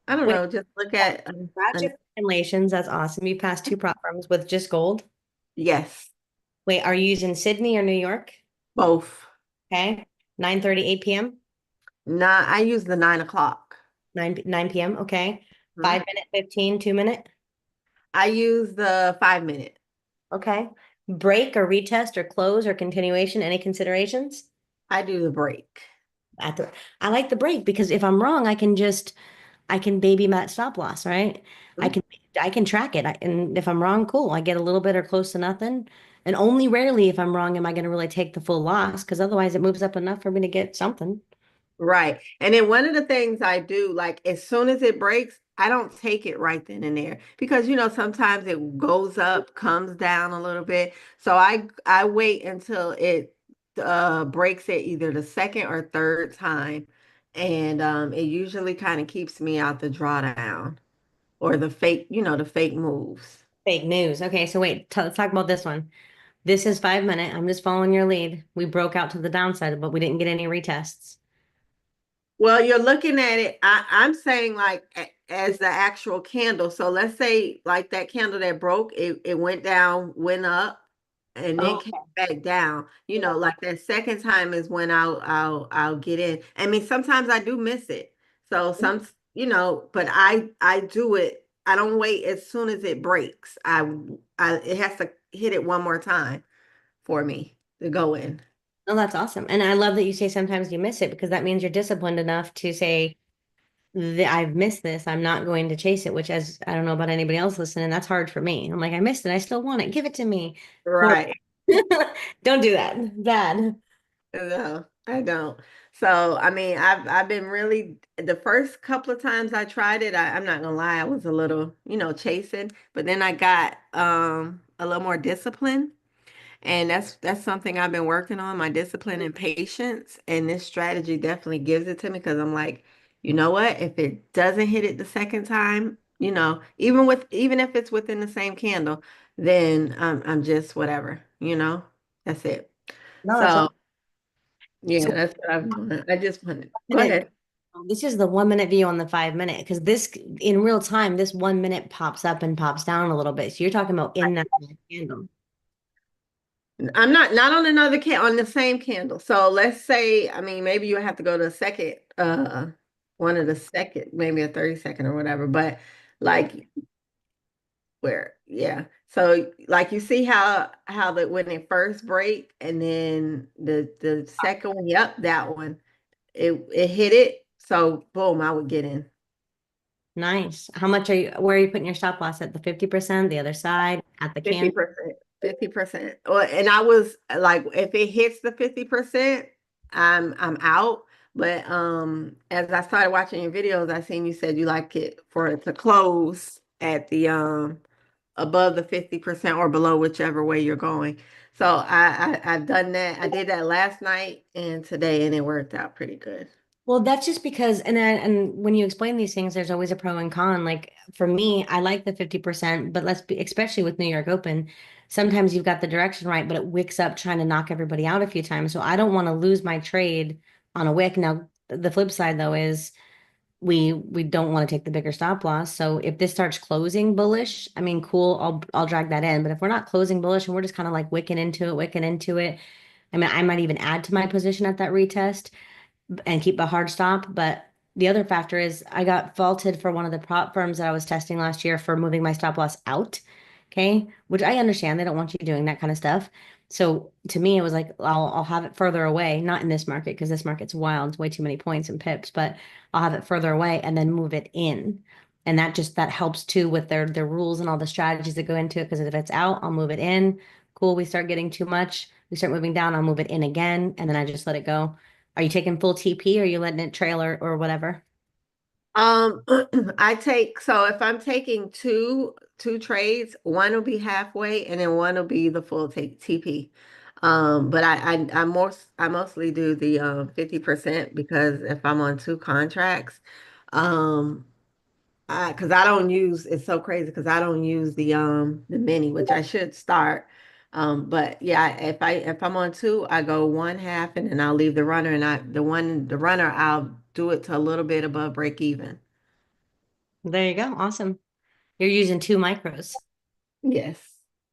I don't wait, know, just look at congratulations. That's awesome. You passed 2 prop firms with just gold. yes, Wait, are you using Sydney or New York? both. Okay. 9:30, 8 p.m. Nah, I use the 9 o'clock. 9 p.m. Okay. Mhm. 5 minute, 15, 2 minute. I use the 5 minute. Okay. Break or retest or close or continuation, any considerations? I do the break. I like the break because if I'm wrong, I can baby that stop loss, right? I Mhm. can I can track it. And if I'm wrong, cool. I get a little bit or close to nothing. And only rarely if I'm wrong am I going to really take the full loss because otherwise it moves up enough for me to get something. Right. And then one of the things I do, like as soon as it breaks, I don't take it right then and there because sometimes it goes up, comes down a little bit. So I wait until it breaks it either the second or third time. And it usually kind of keeps me out the drawdown or the fake, the fake moves. Fake news. Okay, so wait, let's talk about this one. This is 5 minute. I'm just following your lead. We broke out to the downside, but we didn't get any retests. Well, you're looking at it. I'm saying like as the actual candle. So let's say like that candle that broke, it went down, went up, and then Oh, came back down. Like that second time is when I'll get in. I mean, sometimes I do miss it. So but I do it. I don't wait as soon as it breaks. I it has to hit it one more time for me to go in. oh, that's awesome. And I love that you say sometimes you miss it because that means you're disciplined enough to say, I've missed this. I'm not going to chase it, which, as I don't know about anybody else listening, that's hard for me. I'm like, I missed it. I still want it. Give it to me. Right. Don't do that. Bad. No, I don't. So, I mean, I've been really the first couple of times I tried it, I'm not gonna lie, I was a little, chasing, but then I got a little more discipline. And that's something I've been working on, my discipline and patience. And this strategy definitely gives it to me because I'm like, you know what? If it doesn't hit it the second time, even if it's within the same candle, then I'm just whatever, that's it. No, that's So awesome. yeah, So that's what I've done. I just wanted. Go minute, ahead. this is the 1 minute view on the 5 minute because this in real time, this 1 minute pops up and pops down a little bit. So you're talking about in that candle. I'm not on another on the same candle. So let's say, I mean, maybe you have to go to a second, one of the second, maybe a 30 second or whatever. But like yeah. So like you see how that when it first break and then the second one, yep, that one, it hit it. So boom, I would get in. Nice. How much where are you putting your stop loss at the 50%, the other side, at the candle? 50%, 50%. Well, and I was like, if it hits the 50%, I'm out. But as I started watching your videos, I seen you said you like it for it to close at the above the 50% or below, whichever way you're going. So I've done that. I did that last night and today, and it worked out pretty good. Well, that's just because, and when you explain these things, there's always a pro and con. Like for me, I like the 50%, but especially with New York Open, sometimes you've got the direction right, but it wicks up trying to knock everybody out a few times. So I don't want to lose my trade on a wick. Now, the flip side though is we don't want to take the bigger stop loss. So if this starts closing bullish, I mean, cool, I'll drag that in. But if we're not closing bullish and we're just kind of like wicking into it, I mean, I might even add to my position at that retest and keep a hard stop. But the other factor is I got faulted for one of the prop firms that I was testing last year for moving my stop loss out. Okay. Which I understand. They don't want you doing that kind of stuff. So to me, it was like, I'll have it further away, not in this market, because this market's wild. It's way too many points and pips, but I'll have it further away and then move it in. And that helps too with their rules and all the strategies that go into it. Because if it's out, I'll move it in. Cool. We start getting too much. We start moving down. I'll move it in again. And then I just let it go. Are you taking full TP or are you letting it trail or whatever? So if I'm taking two trades, one will be halfway and then one will be the full take TP. But I mostly do the 50% because if I'm on two contracts, um because I don't use it's so crazy because I don't use the mini, which I should start. But yeah, if I'm on two, I go one half and then I'll leave the runner and the runner I'll do it to a little bit above break even. There you go. Awesome. You're using 2 micros. Yes.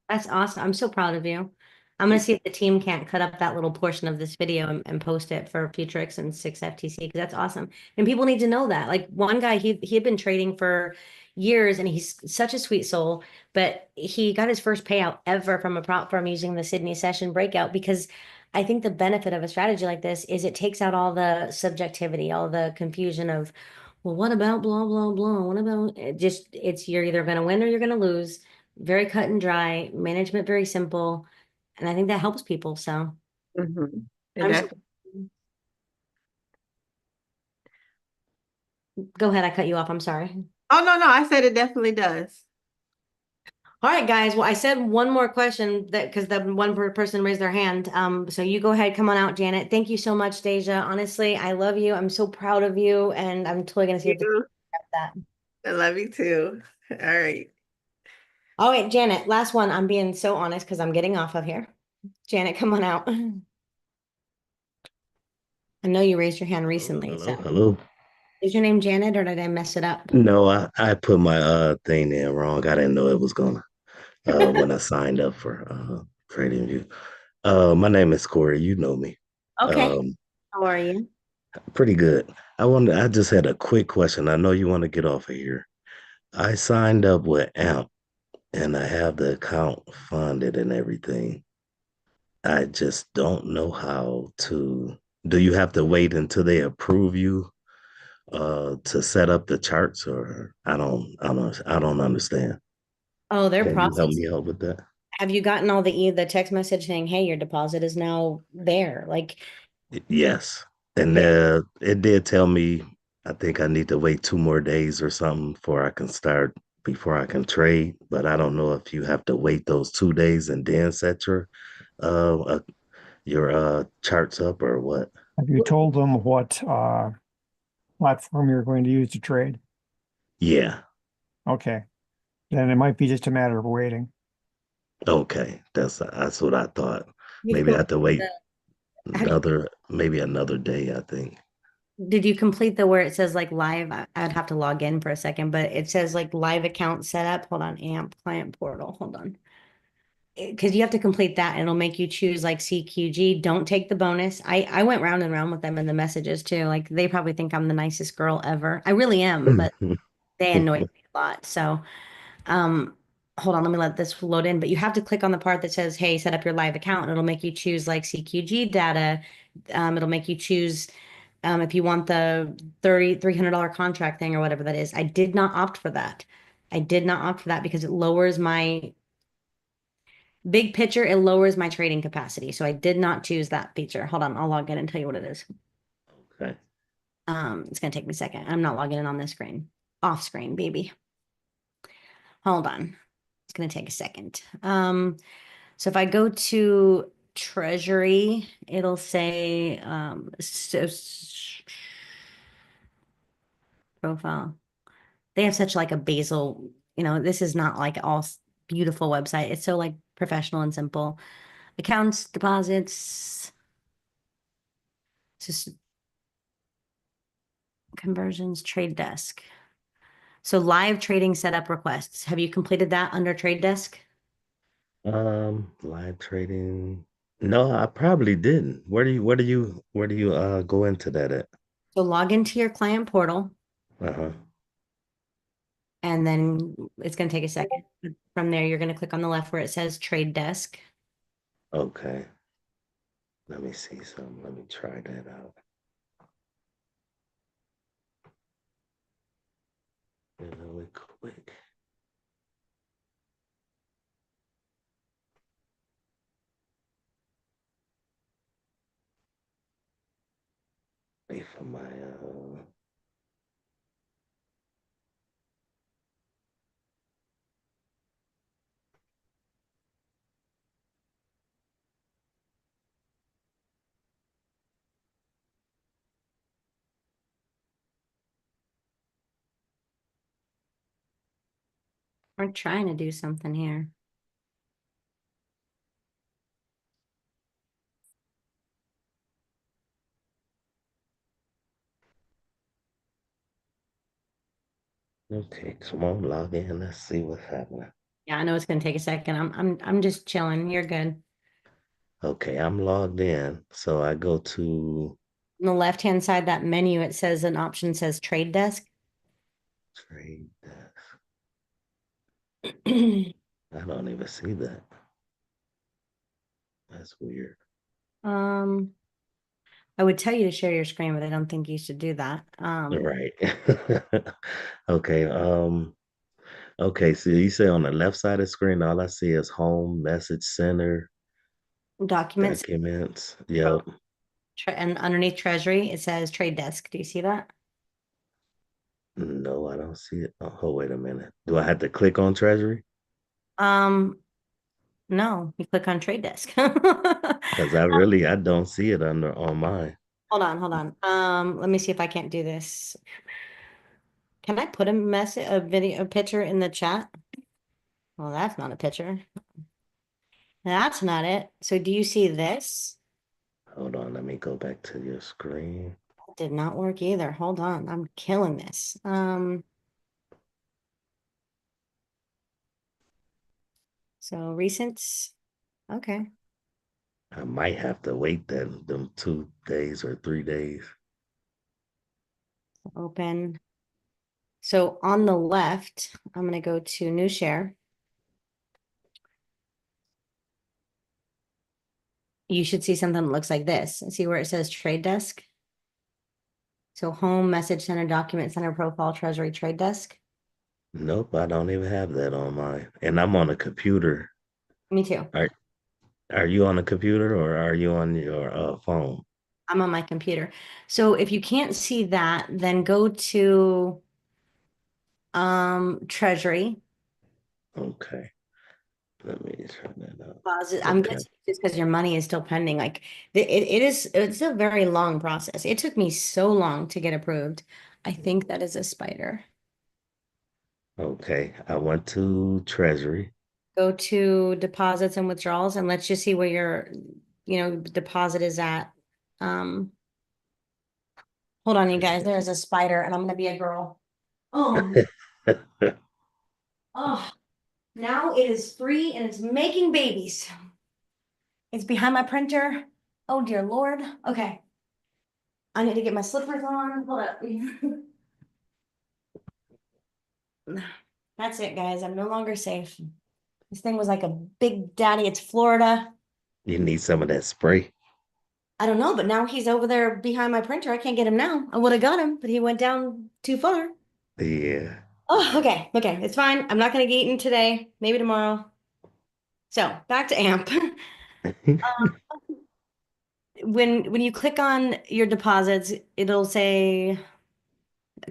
That's awesome. I'm so proud of you. I'm going to see if the team can't cut up that little portion of this video and post it for Futurix and 6FTC because that's awesome. And people need to know that. Like one guy, he had been trading for years and he's such a sweet soul, but he got his first payout ever from a prop firm using the Sydney session breakout because I think the benefit of a strategy like this is it takes out all the subjectivity, all the confusion of, well, what about blah, blah, blah? What about it's you're either going to win or you're going to lose. Very cut and dry, management very simple. And I think that helps people. So Mm-hmm. I'm so, go ahead. I cut you off. I'm sorry. Oh, no, no, I said it definitely does. All right, guys. Well, I said one more question that because the person raised their hand. So you go ahead, come on out, Janet. Thank you so much, Deja. Honestly, I love you. I'm so proud of you, and I'm totally gonna see if You. that. I love you too. All right. All right, Janet, last one. I'm being so honest because I'm getting off of here. Janet, come on out. I know you raised your hand recently, so Hello. is your name Janet or did I mess it up? No, I put my thing in wrong. I didn't know it was gonna when I signed up for Trading View. My name is Corey. You know me. Okay. Um, How are you? Pretty good. I just had a quick question. I know you want to get off of here. I signed up with AMP and I have the account funded and everything. I just don't know how to. Do you have to wait until they approve you to set up the charts, or I don't understand. Oh, they're Can you help processing. me out with that? Have you gotten all the text message saying, "Hey, your deposit is now there"? Like, Yes. And they, it did tell me I think I need to wait 2 more days or something before I can trade. But I don't know if you have to wait those 2 days and then set uh, uh your charts up or what. Have you told them what platform you're going to use to trade? Yeah. Okay. Then it might be just a matter of waiting. Okay. That's what I thought. you've Maybe I have to completed wait have you maybe another day, I think. did you complete the where it says like live? I'd have to log in for a second, but it says like live account setup. Hold on, AMP client portal. Hold on. Because you have to complete that and it'll make you choose like CQG. Don't take the bonus. I went round and round with them in the messages too. Like they probably think I'm the nicest girl ever. I really am, but they annoy me a lot. So um hold on, let me let this load in. But you have to click on the part that says, hey, set up your live account, and it'll make you choose like CQG data. It'll make you choose if you want the $300 contract thing or whatever that is. I did not opt for that. I did not opt for that because it lowers my big picture, it lowers my trading capacity. So I did not choose that feature. Hold on, I'll log in and tell you what it is. Okay. It's gonna take me a second. I'm not logging in on this screen. Off screen, baby. Hold on. It's gonna take a second. So if I go to Treasury, it'll say profile. They have such like a basil, this is not like all beautiful website. It's so like professional and simple. Accounts, deposits, just conversions, trade desk. So live trading setup requests. Have you completed that under trade desk? Live trading. No, I probably didn't. Where do you go into that at? So log into your client portal Uh-huh. and then it's going to take a second. From there, you're going to click on the left where it says trade desk. Okay. Let me see some. Let me try that out. Really quick. Wait for my We're trying to do something here. Okay, come on, log in. Let's see what's happening. Yeah, I know it's going to take a second. I'm just chilling. You're good. Okay, I'm logged in. So I go to On the left-hand side, that menu, it says an option says trade desk. trade desk. I don't even see that. That's weird. Um, I would tell you to share your screen, but I don't think you should do that. Right. Okay. Okay, so you say on the left side of the screen, all I see is home, message center, Documents, documents. Yep. and underneath Treasury, it says trade desk. Do you see that? No, I don't see it. Oh, wait a minute. Do I have to click on Treasury? Um, no, you click on trade desk. Because I don't see it under on mine. Hold on, hold on. Let me see if I can't do this. Can I put a video, a picture in the chat? Well, that's not a picture. That's not it. So do you see this? Hold on, let me go back to your screen. That did not work either. Hold on. I'm killing this. So recents. Okay. I might have to wait then them 2 days or 3 days. Open. So on the left, I'm going to go to new share. You should see something that looks like this. See where it says trade desk? So home, message center, document center, profile, treasury, trade desk. Nope, I don't even have that on mine. And I'm on a computer. Me too. Are you on a computer or are you on your phone? I'm on my computer. So if you can't see that, then go to treasury. Okay. Let me turn that up. I'm Okay. guessing just because your money is still pending. Like it's a very long process. It took me so long to get approved. I think that is a spider. Okay. I went to Treasury. Go to deposits and withdrawals and let's just see where your deposit is at. Um, hold on, you guys. There's a spider and I'm gonna be a girl. Oh, oh, now it is free and it's making babies. It's behind my printer. Oh dear Lord. Okay. I need to get my slippers on. Hold up. That's it, guys. I'm no longer safe. This thing was like a big daddy. It's Florida. You need some of that spray. I don't know, but now he's over there behind my printer. I can't get him now. I would have got him, but he went down too far. Yeah. Oh, okay. Okay. It's fine. I'm not going to get eaten today. Maybe tomorrow. So back to AMP. When you click on your deposits, it'll say,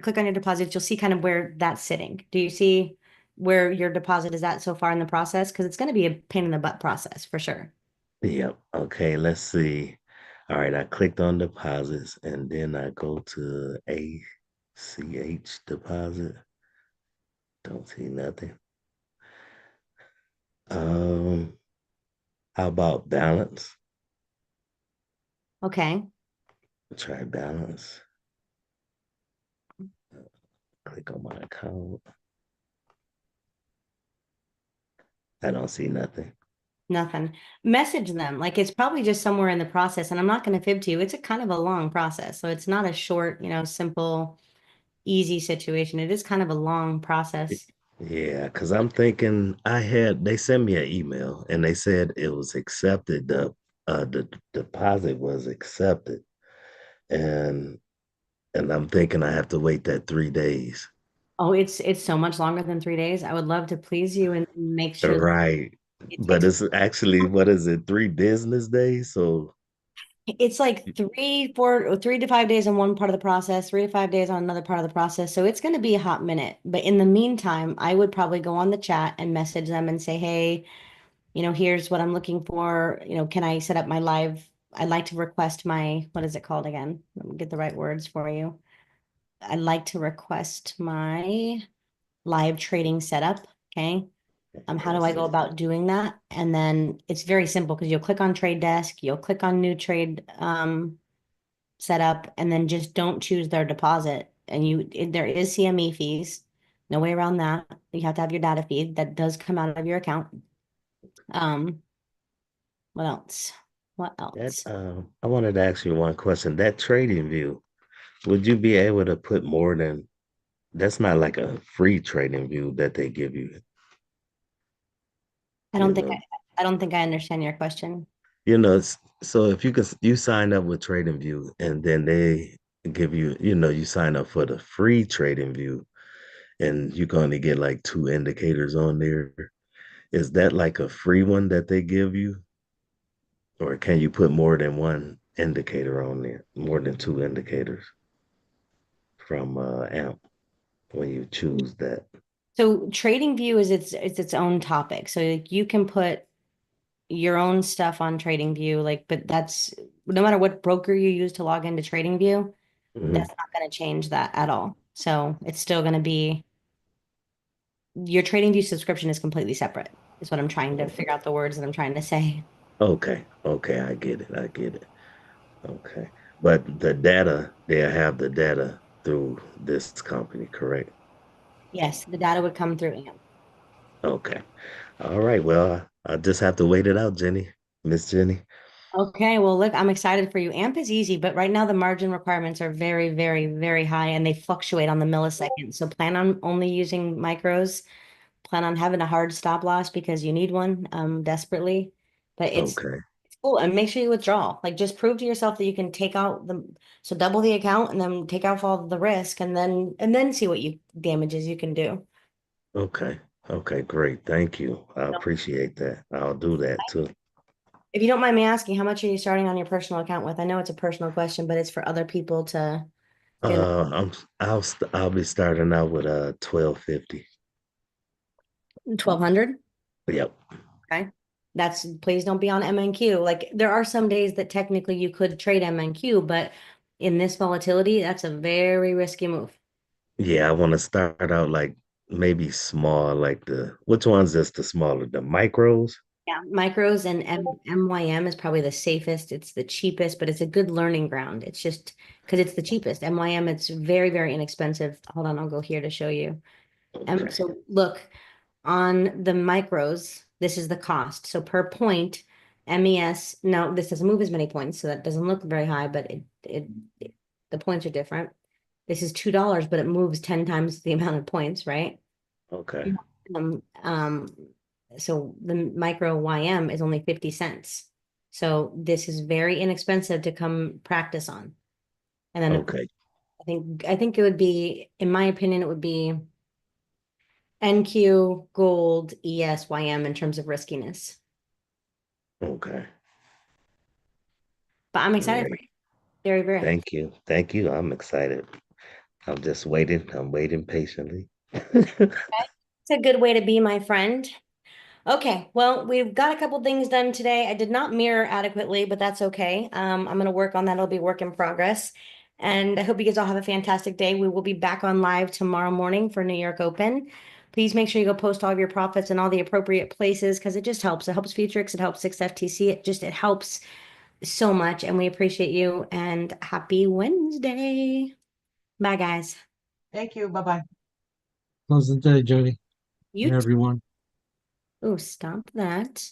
click on your deposits, you'll see kind of where that's sitting. Do you see where your deposit is at so far in the process? Because it's going to be a pain in the butt process for sure. Yep. Okay, let's see. All right, I clicked on deposits and then I go to ACH deposit. Don't see nothing. Um, how about balance? Okay. Try balance. Click on my account. I don't see nothing. Nothing. Message them. Like it's probably just somewhere in the process. And I'm not going to fib to you. It's a kind of a long process. So it's not a short, simple, easy situation. It is kind of a long process. Yeah, because I'm thinking they sent me an email and they said it was accepted. The deposit was accepted. And I'm thinking I have to wait that 3 days. Oh, it's so much longer than 3 days. I would love to please you and make sure that Right. it But takes it's actually, what is it, 3 business days? So it's like 3 to 5 days on one part of the process, 3 to 5 days on another part of the process. So it's going to be a hot minute. But in the meantime, I would probably go on the chat and message them and say, hey, here's what I'm looking for. Can I set up my live? I'd like to request my, what is it called again? Let me get the right words for you. I'd like to request my live trading setup. Okay. How do I go about doing that? And then it's very simple because you'll click on trade desk, you'll click on new trade setup, and then just don't choose their deposit. And there is CME fees, no way around that. You have to have your data feed that does come out of your account. What else? What that else? I wanted to ask you one question. That trading view, would you be able to put more than that's not like a free trading view that they give you, I you don't think know. I don't think I understand your question. So if you sign up with Trading View and then they give you, you sign up for the free Trading View and you can only get like two indicators on there. Is that like a free one that they give you? Or can you put more than one indicator on there, more than two indicators from AMP? when you choose that? So trading view is its own topic. So like, you can put your own stuff on trading view, like, but that's no matter what broker you use to log into trading view, Hmm. that's not going to change that at all. So it's still going to be your trading view subscription is completely separate, is what I'm trying to figure out the words that I'm trying to say. Okay, okay, I get it. I get it. Okay. But the data, they'll have the data through this company, correct? Yes, the data would come through AMP. Okay. All right. Well, I just have to wait it out, Jenny. Miss Jenny. Okay, well, look, I'm excited for you. AMP is easy, but right now the margin requirements are very, very, very high and they fluctuate on the millisecond. So plan on only using micros. Plan on having a hard stop loss because you need one desperately. But Okay. it's cool. And make sure you withdraw. Like just prove to yourself that you can take out so double the account and then take off all the risk and then see what you damages you can do. Okay. Okay, great. Thank you. I appreciate that. I'll do that too. If you don't mind me asking, how much are you starting on your personal account with? I know it's a personal question, but it's for other people to get I'll be starting out with 1250. 1,200. Yep. Okay. Please don't be on MNQ. Like there are some days that technically you could trade MNQ, but in this volatility, that's a very risky move. Yeah, I want to start out like maybe small, like which one's just the smaller, the micros? Yeah, micros and MYM is probably the safest. It's the cheapest, but it's a good learning ground. It's just because it's the cheapest. MYM, it's very, very inexpensive. Hold on, I'll go here to show you. Okay. So look, on the micros, this is the cost. So per point, MES, no, this doesn't move as many points, so that doesn't look very high, but the points are different. This is $2, but it moves 10 times the amount of points, right? Okay. Um, um, so the micro YM is only 50 cents. So this is very inexpensive to come practice on. And then Okay. I think it would be, in my opinion, it would be NQ, Gold, ES, YM in terms of riskiness. Okay. But I'm excited for Great. you. Very, very. Thank you. Thank you. I'm excited. I'm just waiting. I'm waiting patiently. It's a good way to be, my friend. Okay, well, we've got a couple things done today. I did not mirror adequately, but that's okay. I'm going to work on that. It'll be work in progress. And I hope you guys all have a fantastic day. We will be back on live tomorrow morning for New York Open. Please make sure you go post all of your profits in all the appropriate places because it just helps. It helps Futurix. It helps 6FTC. It helps so much. And we appreciate you. And happy Wednesday. Bye, guys. Thank you. Bye-bye. Pleasant day, Jenny, You and everyone. Oh, stop that.